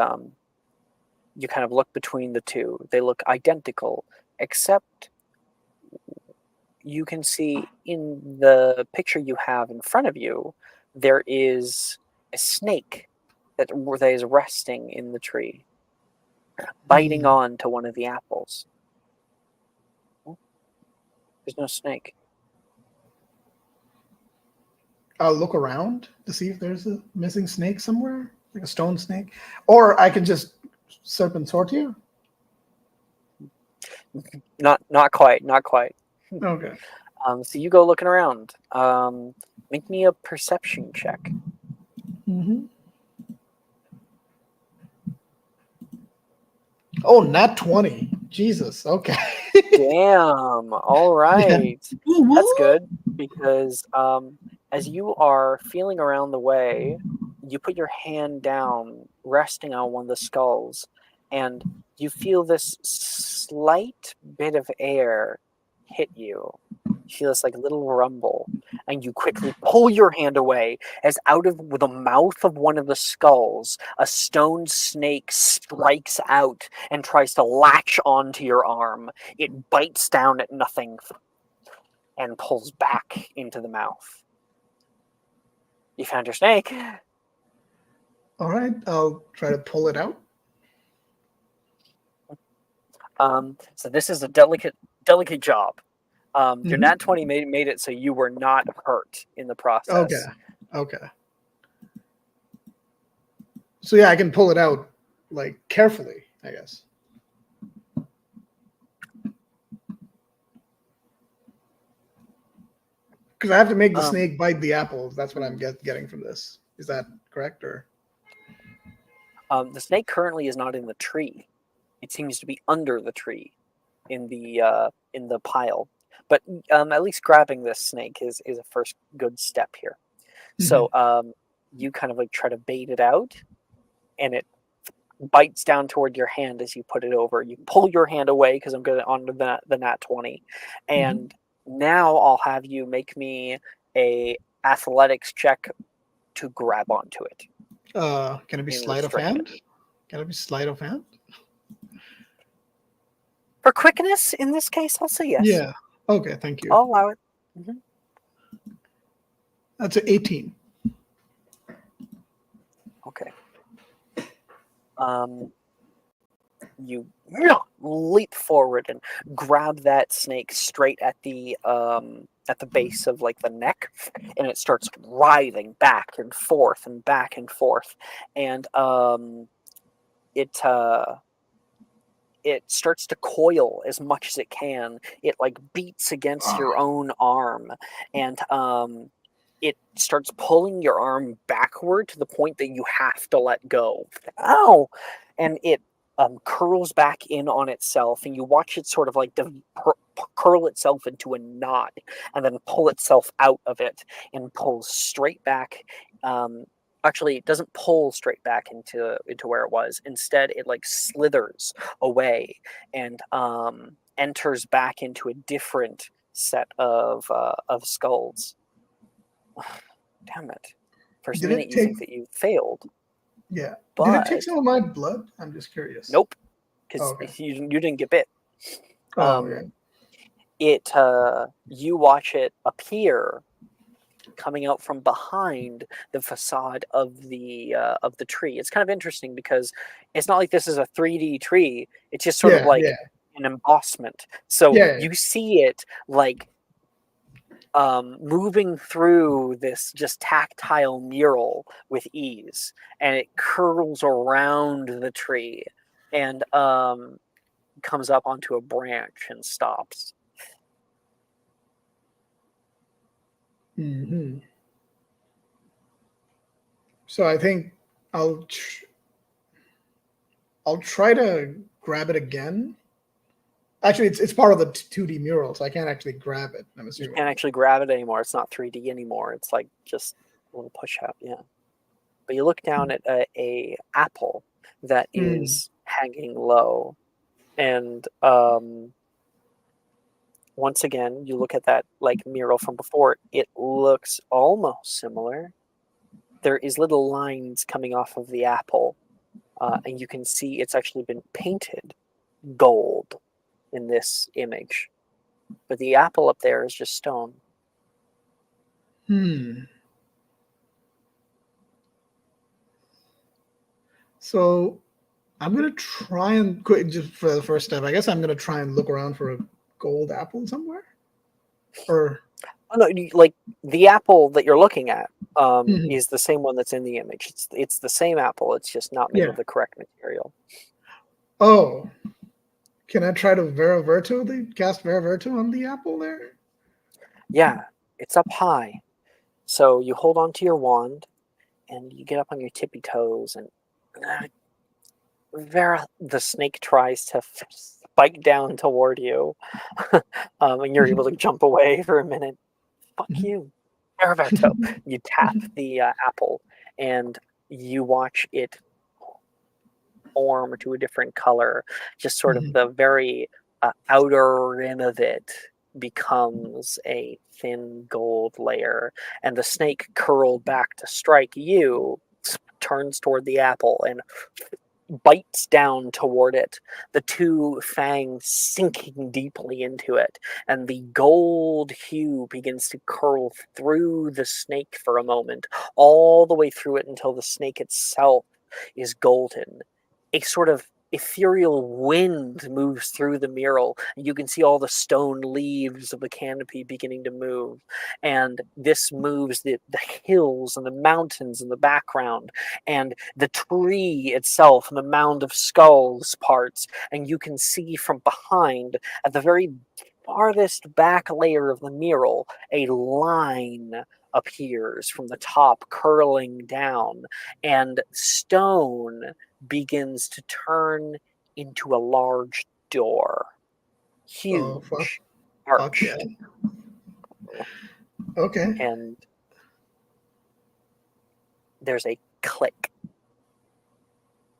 you kind of look between the two. They look identical, except you can see in the picture you have in front of you, there is a snake that is resting in the tree, biting on to one of the apples. There's no snake. I'll look around to see if there's a missing snake somewhere, like a stone snake, or I could just serpent sort you. Not quite. Okay. So you go looking around. Make me a perception check. Mm-hmm. Oh, nat 20. Jesus. Okay. Damn. All right. Woo That's woo. good because as you are feeling around the way, you put your hand down, resting on one of the skulls, and you feel this slight bit of air hit you. You feel this like little rumble, and you quickly pull your hand away as out of the mouth of one of the skulls, a stone snake strikes out and tries to latch onto your arm. It bites down at nothing and pulls back into the mouth. You found your snake. All right. I'll try to pull it out. So this is a delicate job. Your Mhm. nat 20 made it so you were not hurt in the process. Okay. So yeah, I can pull it out like carefully, I guess. Because I have to make the snake bite the apples. That's what I'm getting from this. Is that correct? Or the snake currently is not in the tree. It seems to be under the tree in the pile. But at least grabbing this snake is a first good step here. So you kind of like try to bait it out, and it bites down toward your hand as you put it over. You pull your hand away because I'm going on to the nat 20, and now I'll have you make me a athletics check to grab onto it. can it be in sleight of restriction. hand? Can it be sleight of hand? For quickness, in this case, I'll say yes. Yeah. Okay. Thank you. I'll allow it. That's an 18. Okay. You leap forward and grab that snake straight at the base of like the neck, and it starts writhing back and forth and back and forth, and it starts to coil as much as it can. It like beats against your own arm, and it starts pulling your arm backward to the point that you have to let go. Ow! And it curls back in on itself, and you watch it sort of like curl itself into a knot, and then pull itself out of it and pulls straight back. Actually, it doesn't pull straight back into where it was. Instead, it like slithers away and enters back into a different set of skulls. Damn it! For a Did minute, it you think take? that you failed. Yeah. But Did it take some of my blood? I'm just curious. nope, because Okay. you didn't get bit. Oh, yeah. You watch it appear coming out from behind the facade of the tree. It's kind of interesting because it's not like this is a 3D tree. It's just sort of like an embossment. So you see it like moving through this just tactile mural with ease, and it curls around the tree and comes up onto a branch and stops. So I think I'll try to grab it again. Actually, it's part of the 2D mural, so I can't actually grab it. I'm You assuming. can't actually grab it anymore. It's not 3D anymore. It's like just a little push out, yeah. But you look down at a apple that is hanging low, and once again, you look at that like mural from before. It looks almost similar. There is little lines coming off of the apple, and you can see it's actually been painted gold in this image. But the apple up there is just stone. So I'm gonna try and just for the first step. I guess I'm gonna try and look around for a gold apple somewhere. Or no, like the apple that you're looking at is the same one that's in the image. It's the same apple. It's just not made of the correct material. Oh, Can I try to cast Vera Virtu on the apple there? Yeah, it's up high. So you hold onto your wand, and you get up on your tippy toes, and Vera, the snake tries to spike down toward you, and you're able to jump away for a minute. Fuck you, Veriverto. You tap the apple, and you watch it form to a different color. Just sort of the very outer rim of it becomes a thin gold layer, and the snake curled back to strike you turns toward the apple and bites down toward it, the two fangs sinking deeply into it, and the gold hue begins to curl through the snake for a moment, all the way through it until the snake itself is golden. A sort of ethereal wind moves through the mural. You can see all the stone leaves of the canopy beginning to move, and this moves the hills and the mountains in the background, and the tree itself and the mound of skulls parts, and you can see from behind, at the very farthest back layer of the mural, a line appears from the top curling down, and stone begins to turn into a large door. Oh, fuck. Huge, Fuck yeah. arched, Okay. and there's a click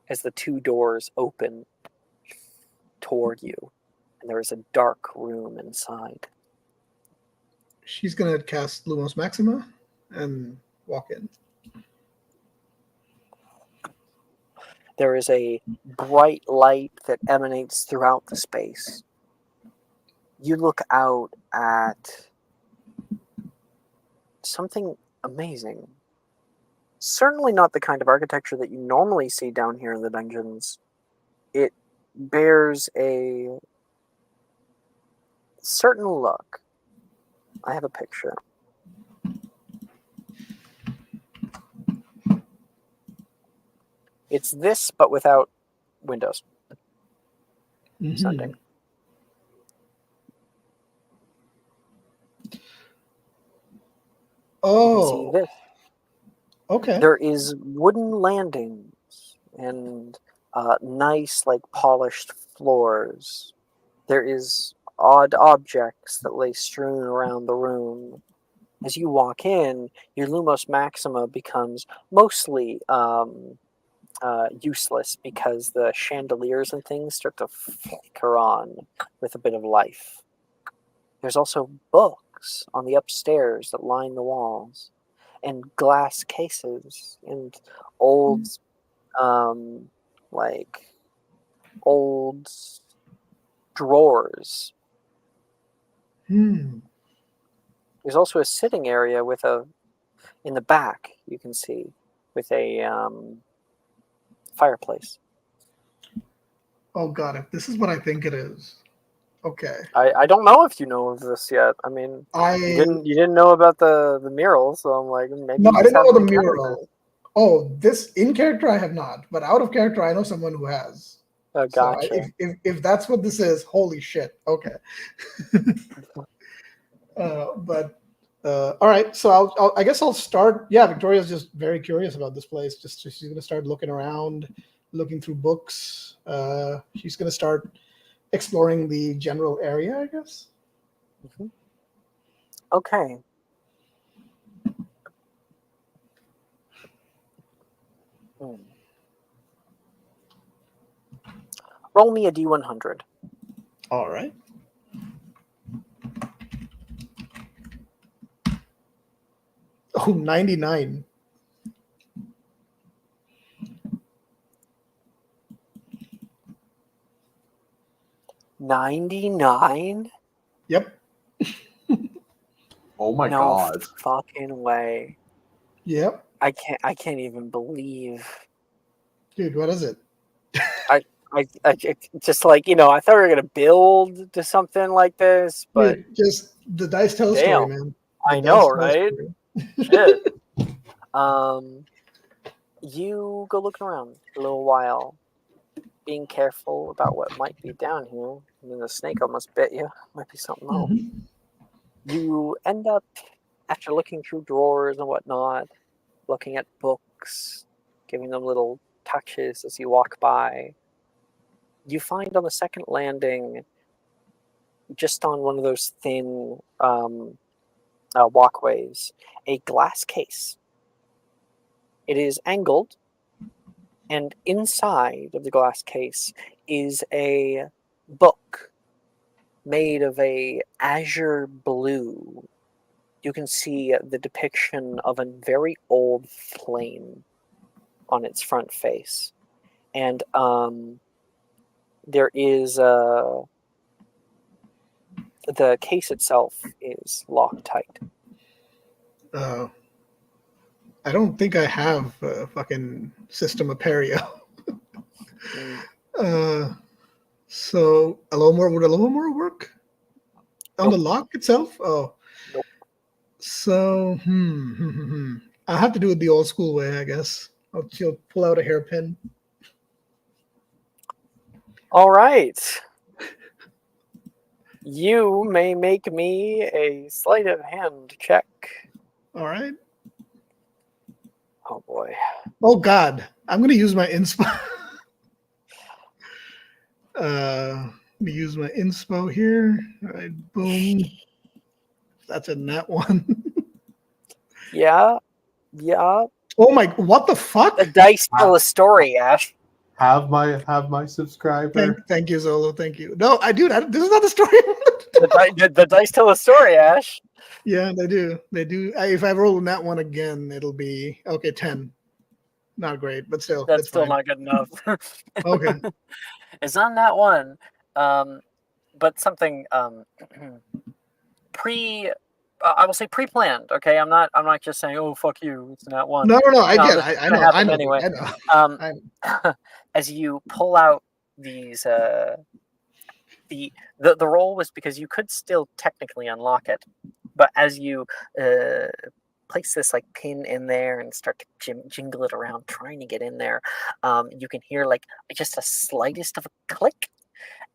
as the two doors open toward you, and there is a dark room inside. She's gonna cast Lumos Maxima and walk in. There is a bright light that emanates throughout the space. You look out at something amazing. Certainly not the kind of architecture that you normally see down here in the dungeons. It bears a certain look. I have a picture. It's this, but without windows. Sending. Oh. You can see this. Okay. There is wooden landings and nice, like, polished floors. There is odd objects that lay strewn around the room. As you walk in, your Lumos Maxima becomes mostly useless because the chandeliers and things start to flicker on with a bit of life. There's also books on the upstairs that line the walls, and glass cases, and old, old drawers. There's also a sitting area in the back, you can see, with a fireplace. Oh god, if this is what I think it is. Okay. I don't know if you know of this yet. I mean, you didn't know about the mural, so I'm like, maybe. No, I didn't know the mural. Oh, this in character I have not, but out of character I know someone who has. Gotcha. So if that's what this is, holy shit. Okay. All right. So I guess I'll start. Yeah, Victoria's just very curious about this place. She's gonna start looking around, looking through books. She's gonna start exploring the general area, I guess. Okay. Roll me a D100. All right. Oh, 99. $99? Yep. Oh my no god. Fucking way. Yep. I can't even believe. Dude, what is it? I just, like, I thought we were gonna build to something like this, but dude, just the dice tell a story, man. I know, right? Shit. You go looking around for a little while, being careful about what might be down here. I mean, the snake almost bit you. Might be something else. Mhm. You end up, after looking through drawers and whatnot, looking at books, giving them little touches as you walk by. You find on the second landing, just on one of those thin walkways, a glass case. It is angled, and inside of the glass case is a book made of a azure blue. You can see the depiction of a very old flame on its front face. And there is the case itself is locked tight. I don't think I have a fucking system of perio. So would a little more work on the lock itself? Oh, Nope. So I have to do it the old school way, I guess. She'll pull out a hairpin. All right. You may make me a sleight of hand check. All right. Oh boy. Oh God, I'm gonna use my inspo. Let me use my inspo here. All right, boom. That's a nat one. Yeah. Oh my! What the fuck? The dice tell a story, Ash. Have my subscriber. Thank you, Zolo. Thank you. No, this is not the story. The dice tell a story, Ash. Yeah, they do. They do. If I roll that one again, it'll be okay. 10. Not great, but still, That's it's still fine. not good enough. Okay. It's on that one, but something I will say pre-planned. Okay, I'm not just saying, oh fuck you, it's not one. No. I get it. This is I gonna know. happen anyway. I know. As you pull out these, the roll was because you could still technically unlock it, but as you place this like pin in there and start to jingle it around, trying to get in there, you can hear like just the slightest of a click,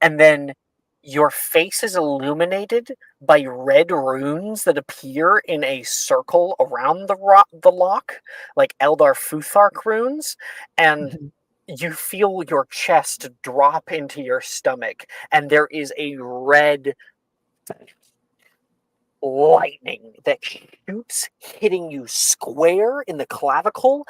and then your face is illuminated by red runes that appear in a circle around the lock, like Eldar Futhark runes, and you feel your chest drop into your stomach, and there is a red lightning that shoots, hitting you square in the clavicle,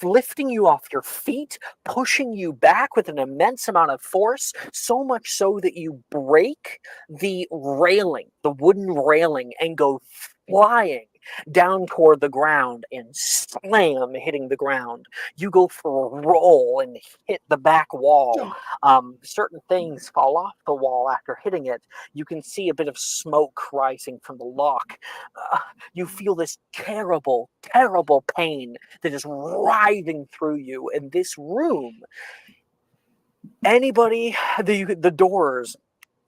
lifting you off your feet, pushing you back with an immense amount of force, so much so that you break the railing, the wooden railing, and go flying down toward the ground and slam, hitting the ground. You go for a roll and hit the back wall. Certain things fall off the wall after hitting it. You can see a bit of smoke rising from the lock. You feel this terrible, terrible pain that is writhing through you in this room. The doors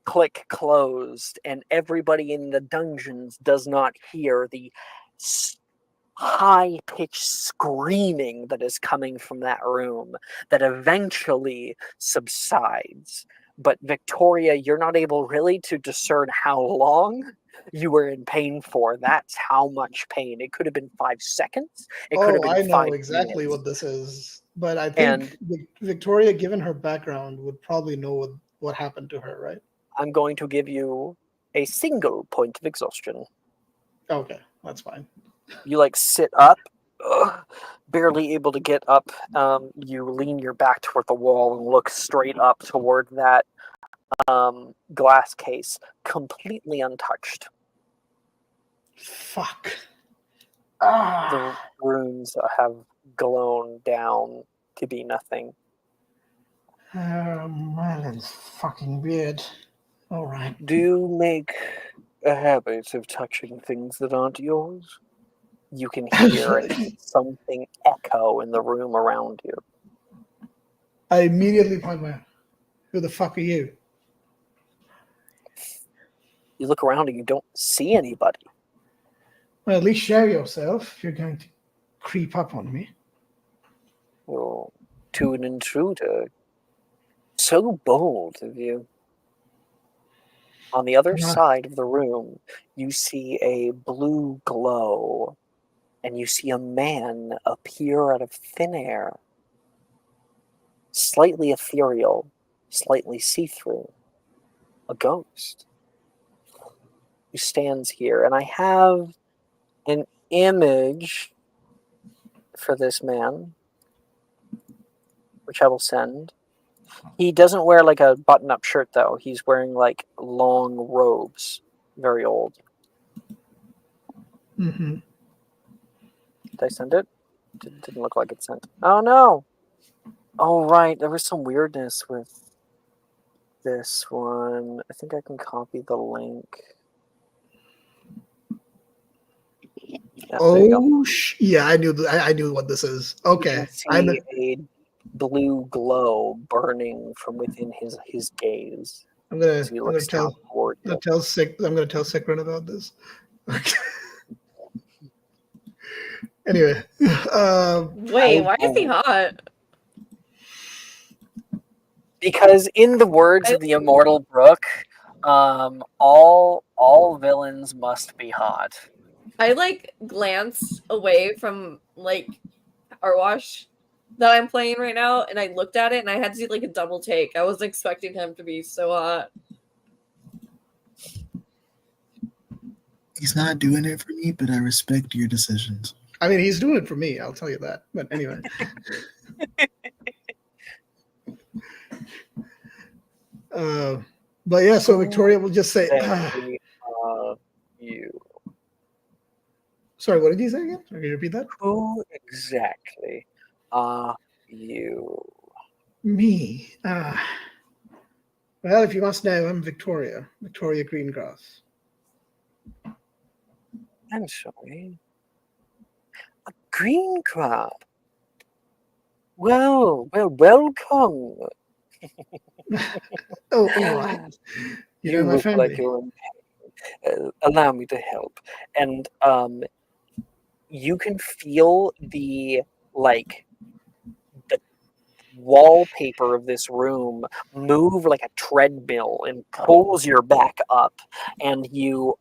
click closed, and everybody in the dungeons does not hear the high-pitched screaming that is coming from that room that eventually subsides. But Victoria, you're not able really to discern how long you were in pain for. That's how much pain. It could have been 5 seconds. It could have been I know 5 exactly minutes. what this is, but I think Victoria, given her background, would probably know what happened to her, right? I'm going to give you a single point of exhaustion. Okay, that's fine. You like sit up, barely able to get up. You lean your back toward the wall and look straight up toward that glass case, completely untouched. Fuck. The runes have glown down to be nothing. Merlin's fucking weird. All right. Do you make a habit of touching things that aren't yours? You can hear something echo in the room around you. I immediately point my, who the fuck are you? You look around and you don't see anybody. Well, at least share yourself if you're going to creep up on me. Well, to an intruder, So bold of you. On the other Not- side of the room, you see a blue glow, and you see a man appear out of thin air. Slightly ethereal, slightly see-through. A ghost who stands here. And I have an image for this man, which I will send. He doesn't wear like a button-up shirt, though. He's wearing like long robes. Very old. Mm-hmm. Did I send it? Didn't look like it sent. Oh no! Oh right, there was some weirdness with this one. I think I can copy the link. Yeah, there you go. Yeah, I knew. I knew what this is. You Okay, can see a blue glow burning from within his gaze. I'm gonna As he looks down toward you. tell Sikrin about this. Okay. Anyway, Wait, why is he hot? Because in the words of the immortal Brooke, all villains must be hot. I like glanced away from like Arwash that I'm playing right now, and I looked at it, and I had to do like a double take. I wasn't expecting him to be so hot. He's not doing it for me, but I respect your decisions. I mean, he's doing it for me. I'll tell you that. But anyway. But yeah, so Victoria will just say, you. Sorry, what did you say again? Can you repeat that? Who exactly are you? Me. Well, if you must know, I'm Victoria Greengrass. I'm sorry. A green crab. Well, welcome. You know my look family. like you're in pain. Allow me to help. And you can feel the wallpaper of this room move like a treadmill and pulls your back up, and you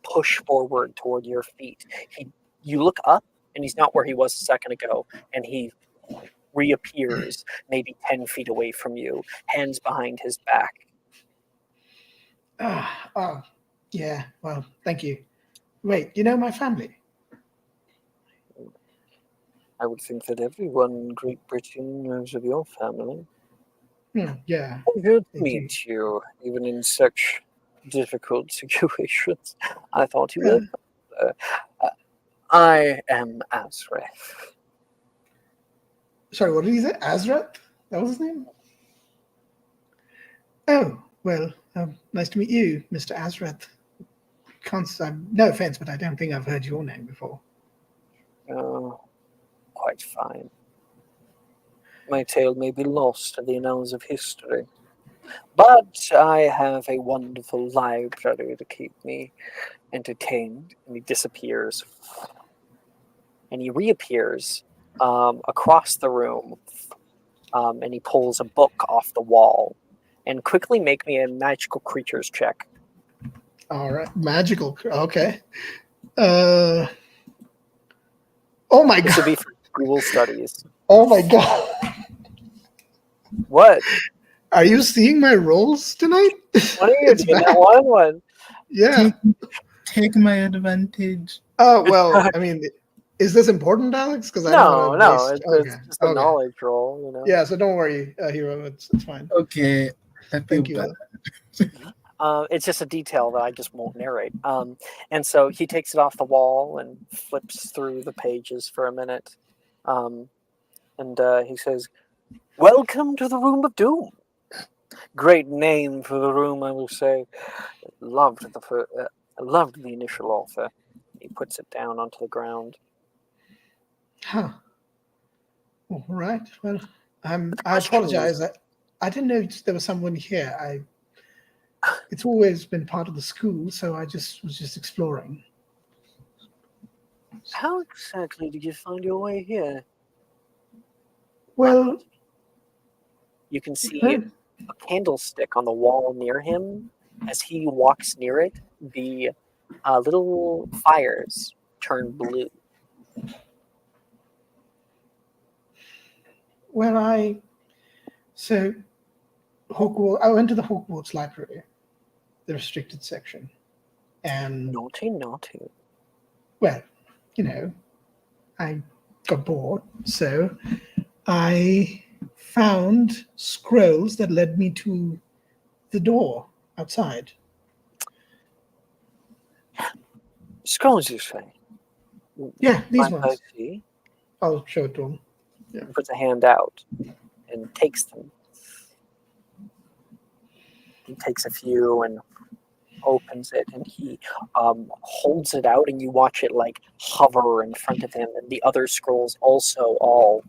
push forward toward your feet. You look up, and he's not where he was a second ago, and he reappears maybe 10 feet away from you, hands behind his back. Yeah, well, thank you. Wait, you know my family? I would think that everyone in Great Britain knows of your family. Yeah. I'm here to meet you, even in such difficult situations. I thought you would. I am Azreth. Sorry, what did he say? Azrath? That was his name? Oh, well, nice to meet you, Mr. Azrath. No offense, but I don't think I've heard your name before. Oh, quite fine. My tale may be lost to the annals of history, but I have a wonderful library to keep me entertained. And he disappears. And he reappears across the room, and he pulls a book off the wall. And quickly make me a magical creatures check. All right, magical. Okay. Oh my god. This would be for school studies. Oh my god. What? Are you seeing my rolls tonight? What are you doing? That one? Yeah. Take my advantage. Oh well, I mean, is this important, Alex? Because it's just a knowledge roll, you know. Yeah, so don't worry, Hero. It's fine. Okay, I feel Thank you. It's just a detail that I just won't narrate. And so he takes it off the wall and flips through the pages for a minute, and he says, "Welcome to the Room of Doom. Great name for the room, I will say. Loved the initial author." He puts it down onto the ground. Huh. All right. Well, I apologize. I didn't know there was someone here. It's always been part of the school, so I was just exploring. How exactly did you find your way here? Well, You can see Okay. a candlestick on the wall near him. As he walks near it, the little fires turn blue. Well, I went to the Hogwarts library, the restricted section, and Naughty, naughty. well, I got bored, so I found scrolls that led me to the door outside. Scrolls, you say? Yeah, these Mind I ones. see? I'll show it to him. He puts a hand out and takes them. He takes a few and opens it, and he holds it out, and you watch it like hover in front of him, and the other scrolls also all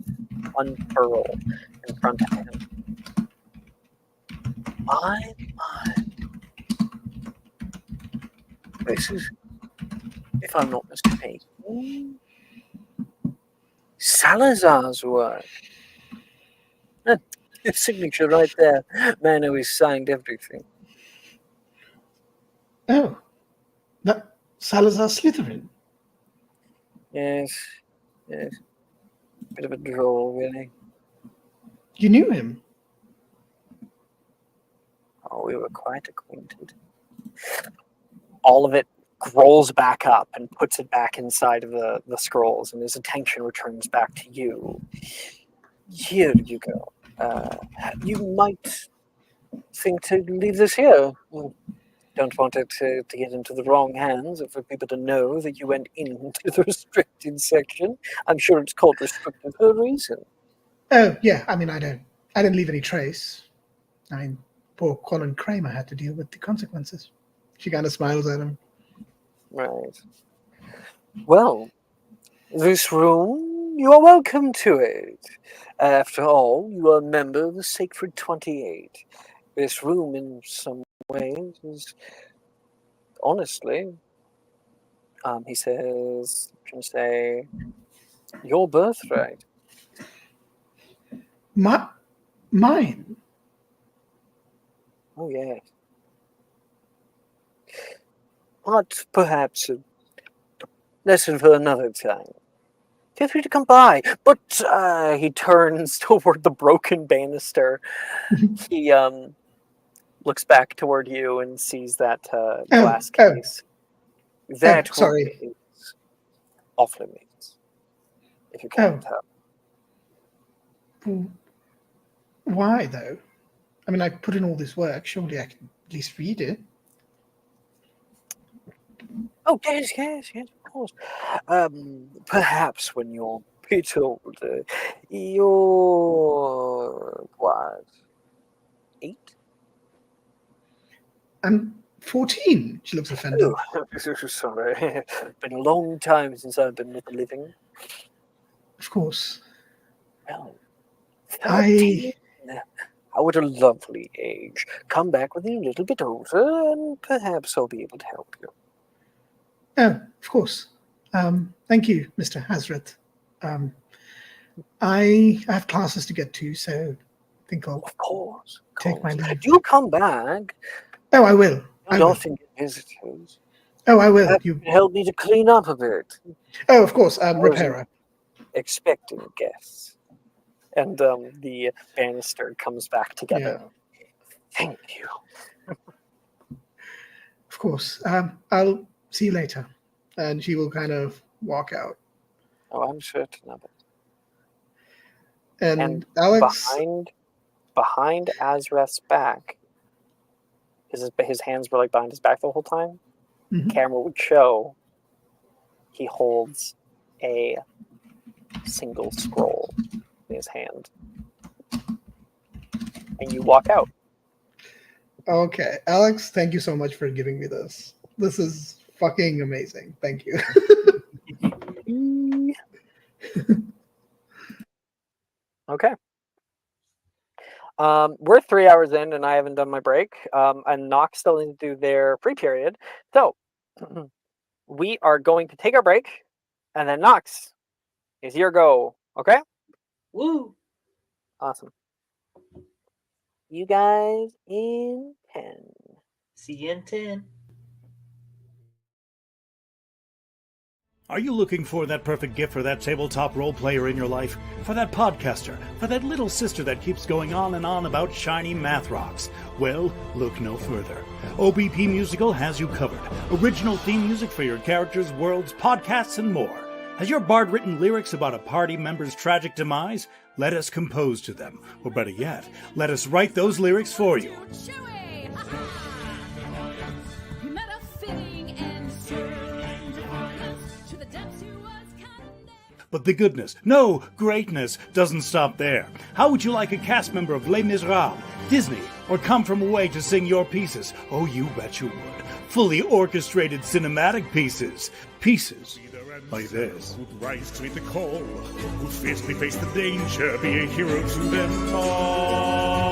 unfurl in front of him. My. This is, if I'm not mistaken, Salazar's work. His signature right there. Man who has signed everything. Oh, that Salazar Slytherin. Yes. Bit of a droll, really. You knew him? Oh, we were quite acquainted. All of it rolls back up and puts it back inside of the scrolls, and his attention returns back to you. Here you go. You might think to leave this here. Don't want it to get into the wrong hands, or for people to know that you went into the restricted section. I'm sure it's called restricted for a reason. Oh, yeah. I mean, I didn't leave any trace. I mean, poor Colin Kramer had to deal with the consequences. She kind of smiles at him. Right. Well, this room, you are welcome to it. After all, you are a member of the Sacred 28. This room, in some ways, is honestly, he says, I'm trying to say, your birthright. Mine? Oh, yes. But perhaps a lesson for another time. Feel free to come by. But he turns toward the broken banister. He looks back toward you and sees that glass case. That sorry. is off limits, if you can't tell. Why, though? I mean, I put in all this work. Surely I can at least read it. Oh, yes, of course. Perhaps when you're a bit older, you're, what, 8? I'm 14. She looks offended. Oh, sorry. Been a long time since I've been with the living. Of course. Well, 13? What a lovely age. Come back when you're a little bit older, and perhaps I'll be able to help you. Oh, of course. Thank you, Mr. Hazret. I have classes to get to, so I think I'll take my leave. You'll come back. Oh, I will. I often get visitors. Oh, I will. You help me to clean up a bit. Oh, of course. Repairer. Expecting guests. And the banister comes back together. Yeah. Thank you. Of course. I'll see you later. And she will kind of walk out. Oh, I'm certain of it. And Alex, behind Azrath's back, his hands were like behind his back the whole time. Mm-hmm. Camera would show he holds a single scroll in his hand, and you walk out. Okay, Alex, thank you so much for giving me this. This is fucking amazing. Thank you. Okay. We're 3 hours in, and I haven't done my break. And Nox still needs to do their free period. So we are going to take our break, and then Nox, is your go. Okay? Woo! Awesome. you guys in 10. See you in 10. Are you looking for that perfect gift for that tabletop role player in your life? For that podcaster? For that little sister that keeps going on and on about shiny math rocks? Well, look no further. OBP Musical has you covered. Original theme music for your characters, worlds, podcasts, and more. Has your bard written lyrics about a party member's tragic demise? Let us compose to them. Or better yet, let us write those lyrics for you. But the goodness, no, greatness, doesn't stop there. How would you like a cast member of Les Miserables, Disney, or Come From Away to sing your pieces? Oh, you bet you would. Fully orchestrated cinematic pieces. Pieces like this. Who'd rise to meet the call, who'd fiercely face the danger, be a hero to them all.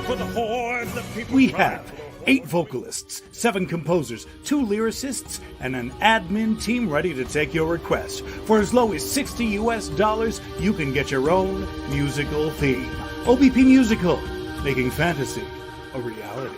For the hordes of people we have 8 vocalists, 7 composers, 2 lyricists, and an admin team ready to take your request. For as low as $60 US, you can get your own musical theme. OBP Musical, making fantasy a reality.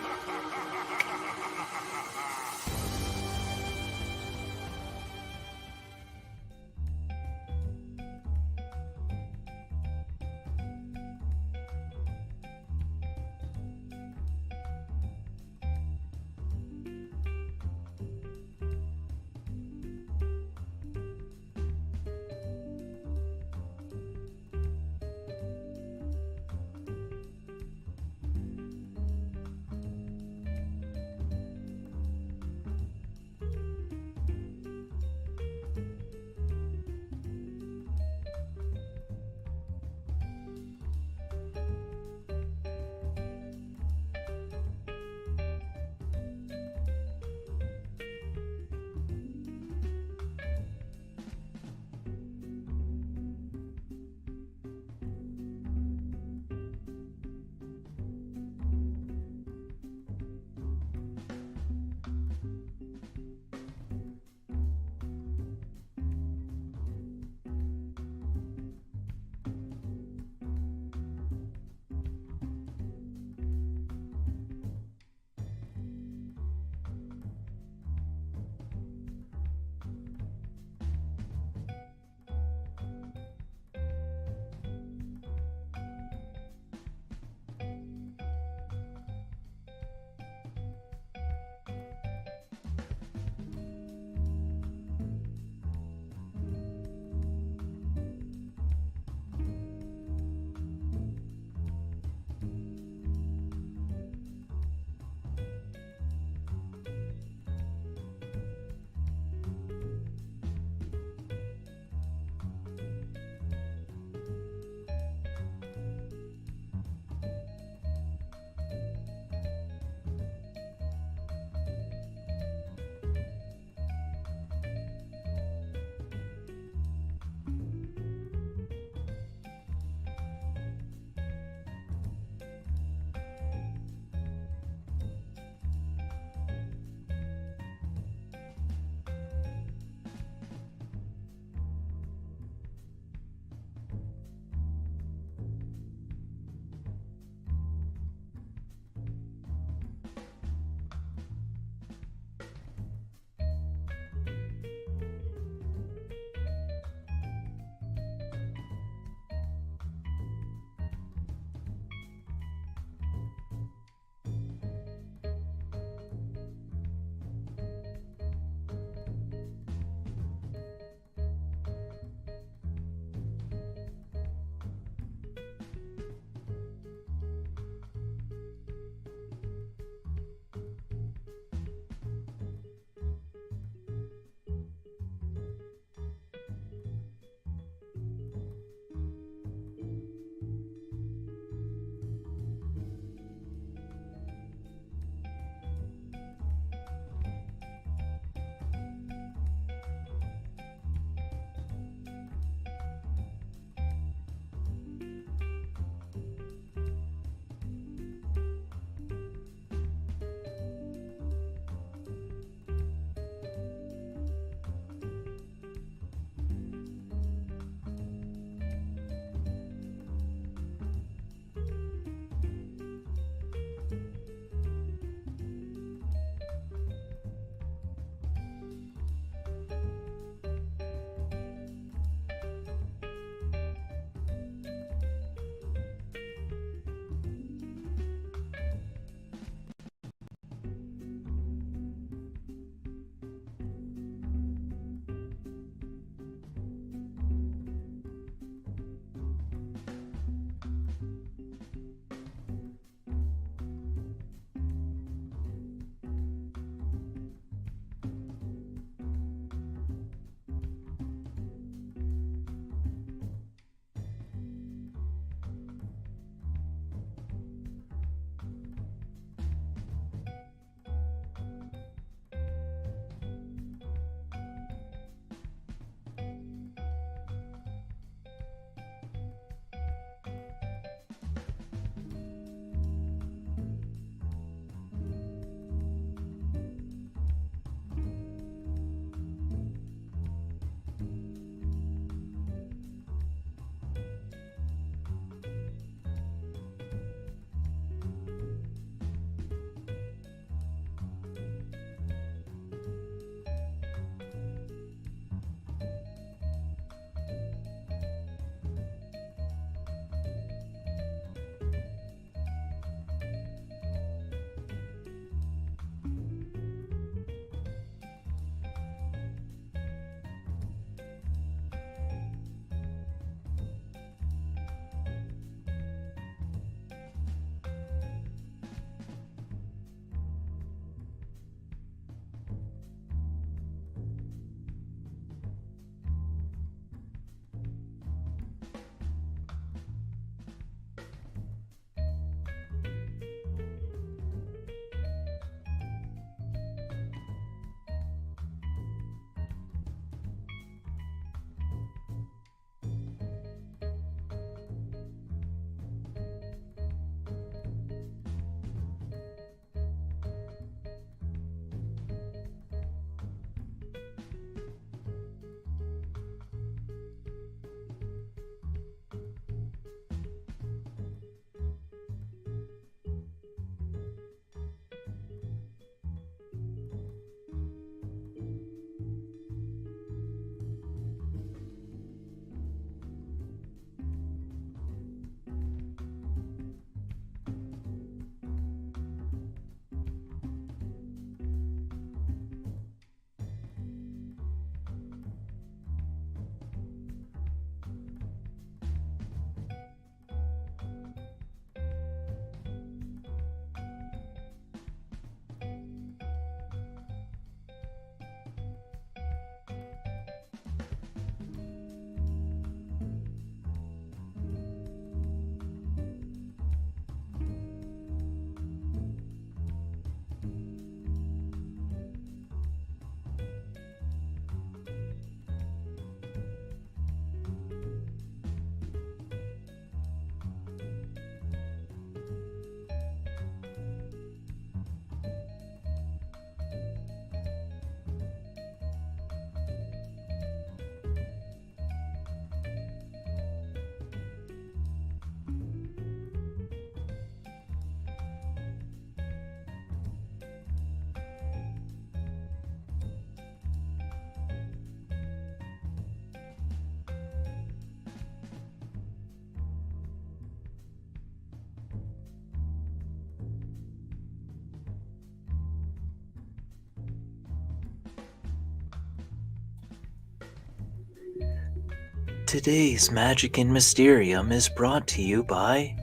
Today's Magic in Mysterium is brought to you by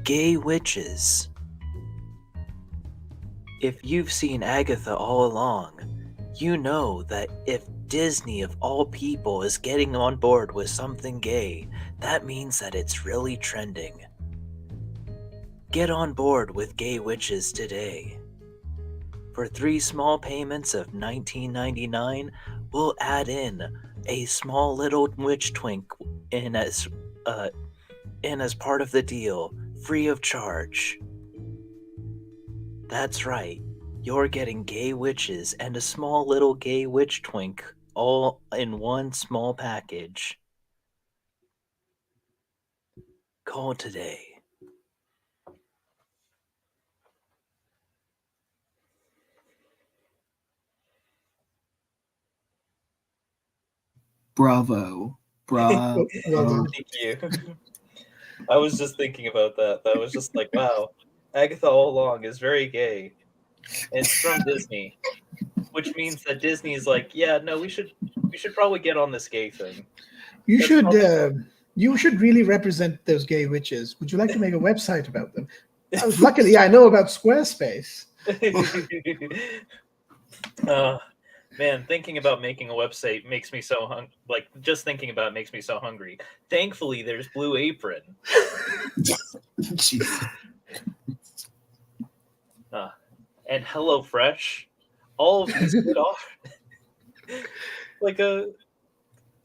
Gay Witches. If you've seen Agatha all along, you know that if Disney of all people is getting on board with something gay, that means that it's really trending. Get on board with Gay Witches today. For 3 small payments of $19.99, we'll add in a small little witch twink in as part of the deal, free of charge. That's right, you're getting Gay Witches and a small little gay witch twink all in one small package. Call today. Bravo. Bravo. Well done. Thank you. I was just thinking about that. That was just like, wow, Agatha all along is very gay. And it's from Disney, which means that Disney's like, yeah, no, we should probably get on this gay thing. You That's should probably- you should really represent those gay witches. Would you like to make a website about them? Luckily, I know about Squarespace. Man, thinking about making a website makes me so just thinking about it makes me so hungry. Thankfully, there's Blue Apron. And HelloFresh. All of these good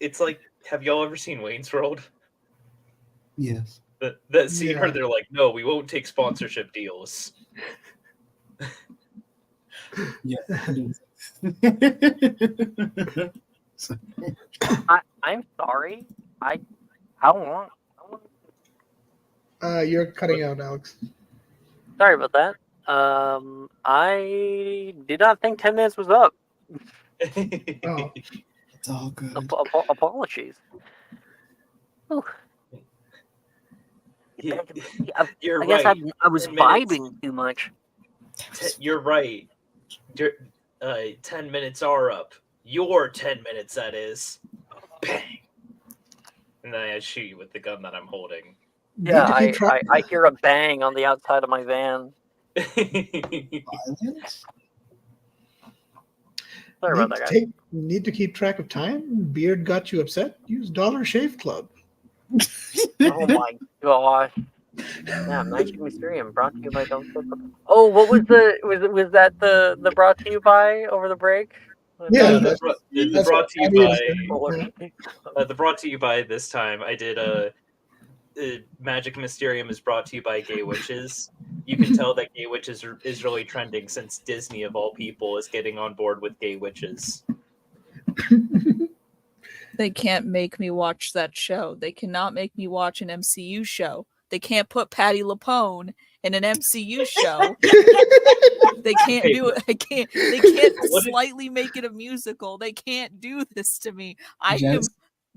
it's like, have y'all ever seen Wayne's World? Yes. That scene where they're like, no, we won't take sponsorship deals. Yeah. I'm sorry. How long? You're cutting out, Alex. Sorry about that. I did not think 10 minutes was up. Oh. It's all good. Apologies. Ooh. You're I guess right. I was 10 minutes. vibing too much. You're right. 10 minutes are up. Your 10 minutes, that is. Bang. And then I shoot you with the gun that I'm holding. Yeah, I hear a bang on the outside of my van. Violence? Sorry about that, guys. Need to keep track of time? Beard got you upset? Use Dollar Shave Club. Oh my gosh. Yeah, Magic Mysterium brought to you by Don't Slip Up. Oh, what was that the brought to you by over the break? Yeah, the brought to you by this time. I did Magic Mysterium is brought to you by Gay Witches. You can tell that Gay Witches is really trending since Disney of all people is getting on board with Gay Witches. They can't make me watch that show. They cannot make me watch an MCU show. They can't put Patti LuPone in an MCU show. They can't do it. They can't slightly make it a musical. They can't do this to me. I am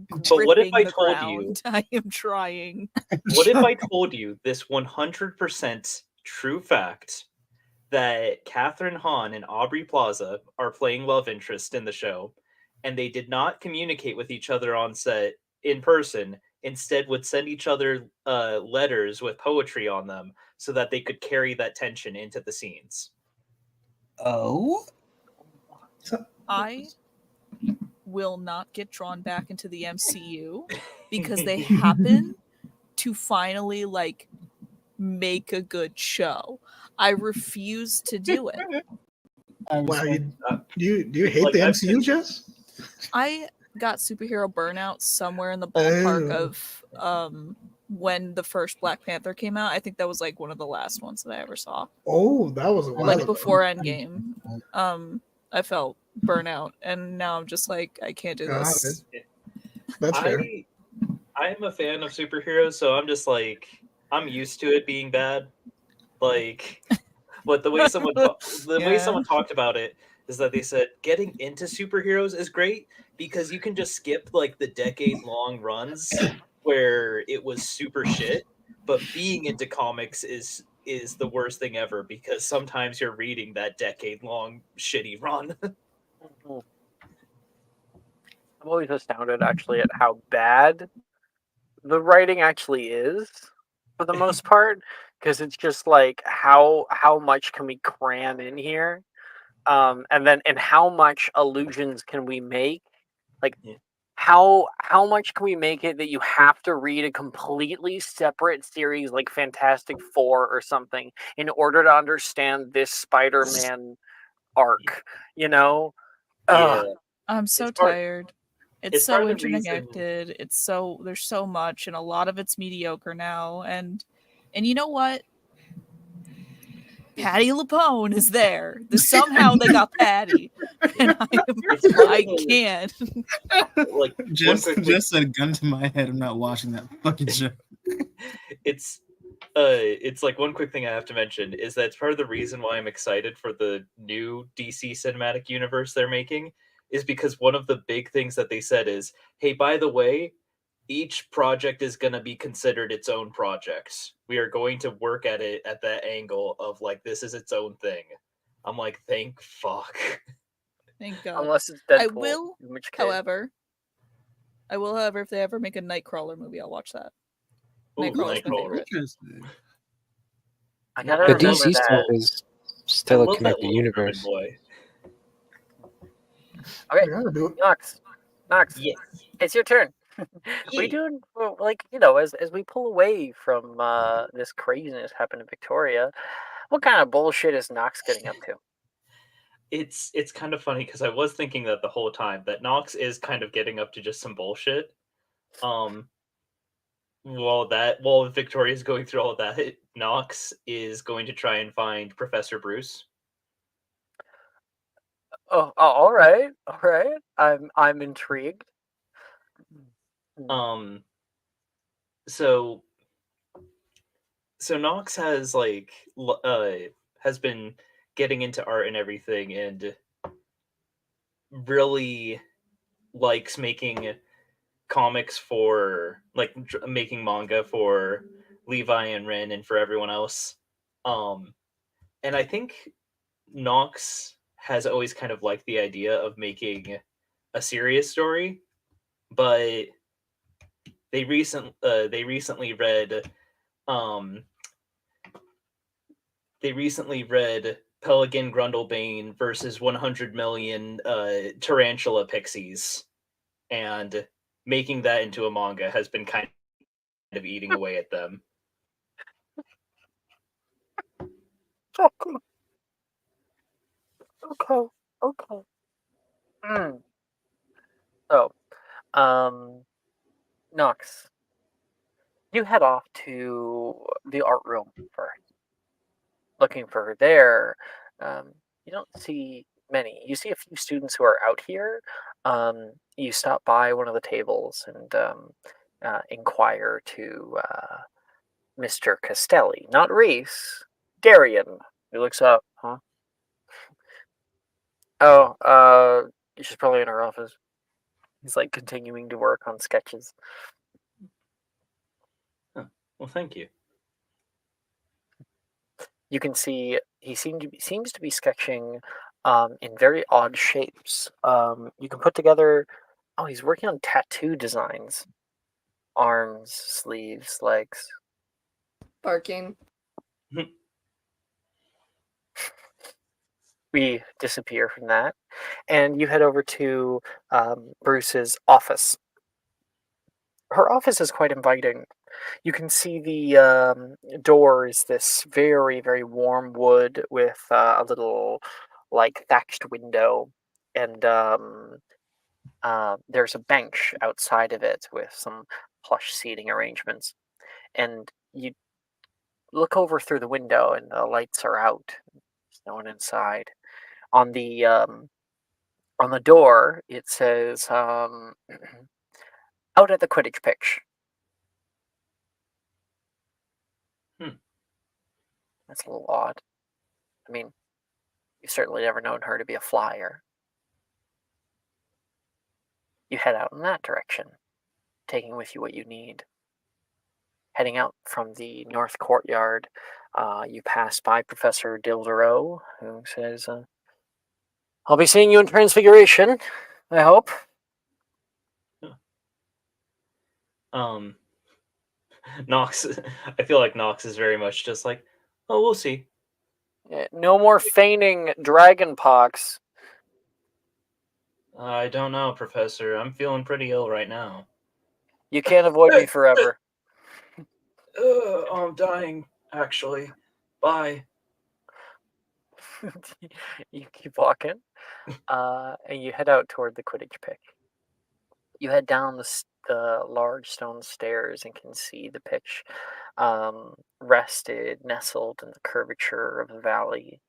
But what if I gripping the told ground. I am trying. What if I told you this 100% true fact that Catherine Hahn and Aubrey Plaza are playing love interest in the show, and they did not communicate with each other on set in person, instead would send each other letters with poetry on them so that they could carry that tension into the scenes? Oh? I will not get drawn back into the MCU because they happen to finally make a good show. I refuse to do it. Wow, do you hate the MCU, Jess? I got superhero burnout somewhere in the ballpark Oh. of when the first Black Panther came out. I think that was one of the last ones that I ever saw. Oh, that was a while ago. Before Endgame. I felt burnout, and now I'm just I can't do this. That's fair. I'm a fan of superheroes, so I'm just I'm used to it being bad. But the way someone way someone talked about it is that they said getting into superheroes is great because you can just skip the decade-long runs where it was super shit. But being into comics is the worst thing ever because sometimes you're reading that decade-long shitty run. I'm always astounded actually at how bad the writing actually is, for the most part, because it's just like how much can we cram in here, and how much allusions can we make, like Yeah. how much can we make it that you have to read a completely separate series like Fantastic Four or something in order to understand this Spider-Man arc, you know? Yeah. Ugh. I'm so It's part- tired. It's it's part so of the reason. interconnected. There's so much, and a lot of it's mediocre now. And you know what? Patty LuPone is there. Somehow they got Patty, and It's part of I the can't. like one Just quick just a gun to my head. I'm not watching that fucking show. it's like one quick thing I have to mention is that it's part of the reason why I'm excited for the new DC cinematic universe they're making is because one of the big things that they said is, hey, by the way, each project is going to be considered its own project. We are going to work at it at that angle of like this is its own thing. I'm like, thank fuck. Thank God. Unless it's Deadpool, I will, in which case. however, if they ever make a Nightcrawler movie, I'll watch that. Ooh, Nightcrawler's my Nightcrawler. favorite. Interesting. I gotta The remember DC that. stuff is still I a love that connected little universe. boy. Okay, I gotta do it. Knox, Yes. it's your turn. We Yeah. doing like as we pull away from this craziness happening in Victoria, what kind of bullshit is Knox getting up to? It's kind of funny because I was thinking that the whole time that Nox is kind of getting up to just some bullshit. While Victoria's going through all of that, Nox is going to try and find Professor Bruce. All right. I'm intrigued. So Nox has has been getting into art and everything, and really likes making comics for making manga for Levi and Ren and for everyone else. And I think Nox has always kind of liked the idea of making a serious story, but they recently read Pelican Grundlebane versus 100 million tarantula pixies, and making that into a manga has been kind of eating away at them. Okay. So, Knox, you head off to the art room first. Looking for her there, you don't see many. You see a few students who are out here. You stop by one of the tables and inquire to Mr. Castelli, not Reese, Darian. He looks up, huh? Oh, she's probably in her office. He's like continuing to work on sketches. Huh. Well, thank you. You can see he seems to be sketching in very odd shapes. You can put together. Oh, he's working on tattoo designs. Arms, sleeves, legs. Barking. We disappear from that, and you head over to Bruce's office. Her office is quite inviting. You can see the door is this very, very warm wood with a little like thatched window, and there's a bench outside of it with some plush seating arrangements. And you look over through the window, and the lights are out. There's no one inside. On the door, it says out at the Quidditch pitch. That's a little odd. I mean, you've certainly never known her to be a flyer. You head out in that direction, taking with you what you need. Heading out from the north courtyard, you pass by Professor Dilderow, who says, I'll be seeing you in Transfiguration, I hope. Nox, I feel like Nox is very much just like, oh, we'll see. No more feigning dragon pox. I don't know, Professor. I'm feeling pretty ill right now. You can't avoid me forever. I'm dying, actually. Bye. You keep walking, and you head out toward the Quidditch pitch. You head down the large stone stairs and can see the pitch rested, nestled in the curvature of the valley,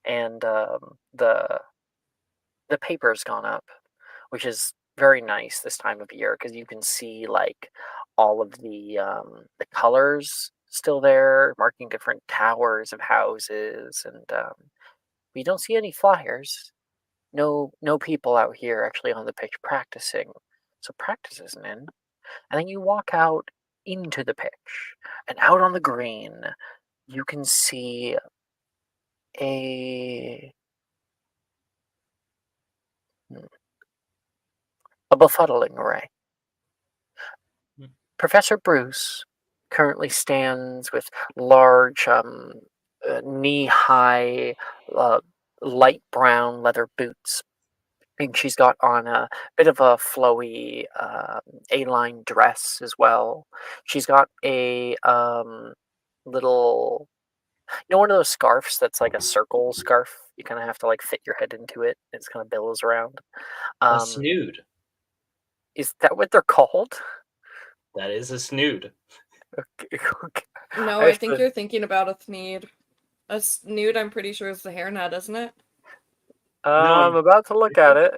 and the paper's gone up, which is very nice this time of year because you can see like all of the colors still there, marking different towers of houses, and we don't see any flyers. No people out here actually on the pitch practicing, so practice isn't in. And then you walk out into the pitch, and out on the green, you can see a befuddling array. Professor Bruce currently stands with large, knee-high, light brown leather boots. And she's got on a bit of a flowy A-line dress as well. She's got a little, one of those scarves that's like a circle scarf. You kind of have to like fit your head into it. It's kind of billows around. A snood. Is that what they're called? That is a snood. Okay. No, I think you're thinking about a sneed. A snood, I'm pretty sure, is the hairnet, isn't it? I'm about to look at it.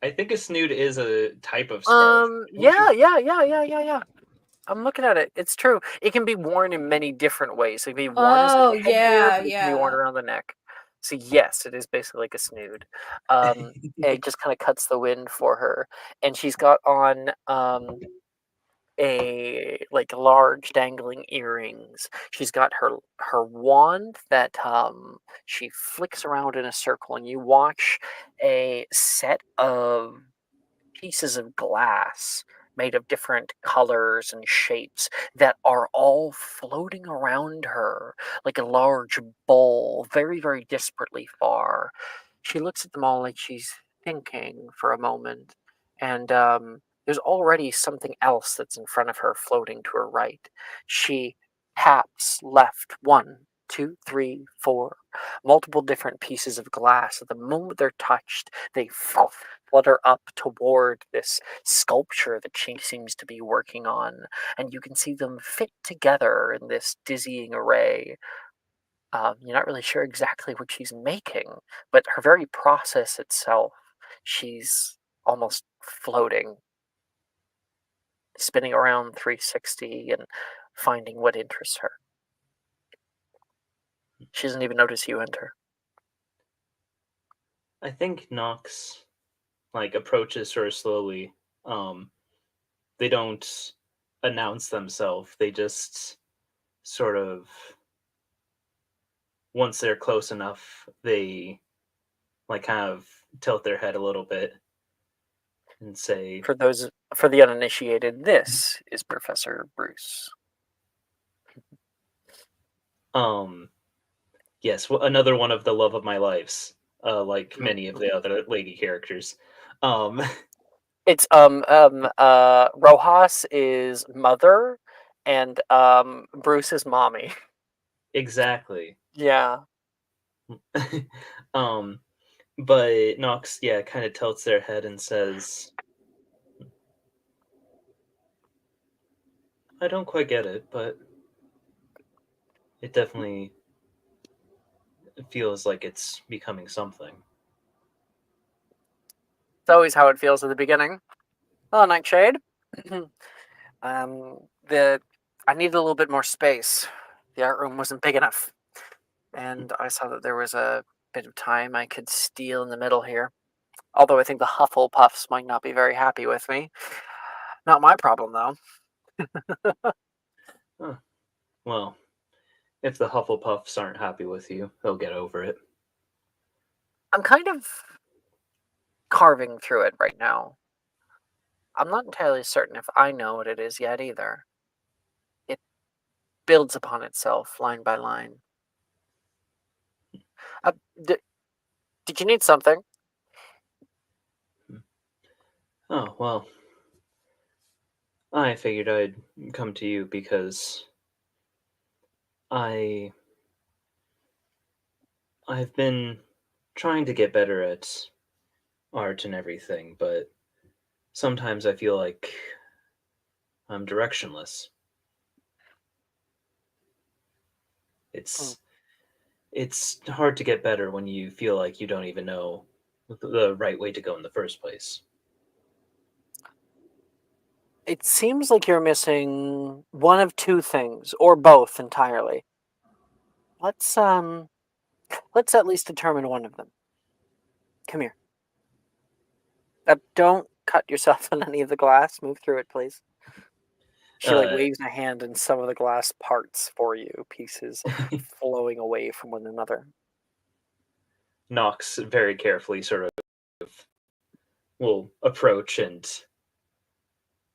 I think a snood is a type of scarf. Yeah. I'm looking at it. It's true. It can be worn in many different ways. It can be worn as like a headgear, but it can be worn around the neck. So yes, it is basically like a snood. It just kind of cuts the wind for her, and she's got on a like large dangling earrings. She's got her wand that she flicks around in a circle, and you watch a set of pieces of glass made of different colors and shapes that are all floating around her like a large bowl, very, very desperately far. She looks at them all like she's thinking for a moment, and there's already something else that's in front of her floating to her right. She taps left, 1, 2, 3, 4, multiple different pieces of glass. At the moment they're touched, they flutter up toward this sculpture that she seems to be working on, and you can see them fit together in this dizzying array. You're not really sure exactly what she's making, but her very process itself, she's almost floating, spinning around 360 and finding what interests her. She doesn't even notice you enter. I think Nox approaches her slowly. They don't announce themselves. They just sort of, once they're close enough, they kind of tilt their head a little bit and say, For the uninitiated, this is Professor Bruce. Yes, another one of the love of my lives, like many of the other lady characters. It's Rojas is mother, and Bruce is mommy. Exactly. Yeah. But Nox, kind of tilts their head and says, I don't quite get it, but it definitely feels like it's becoming something. It's always how it feels at the beginning. Oh, Nightshade. I needed a little bit more space. The art room wasn't big enough. And I saw that there was a bit of time I could steal in the middle here. Although I think the Hufflepuffs might not be very happy with me. Not my problem, though. Huh. Well, if the Hufflepuffs aren't happy with you, they'll get over it. I'm kind of carving through it right now. I'm not entirely certain if I know what it is yet either. builds upon itself line by line. Did you need something? Oh, well, I figured I'd come to you because I've been trying to get better at art and everything, but sometimes I feel like I'm directionless. It's it's hard to get better when you feel like you don't even know the right way to go in the first place. It seems like you're missing one of two things, or both entirely. Let's at least determine one of them. Come here. Don't cut yourself on any of the glass. Move through it, please. She waves a hand, and some of the glass parts for you, pieces flowing away from one another. Knox very carefully sort of will approach and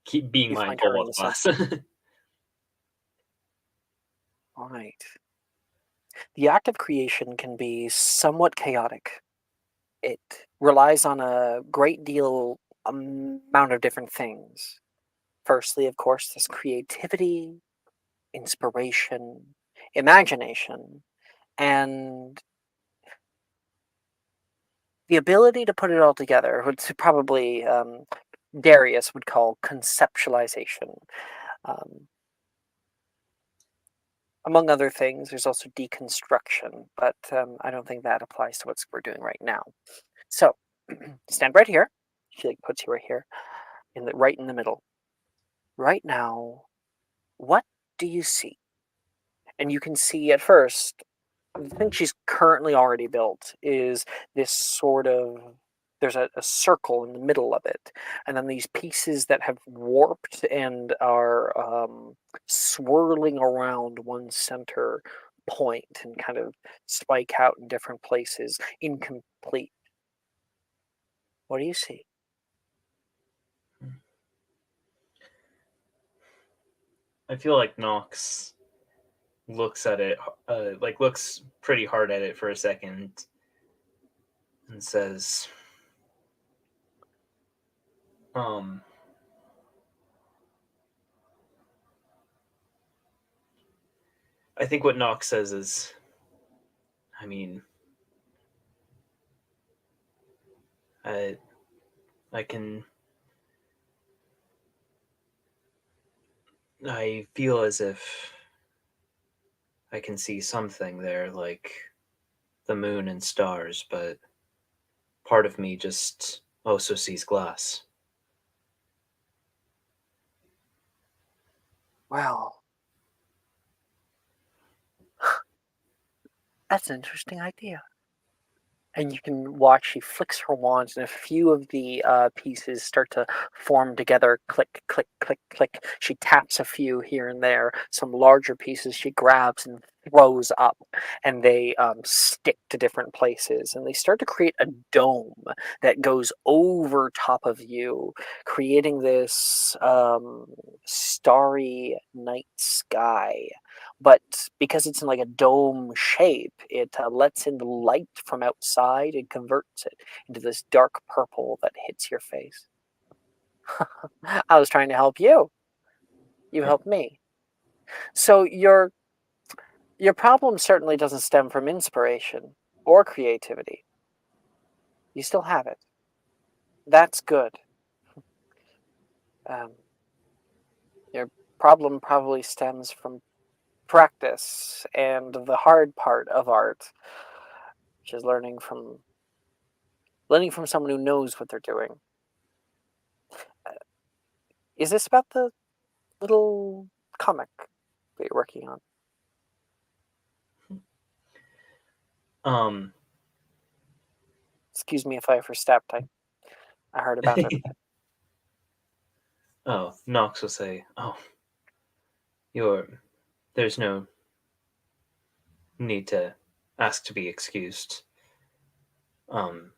keep being You find mindful her of in glass. All right. The act of creation can be somewhat chaotic. It relies on a great deal amount of different things. Firstly, of course, there's creativity, inspiration, imagination, and the ability to put it all together, which probably Darius would call conceptualization. Among other things, there's also deconstruction, but I don't think that applies to what we're doing right now. So, stand right here. She puts you right here, right in the middle. Right now, what do you see? And you can see at first, the thing she's currently already built is this sort of, there's a circle in the middle of it, and then these pieces that have warped and are swirling around one center point and kind of spike out in different places, incomplete. What do you see? I feel like Knox looks at it, looks pretty hard at it for a second, and says, I think what Knox says is, I mean, I can. I feel as if I can see something there, like the moon and stars, but part of me just also sees glass. Well, that's an interesting idea. And you can watch she flicks her wand, and a few of the pieces start to form together. Click, click, click, click. She taps a few here and there. Some larger pieces she grabs and throws up, and they stick to different places. And they start to create a dome that goes over top of you, creating this starry night sky. But because it's in like a dome shape, it lets in the light from outside and converts it into this dark purple that hits your face. I was trying to help you. You helped me. So your problem certainly doesn't stem from inspiration or creativity. You still have it. That's good. Your problem probably stems from practice and the hard part of art, which is learning from someone who knows what they're doing. Is this about the little comic that you're working on? Excuse me if I overstepped. I heard about it. Oh, Knox will say, "Oh, there's no need to ask to be excused. Um,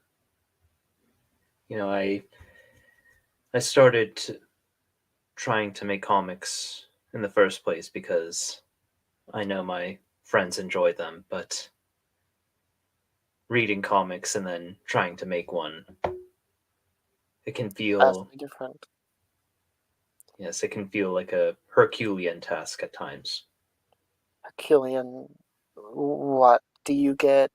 I started trying to make comics in the first place because I know my friends enjoy them, but reading comics and then trying to make one, it can feel, Vastly different. yes, it can feel like a Herculean task at times. Killian, what? Do you get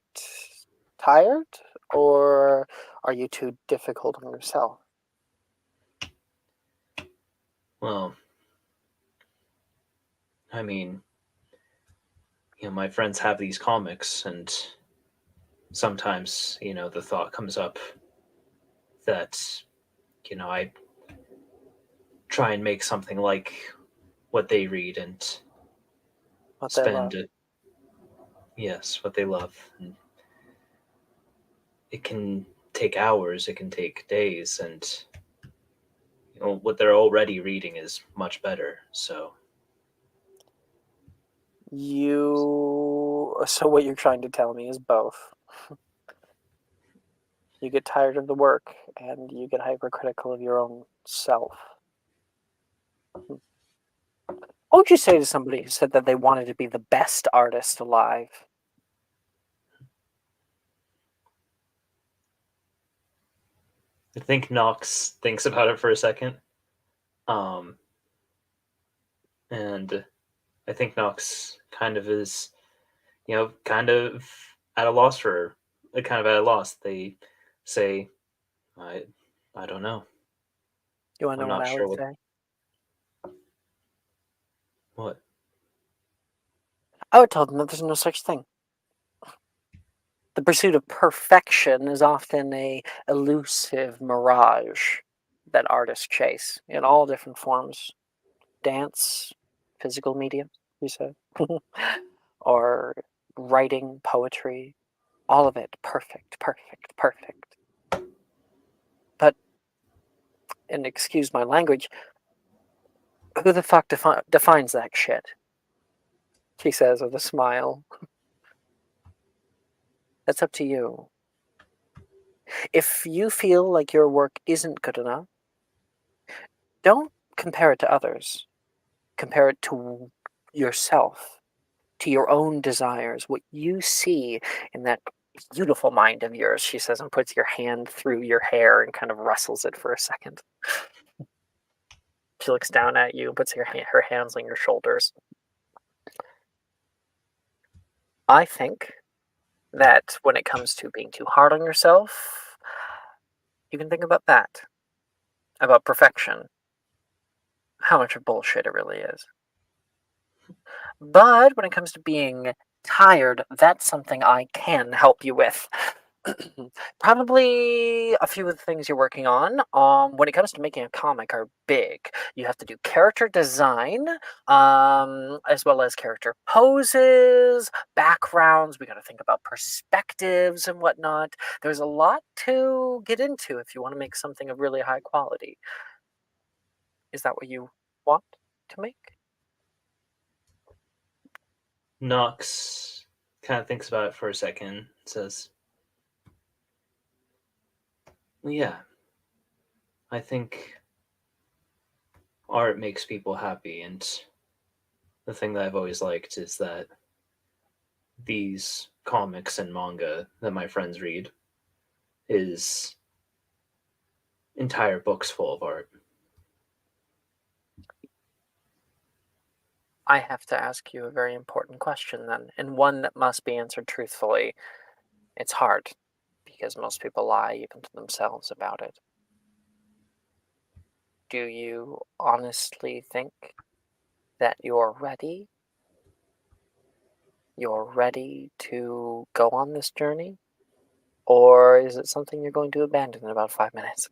tired? Or are you too difficult on yourself? Well, I mean, my friends have these comics, and sometimes, the thought comes up that, I try and make something like what they read and What they love? spend it, yes, what they love. And it can take hours, it can take days, and what they're already reading is much better. So So what you're trying to tell me is both. You get tired of the work, and you get hypercritical of your own self. What would you say to somebody who said that they wanted to be the best artist alive? I think Knox thinks about it for a second. And I think Knox kind of is, kind of at a loss They say, I don't know. You want to I'm know what not I would sure what. say? What? I would tell them that there's no such thing. The pursuit of perfection is often a elusive mirage that artists chase in all different forms. Dance, physical medium, you said, or writing, poetry, all of it perfect, perfect, perfect. But, and excuse my language, who the fuck defines that shit? She says with a smile. That's up to you. If you feel like your work isn't good enough, don't compare it to others. Compare it to yourself, to your own desires, what you see in that beautiful mind of yours, she says, and puts your hand through your hair and kind of rustles it for a second. She looks down at you, puts her hands on your shoulders. I think that when it comes to being too hard on yourself, you can think about that, about perfection, how much of bullshit it really is. But when it comes to being tired, that's something I can help you with. Probably a few of the things you're working on, when it comes to making a comic, are big. You have to do character design, as well as character poses, backgrounds. We got to think about perspectives and whatnot. There's a lot to get into if you want to make something of really high quality. Is that what you want to make? Knox kind of thinks about it for a second, and says, well, yeah, I think art makes people happy, and the thing that I've always liked is that these comics and manga that my friends read is entire books full of art. I have to ask you a very important question then, and one that must be answered truthfully. It's hard, because most people lie even to themselves about it. Do you honestly think that you're ready? You're ready to go on this journey? Or is it something you're going to abandon in about 5 minutes?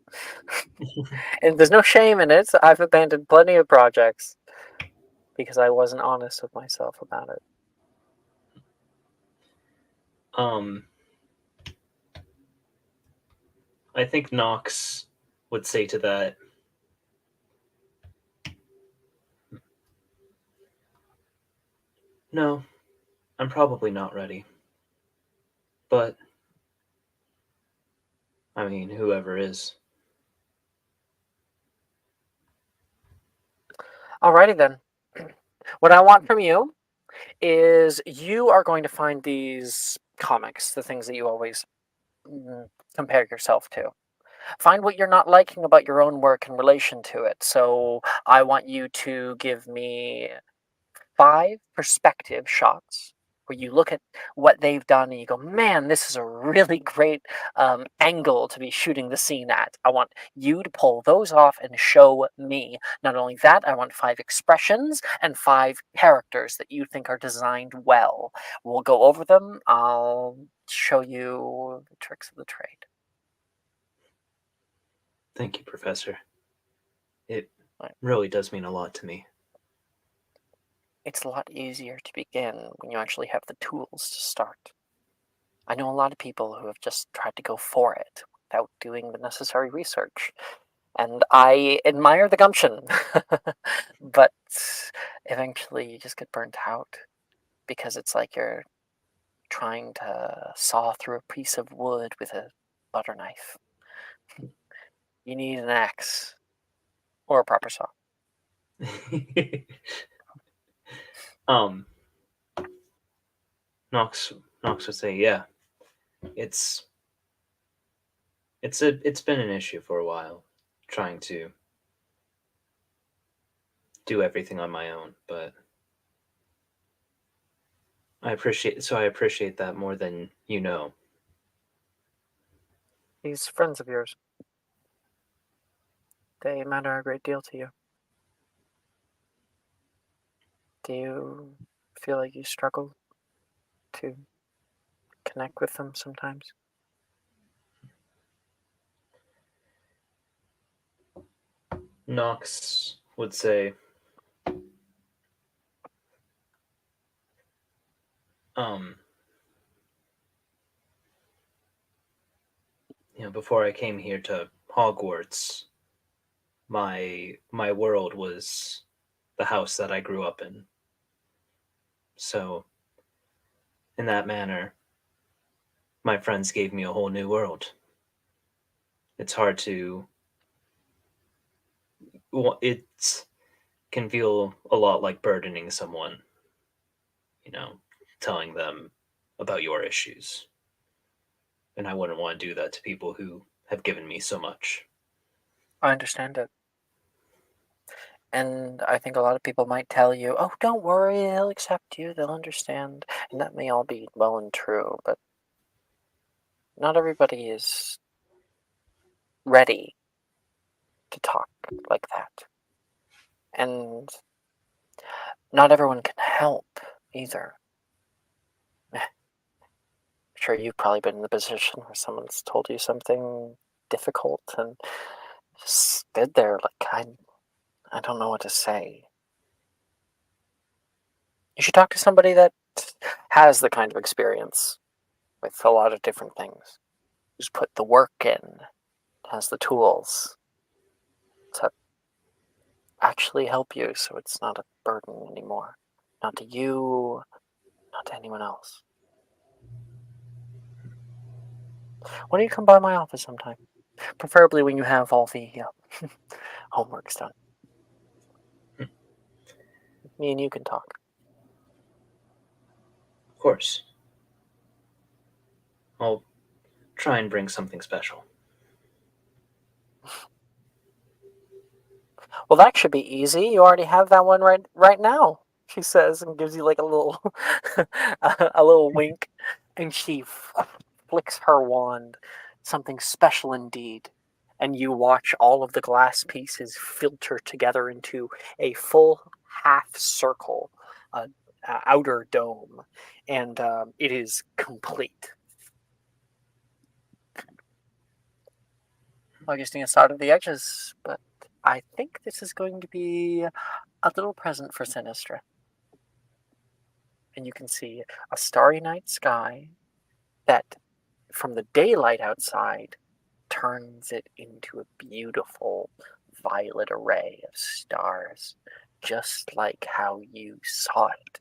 And there's no shame in it. I've abandoned plenty of projects because I wasn't honest with myself about it. I think Knox would say to that, no, I'm probably not ready. But, I mean, whoever is. Alrighty then. What I want from you is you are going to find these comics, the things that you always compare yourself to. Find what you're not liking about your own work in relation to it. So I want you to give me 5 perspective shots where you look at what they've done and you go, man, this is a really great angle to be shooting the scene at. I want you to pull those off and show me. Not only that, I want 5 expressions and 5 characters that you think are designed well. We'll go over them. I'll show you the tricks of the trade. Thank you, Professor. It really does mean a lot to me. It's a lot easier to begin when you actually have the tools to start. I know a lot of people who have just tried to go for it without doing the necessary research, and I admire the gumption. But eventually you just get burnt out because it's like you're trying to saw through a piece of wood with a butter knife. You need an axe or a proper saw. Knox would say, yeah, it's been an issue for a while, trying to do everything on my own, but I appreciate that more than you know. These friends of yours, they matter a great deal to you. Do you feel like you struggle to connect with them sometimes? Knox would say, before I came here to Hogwarts, my world was the house that I grew up in. So, in that manner, my friends gave me a whole new world. It's hard to. It can feel a lot like burdening someone, telling them about your issues. And I wouldn't want to do that to people who have given me so much. I understand it. And I think a lot of people might tell you, oh, don't worry, they'll accept you, they'll understand. And that may all be well and true, but not everybody is ready to talk like that. And not everyone can help either. I'm sure you've probably been in the position where someone's told you something difficult and just stood there like, I don't know what to say. You should talk to somebody that has the kind of experience with a lot of different things, who's put the work in, has the tools to actually help you so it's not a burden anymore. Not to you, not to anyone else. Why don't you come by my office sometime? Preferably when you have all the homeworks done. Me and you can talk. Of course. I'll try and bring something special. Well, that should be easy. You already have that one right now, she says, and gives you like a little a little wink, and she flicks her wand. Something special indeed. And you watch all of the glass pieces filter together into a full half circle, outer dome, and it is complete. Augustine has started the edges, but I think this is going to be a little present for Sinistra. And you can see a starry night sky that, from the daylight outside, turns it into a beautiful violet array of stars, just like how you saw it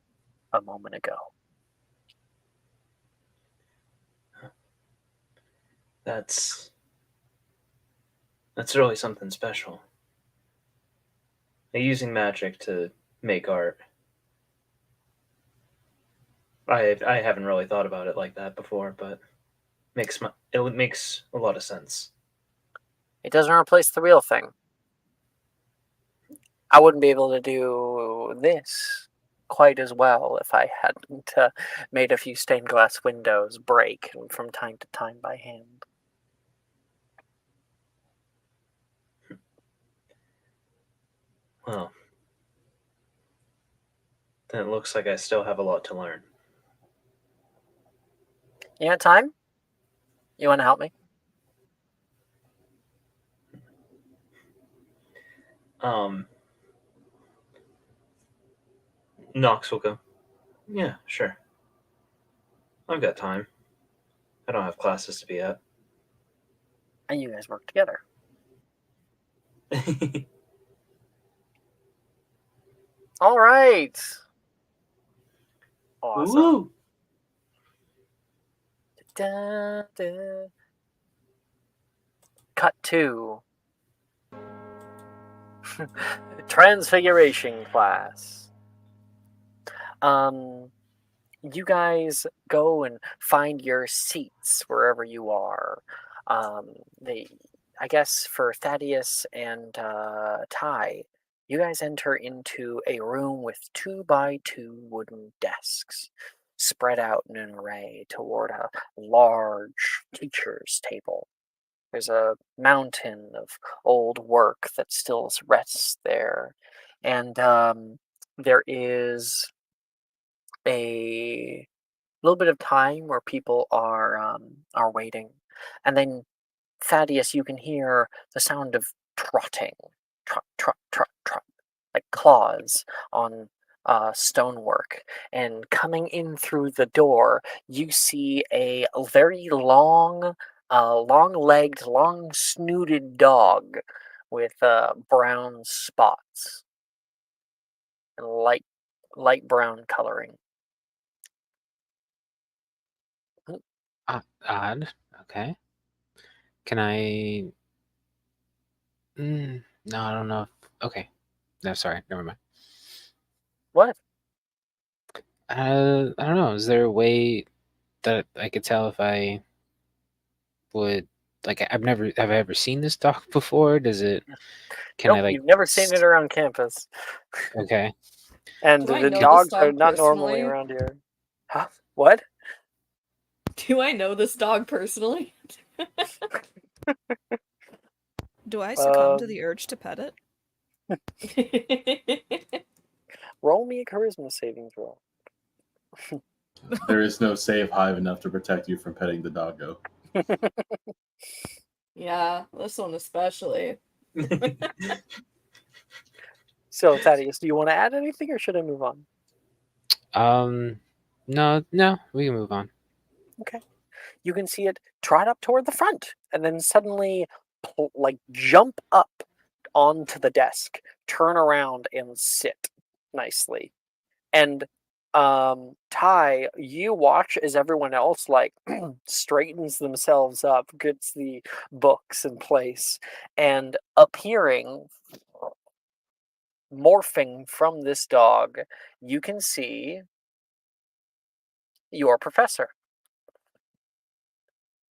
a moment ago. That's really something special. Using magic to make art. I haven't really thought about it like that before, but it makes a lot of sense. It doesn't replace the real thing. I wouldn't be able to do this quite as well if I hadn't made a few stained glass windows break from time to time by hand. Well, then it looks like I still have a lot to learn. You got time? You want to help me? Knox will go, yeah, sure. I've got time. I don't have classes to be at. And you guys work together. All right. Awesome. Woo! Da, da. Cut 2. Transfiguration class. You guys go and find your seats wherever you are. I guess for Thaddeus and Ty, you guys enter into a room with 2x2 wooden desks spread out in an array toward a large teacher's table. There's a mountain of old work that still rests there. And there is a little bit of time where people are waiting. And then, Thaddeus, you can hear the sound of trotting. Trot, trot, trot, trot. Like claws on stonework. And coming in through the door, you see a very long-legged, long-snooted dog with brown spots and light brown coloring. Odd. Okay. Can I? No, I don't know. Okay. No, sorry. Never mind. What? I don't know. Is there a way that I could tell if I would like? Have I ever seen this dog before? Does it? Can Nope, I like? you've never seen it around campus. Okay. And Do I the know this dogs are dog not normally personally? around here. Huh? What? Do I know this dog personally? Do I succumb to the urge to pet it? Roll me a charisma saving throw. There is no save high enough to protect you from petting the doggo. Yeah, this one especially. So, Thaddeus, do you want to add anything or should I move on? No, we can move on. Okay. You can see it trot up toward the front and then suddenly jump up onto the desk, turn around and sit nicely. And Ty, you watch as everyone else straightens themselves up, gets the books in place, and morphing from this dog, you can see your professor.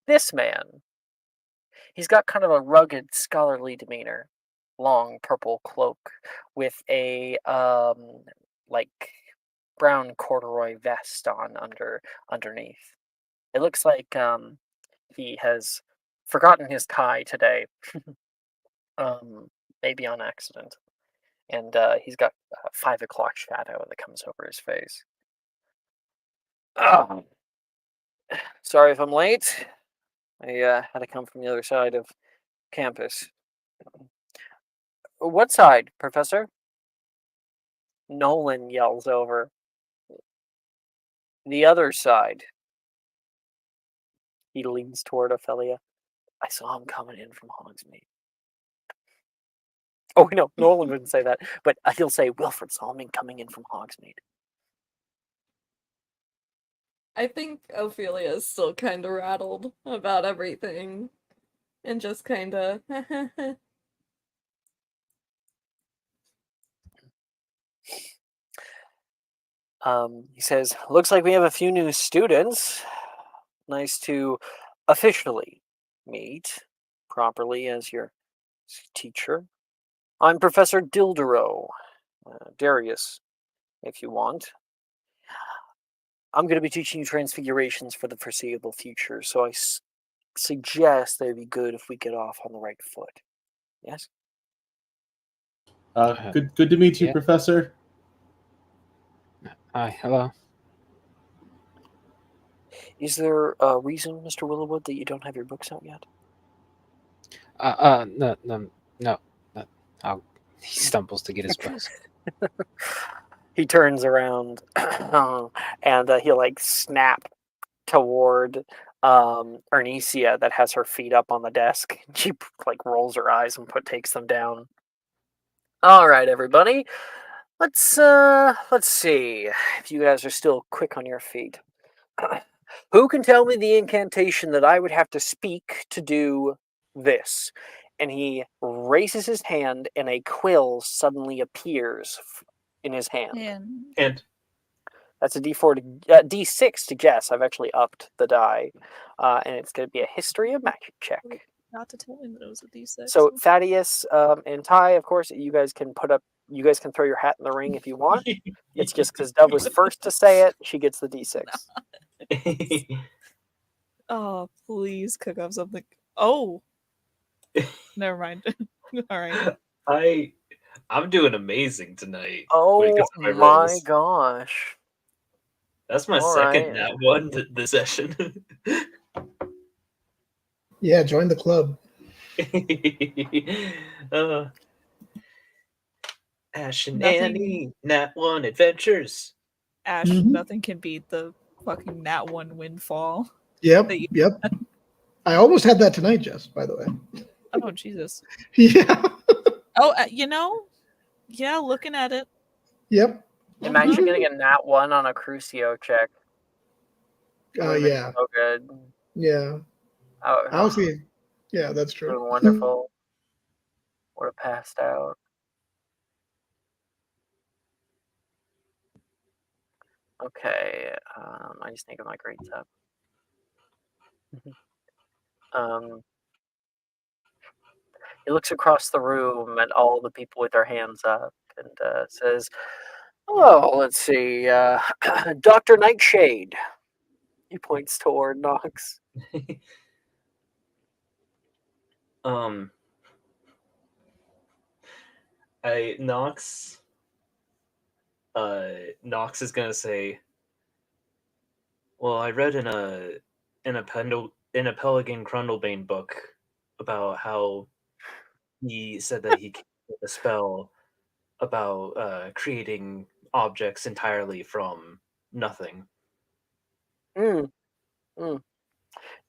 This man. He's got kind of a rugged, scholarly demeanor, long purple cloak with a brown corduroy vest on underneath. It looks like he has forgotten his tie today, maybe on accident, and he's got 5 o'clock shadow that comes over his face. Sorry if I'm late. I had to come from the other side of campus. What side, Professor? Nolan yells over. The other side. He leans toward Ophelia. I saw him coming in from Hogsmeade. Oh, no, Nolan wouldn't say that, but he'll say Wilfred saw him coming in from Hogsmeade. I think Ophelia is still kind of rattled about everything. And just kind of... He says, "Looks like we have a few new students. Nice to officially meet properly as your teacher. I'm Professor Dildero, Darius, if you want. I'm going to be teaching you transfigurations for the foreseeable future, so I suggest that it'd be good if we get off on the right foot. Yes?" Good to meet you, Yeah. Professor. Hi, hello. Is there a reason, Mr. Willowwood, that you don't have your books out yet? No. He stumbles to get his books. He turns around and he'll like snap toward Ernesia that has her feet up on the desk. She like rolls her eyes and takes them down. All right, everybody. Let's see if you guys are still quick on your feet. Who can tell me the incantation that I would have to speak to do this? And he raises his hand, and a quill suddenly appears in his hand. And That's a D4 D6 to guess. I've actually upped the die, and it's going to be a history of magic check. Not to tell me that it was a D6. So Thaddeus and Ty, of course, you guys can throw your hat in the ring if you want. It's just because Dove was first to say it, she gets the D6. Oh, please cook up something. Oh, never mind. All right. I'm doing amazing tonight. Oh my my gosh. That's my All second right. nat one this session. Yeah, join the club. Ash and Nothing- Annie, Nat 1 Adventures. Ash, nothing can beat the fucking Nat 1 windfall. Yep, that you- yep. I almost had that tonight, Jess, by the way. Oh, Jesus. Yeah. Oh, yeah, looking at it. Yep. Imagine getting a nat 1 on a Crucio check. Yeah. So good. Yeah. Oh, Honestly, yeah, that's true. doing wonderful. Would have passed out. Okay, I just think of my grades up. He looks across the room at all the people with their hands up and says, "Oh, let's see, Dr. Nightshade." He points toward Knox. Knox is gonna say, well, I read in a Pelican Crundlebane book about how he said that he came with a spell about creating objects entirely from nothing.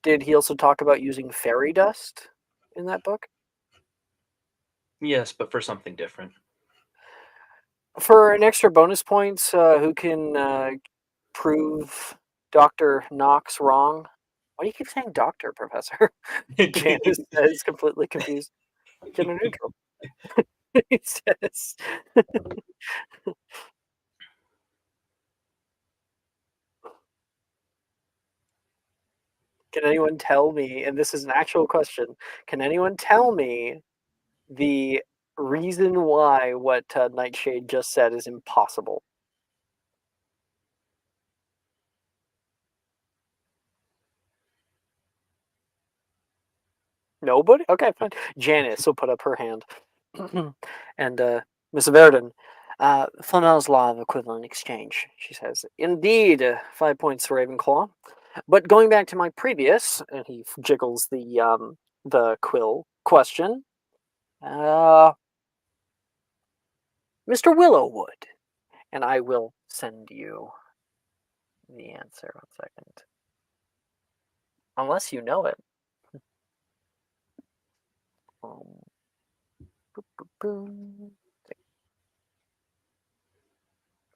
Did he also talk about using fairy dust in that book? Yes, but for something different. For an extra bonus points, who can prove Dr. Knox wrong? Why do you keep saying doctor, Professor? Janice is completely confused. Gender neutral. He says. Can anyone tell me, and this is an actual question, can anyone tell me the reason why what Nightshade just said is impossible? Nobody? Okay, fine. Janice will put up her hand. And Miss Verdon, Flanell's law of equivalent exchange, she says. Indeed, 5 points for Ravenclaw. But going back to my previous, and he jiggles the quill question, Mr. Willowwood, and I will send you the answer. 1 second. Unless you know it.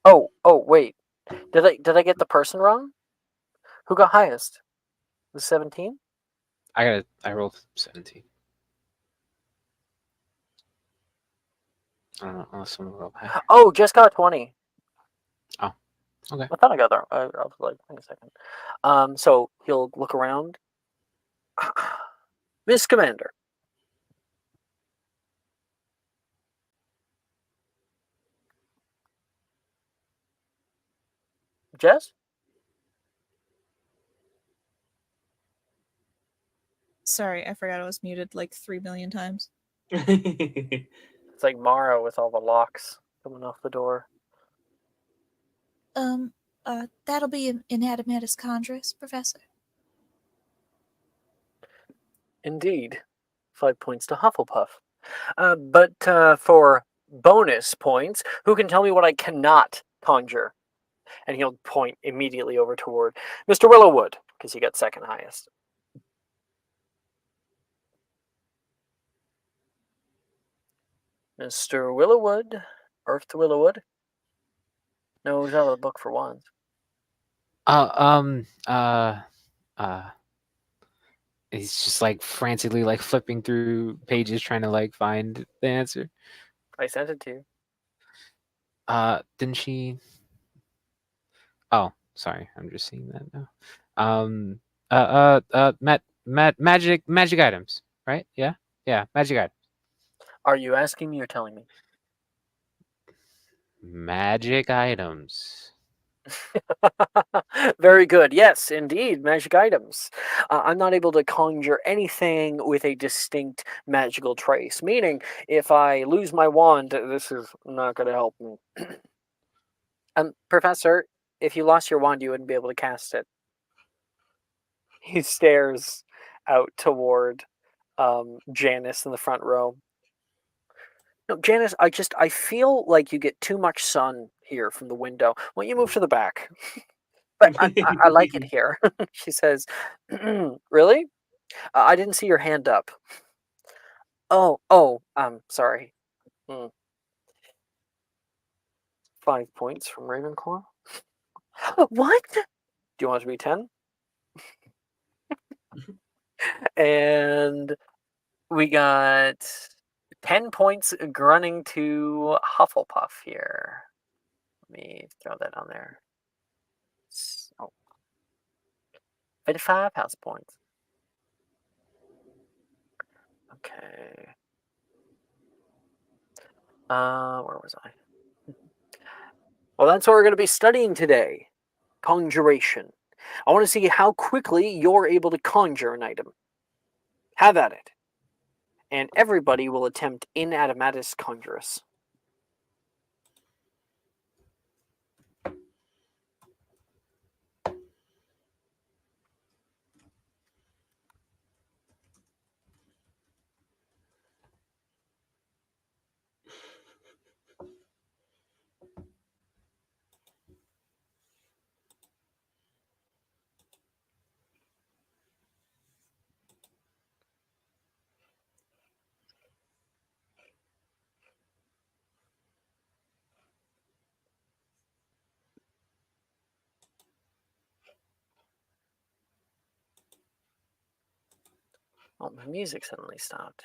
Oh, wait. Did I get the person wrong? Who got highest? Was 17? I rolled 17. I don't know unless someone rolled high. Oh, just got 20. Oh. Okay. I thought I got that. I was like, wait a second. So he'll look around. Miss Commander. Jess? Sorry, I forgot I was muted like 3 million times. It's like Mara with all the locks coming off the door. That'll be in Adamatus Chondrus, Professor. Indeed. 5 points to Hufflepuff. But for bonus points, who can tell me what I cannot conjure? And he'll point immediately over toward Mr. Willowwood, because he got second highest. Mr. Willowwood, Earth to Willowwood. No, he's out of the book for once. He's just like frantically like flipping through pages trying to like find the answer. I sent it to you. Didn't she? Oh, sorry, I'm just seeing that now. Magic items, right? Yeah, magic items. Are you asking me or telling me? Magic items. Very good. Yes, indeed, magic items. I'm not able to conjure anything with a distinct magical trace, meaning if I lose my wand, this is not going to help me. Professor, if you lost your wand, you wouldn't be able to cast it. He stares out toward Janice in the front row. No, Janice, I feel like you get too much sun here from the window. Why don't you move to the back? But I like it here. She says, really? I didn't see your hand up. Oh, sorry. 5 points from Ravenclaw. What? Do you want it to be 10? And we got 10 points grunting to Hufflepuff here. Let me throw that on there. Oh. 55 house points. Okay. Where was I? Well, that's what we're going to be studying today. Conjuration. I want to see how quickly you're able to conjure an item. Have at it. And everybody will attempt in Adamatus Conjurus. Oh, my music suddenly stopped.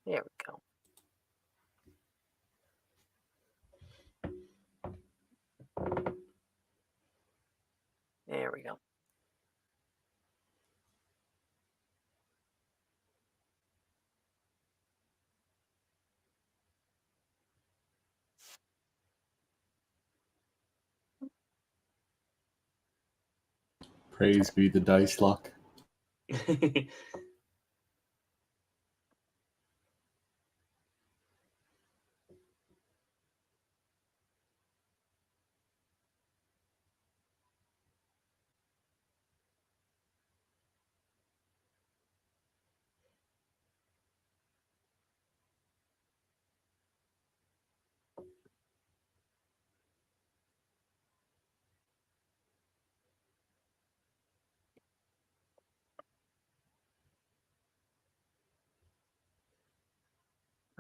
There we go. There we go. Praise be the dice luck.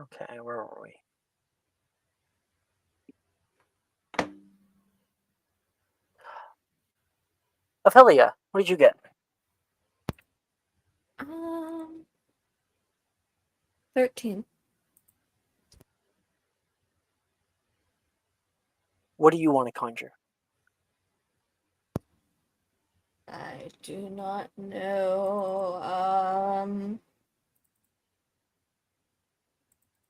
Okay, where were we? Ophelia, what did you get? 13. What do you want to conjure? I do not know.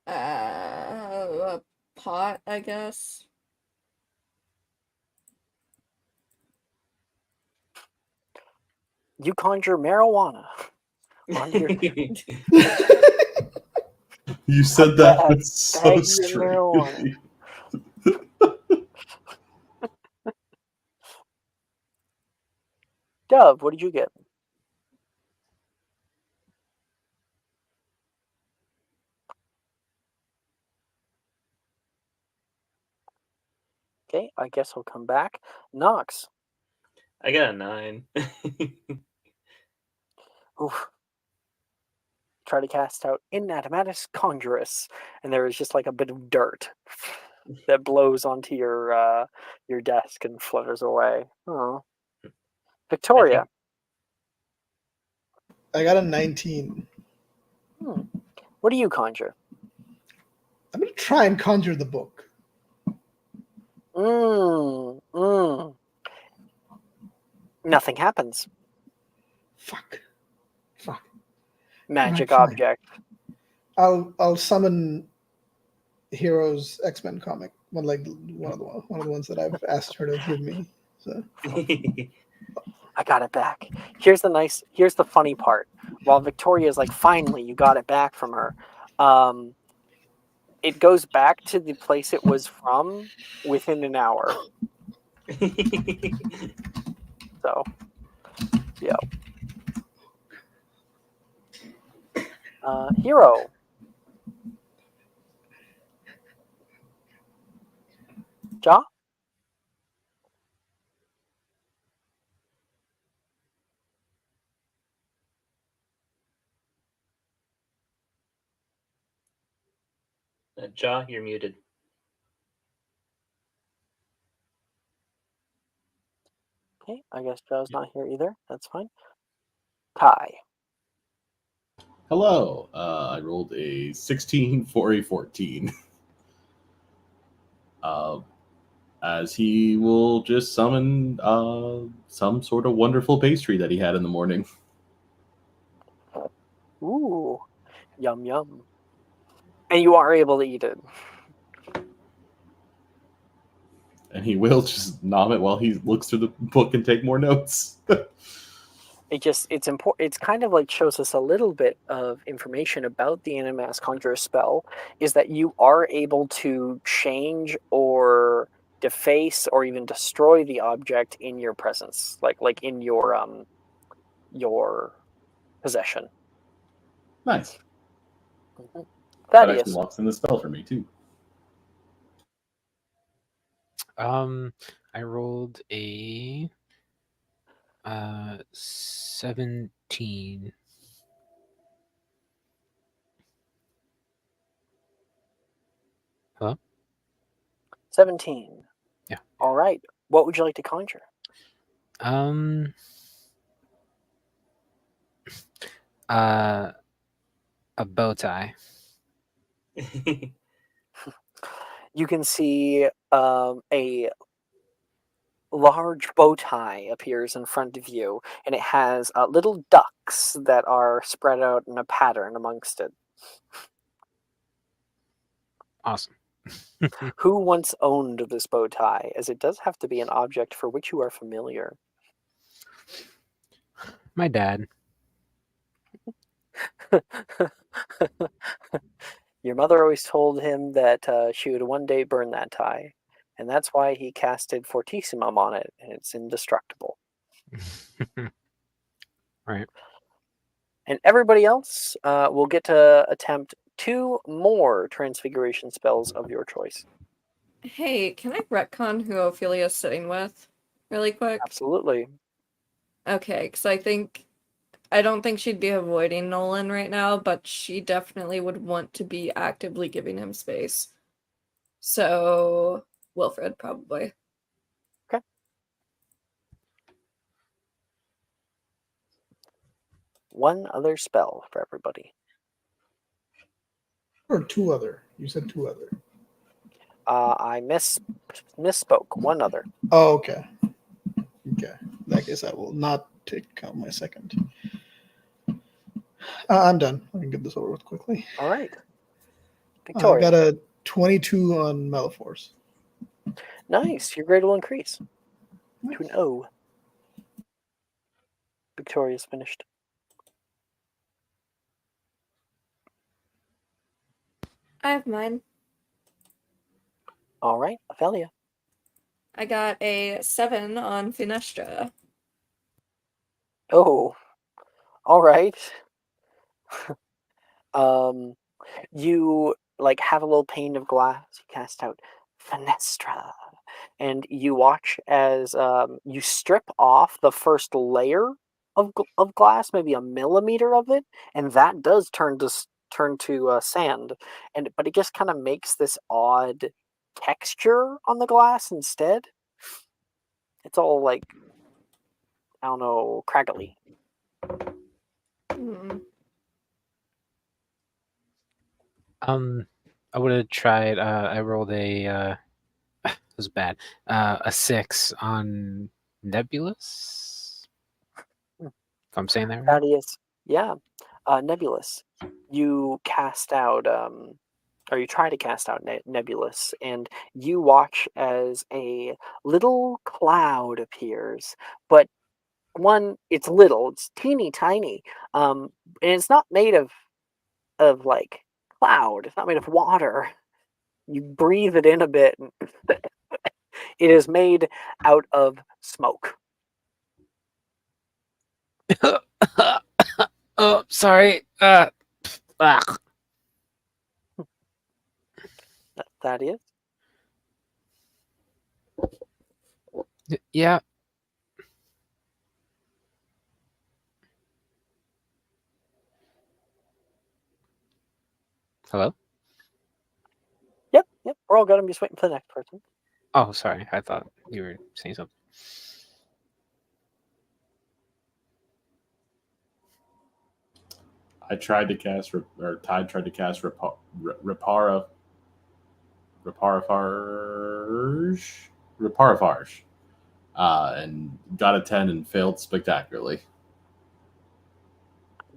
A pot, I guess. You conjure marijuana onto your You said that bag, with so baggie of straight. marijuana. Dove, what did you get? Okay, I guess he'll come back. Nox. I got a 9. Oof. Try to cast out Inanimatus Conjurus, and there is just like a bit of dirt that blows onto your desk and flutters away. Oh, Victoria. I got a 19. What do you conjure? I'm gonna try and conjure the book. Nothing happens. Fuck. Magic Alright, object. I'll summon Heroes X-Men comic. One of the ones that I've asked her to give me. So I got it back. Here's the funny part. While Victoria's like, finally, you got it back from her. It goes back to the place it was from within an hour. So, yeah. Hero. Ja? Ja, you're muted. Okay, I guess Ja's not here either. That's fine. Kai. Hello. I rolled a 16 for a 14. As he will just summon some sort of wonderful pastry that he had in the morning. Ooh, yum yum. And you are able to eat it. And he will just nom it while he looks through the book and take more notes. It's important. It's kind of like shows us a little bit of information about the Animask Conjure spell. Is that you are able to change or deface or even destroy the object in your presence, like in your possession. Nice. Mm-hmm. That actually locks in the spell for me too. I rolled a 17. Hello? 17. Yeah. All right. What would you like to conjure? A bow tie. You can see a large bow tie appears in front of you, and it has little ducks that are spread out in a pattern amongst it. Awesome. Who once owned this bow tie, as it does have to be an object for which you are familiar? My dad. Your mother always told him that she would one day burn that tie, and that's why he casted Fortissimum on it, and it's indestructible. Right. And everybody else will get to attempt 2 more transfiguration spells of your choice. Hey, can I retcon who Ophelia's sitting with really quick? Absolutely. Okay, because I don't think she'd be avoiding Nolan right now, but she definitely would want to be actively giving him space. So, Wilfred, probably. Okay. One other spell for everybody. Or 2 other. You said 2 other. I Misspoke. One other. Oh, okay. Okay. In that case, I will not take out my second. I'm done. I can get this over with quickly. All right. I Victoria. got a 22 on Maleforce. Nice. Your grade will increase to an O. Victoria's finished. I have mine. All right, Ophelia. I got a 7 on Finestra. Oh, all right. You like have a little pane of glass. You cast out Fenestra, and you watch as you strip off the first layer of glass, maybe a millimeter of it, and that does turn to sand, but it just kind of makes this odd texture on the glass instead. It's all like, I don't know, craggly. I would have tried. I rolled a. It was bad. A 6 on Nebulous. If I'm saying that right. Thaddeus, yeah. Nebulous. You cast out, or you try to cast out Nebulous, and you watch as a little cloud appears. But one, it's little, it's teeny tiny, and it's not made of like cloud. It's not made of water. You breathe it in a bit. And it is made out of smoke. Oh, sorry. Thaddeus? Yeah. Hello? Yep. We're all good. I'm just waiting for the next person. Oh, sorry. I thought you were saying something. I tried to cast, or Tide tried to cast Reparafarge, and got a 10 and failed spectacularly.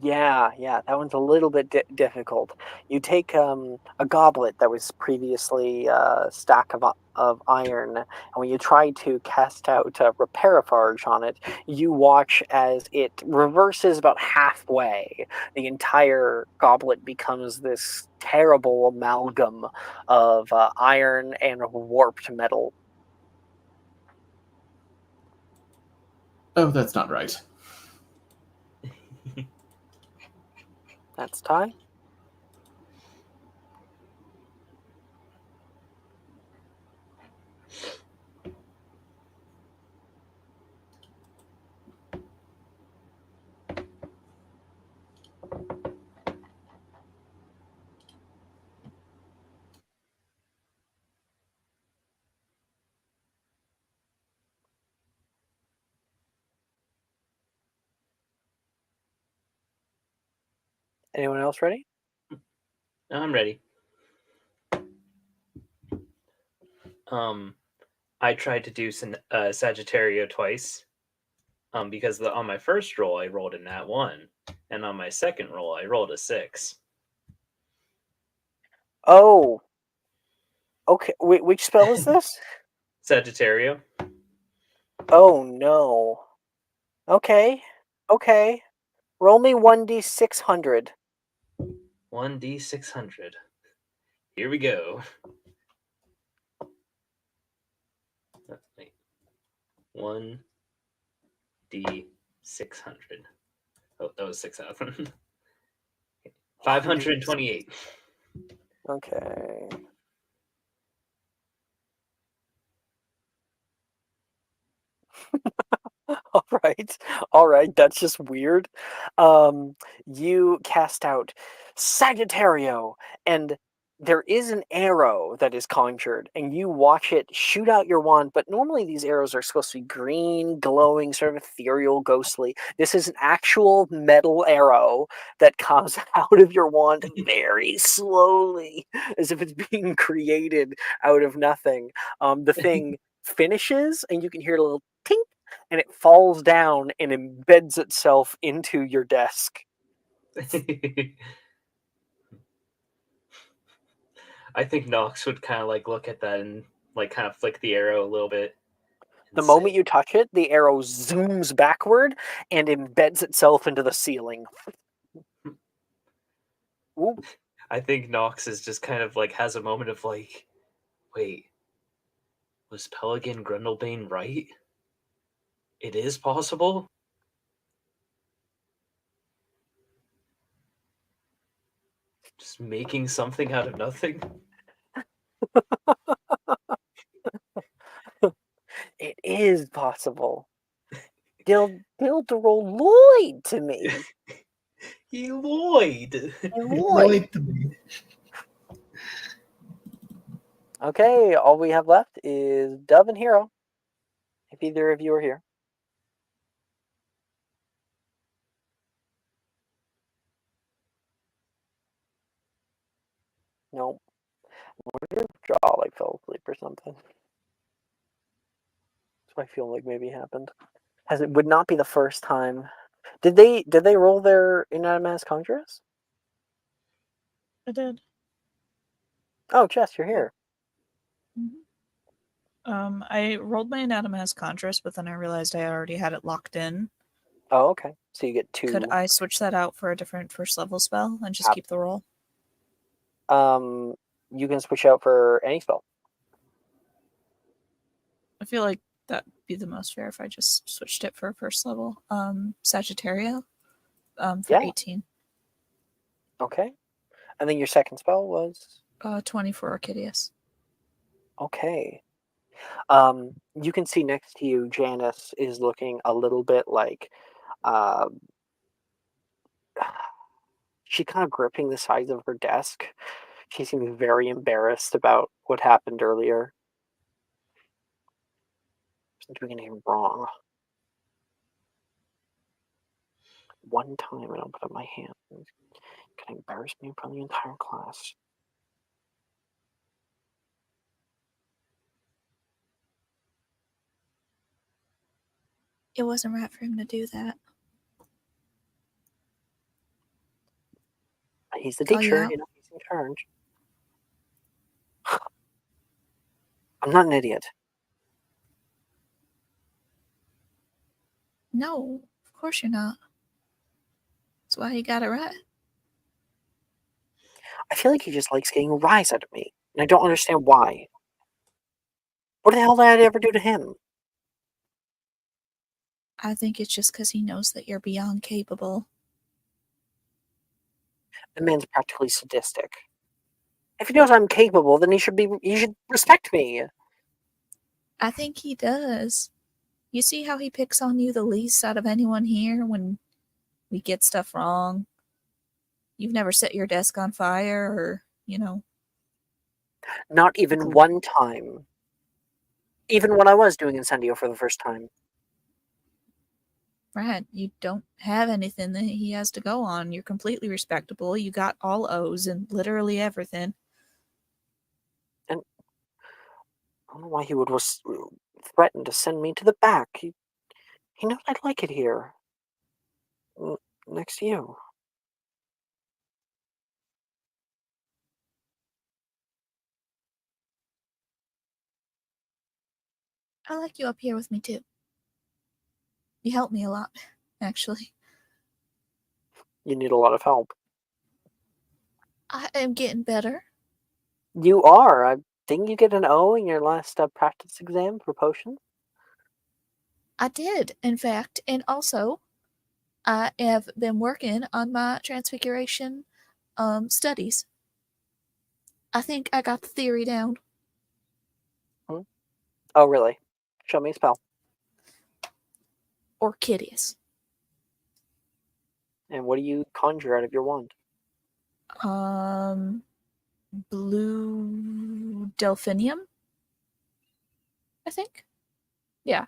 Yeah, that one's a little bit difficult. You take a goblet that was previously a stack of iron, and when you try to cast out Reparafarge on it, you watch as it reverses about halfway. The entire goblet becomes this terrible amalgam of iron and warped metal. Oh, that's not right. That's Ty. Anyone else ready? I'm ready. I tried to do Sagittario twice. Because on my first roll I rolled a nat 1, and on my second roll I rolled a 6. Oh. Okay, which spell is this? Sagittario. Oh no. Okay. Roll me 1d600. 1d600. Here we go. Wait. 1d600. Oh, that was 6,000. 528. Okay. All right. That's just weird. You cast out Sagittario, and there is an arrow that is conjured, and you watch it shoot out your wand, but normally these arrows are supposed to be green, glowing, sort of ethereal, ghostly. This is an actual metal arrow that comes out of your wand very slowly, as if it's being created out of nothing. The thing finishes, and you can hear a little tink, and it falls down and embeds itself into your desk. I think Nox would kind of like look at that and like kind of flick the arrow a little bit. The moment you touch it, the arrow zooms backward and embeds itself into the ceiling. Ooh. I think Nox is just kind of like has a moment of like, wait, was Pelican Grundlebane right? It is possible? Just making something out of nothing? It is possible. They'll roll Lloyd to me. Lloyd. Lloyd to me. Okay, all we have left is Dove and Hero. If either of you are here. No. I wonder if Jaw like fell asleep or something. That's what I feel like maybe happened. It would not be the first time. Did they roll their inanimate conjurers? I did. Oh, Jess, you're here. I rolled my Anatomy as Contrast, but then I realized I already had it locked in. Oh, okay. So you get 2. Could I switch that out for a different first level spell and just keep the roll? You can switch out for any spell. I feel like that'd be the most fair if I just switched it for first level. Sagittario, for 18. Okay. And then your second spell was? 20 for Orchideus. Okay. You can see next to you, Janice is looking a little bit like, she kind of gripping the sides of her desk. She seems very embarrassed about what happened earlier. I wasn't doing anything wrong. One time I don't put up my hand. It's gonna embarrass me in front of the entire class. It wasn't right for him to do that. He's the Call you teacher, out? he's in charge. I'm not an idiot. No, of course you're not. That's why you got it right. I feel like he just likes getting a rise out of me, and I don't understand why. What the hell did I ever do to him? I think it's just because he knows that you're beyond capable. The man's practically sadistic. If he knows I'm capable, then he should respect me. I think he does. You see how he picks on you the least out of anyone here when we get stuff wrong? You've never set your desk on fire or, Not even one time. Even when I was doing Incendio for the first time. Right, you don't have anything that he has to go on. You're completely respectable. You got all O's and literally everything. And I don't know why he would threaten to send me to the back. He knows I'd like it here. Next to you. I like you up here with me too. You help me a lot, actually. You need a lot of help. I am getting better. You are. Didn't you get an O in your last practice exam for potions? I did, in fact. And also, I have been working on my transfiguration studies. I think I got the theory down. Oh, really? Show me a spell. Orchideus. And what do you conjure out of your wand? blue delphinium, I think. Yeah.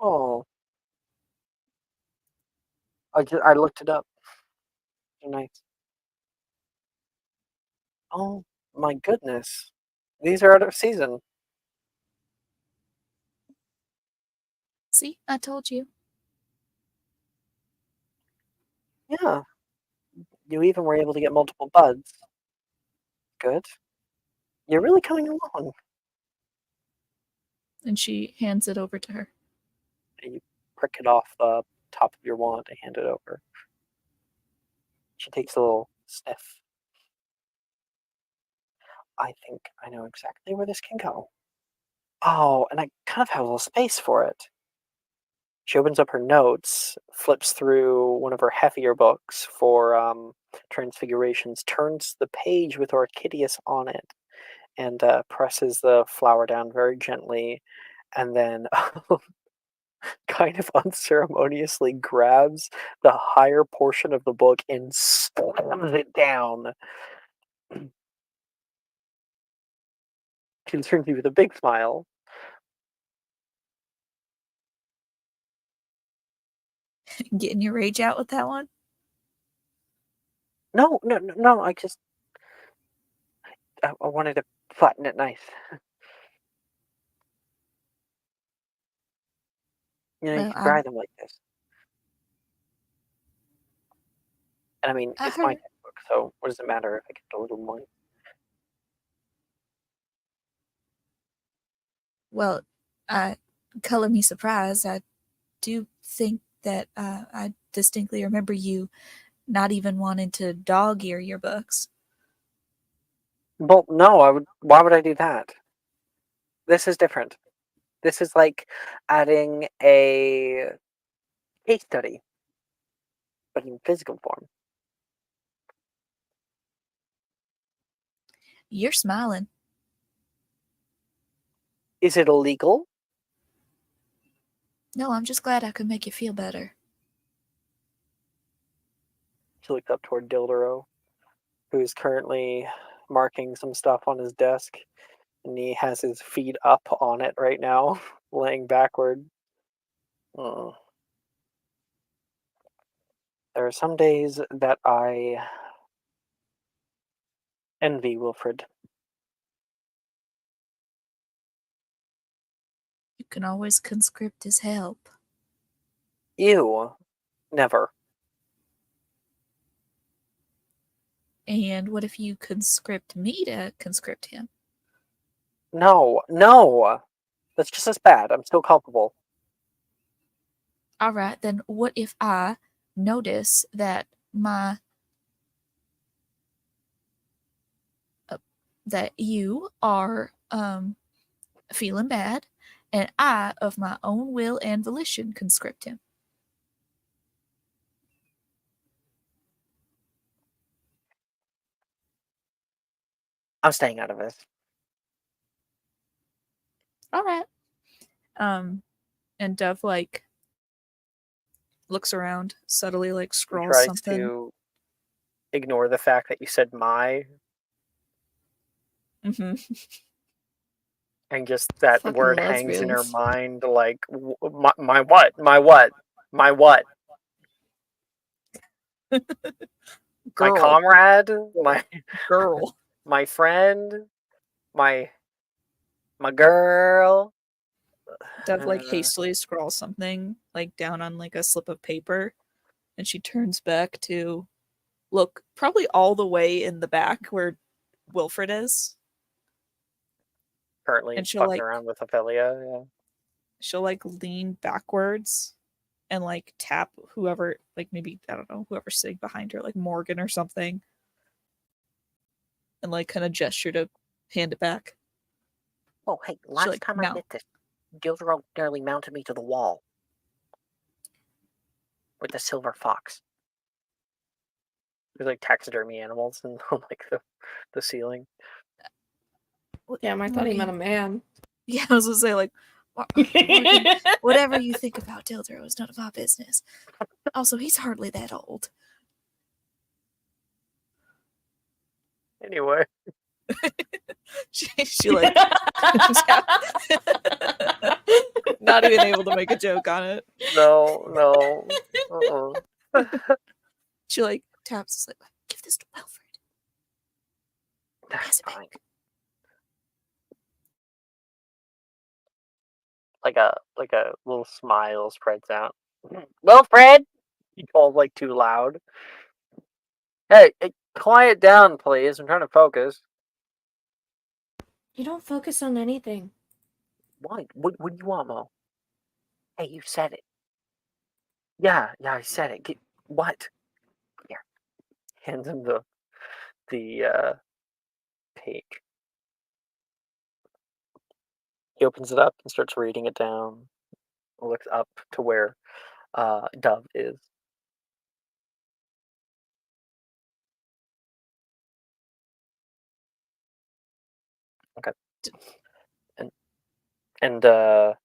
Oh, I looked it up. They're nice. Oh my goodness, these are out of season. See, I told you. Yeah, you even were able to get multiple buds. Good. You're really coming along. And she hands it over to her. And you prick it off the top of your wand and hand it over. She takes a little sniff. I think I know exactly where this can go. Oh, and I kind of have a little space for it. She opens up her notes, flips through one of her heavier books for transfigurations, turns the page with Orchideus on it, and presses the flower down very gently, and then kind of unceremoniously grabs the higher portion of the book and slams it down. Concerns you with a big smile. Getting your rage out with that one? No, I just I wanted to flatten it nice. You know, you Well, can dry them like this. And I mean, I it's my heard. textbook, so what does it matter if I get a little more? Well, color me surprised. I do think that I distinctly remember you not even wanting to dog ear your books. Well, no, I would. Why would I do that? This is different. This is like adding a case study, but in physical form. You're smiling. Is it illegal? No, I'm just glad I could make you feel better. She looked up toward Dildero, who is currently marking some stuff on his desk, and he has his feet up on it right now, laying backward. Mm. There are some days that I envy Wilfred. You can always conscript his help. You, never. And what if you conscript me to conscript him? No. That's just as bad. I'm still culpable. All right, then what if I notice that that you are feeling bad, and I, of my own will and volition, conscript him? I'm staying out of this. All right. And Dove like looks around, subtly like He scrawls tries something. to ignore the fact that you said my, Mm-hmm. and just that Fucking word hangs in her lesbians. mind like, my what? My what? My what? My Girl. comrade? My Girl. my friend? My girl? Dove like hastily scrawls something like down on like a slip of paper, and she turns back to look probably all the way in the back where Wilfred is. Currently And she'll fucking like around with Ophelia, yeah. she'll like lean backwards and like tap whoever, like maybe I don't know, whoever's sitting behind her, like Morgan or something, and like kind of gesture to hand it back. Oh, hey, last like, time I mount. did this, Dildero nearly mounted me to the wall with the silver fox. There's like taxidermy animals and like the ceiling. Damn, I thought he meant a man. Yeah, I was gonna say like, Morgan, whatever you think about Dildero is none of our business. Also, he's hardly that old. Anyway. she like not even able to make a joke on it. No. She like taps like, give this to Wilfred. That's fine. Like a little smile spreads out. Wilfred, he called like too loud. Hey, quiet down, please. I'm trying to focus. You don't focus on anything. What? What do you want, Mo? Hey, you said it. Yeah, I said it. What? Here. Hands him the page. He opens it up and starts reading it down. Looks up to where Dove is. Okay. And kind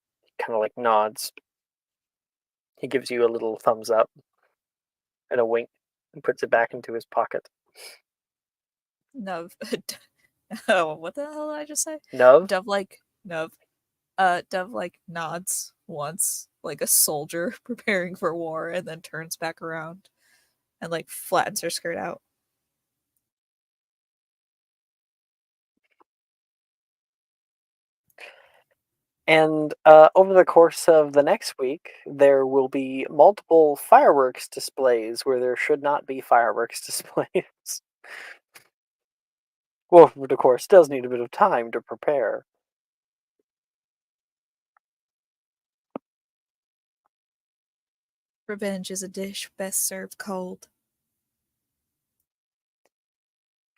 of like nods. He gives you a little thumbs up and a wink and puts it back into his pocket. Nov. Oh, what the hell did I just say? Nov? Dove like nods once, like a soldier preparing for war, and then turns back around and like flattens her skirt out. And over the course of the next week, there will be multiple fireworks displays where there should not be fireworks displays. Well, of course, does need a bit of time to prepare. Revenge is a dish best served cold.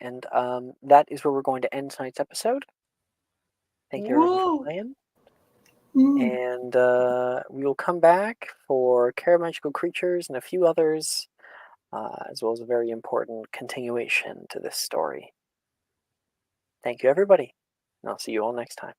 And that is where we're going to end tonight's episode. Thank you everyone for playing. And we will come back for Care Magical Creatures and a few others, as well as a very important continuation to this story. Thank you, everybody. And I'll see you all next time.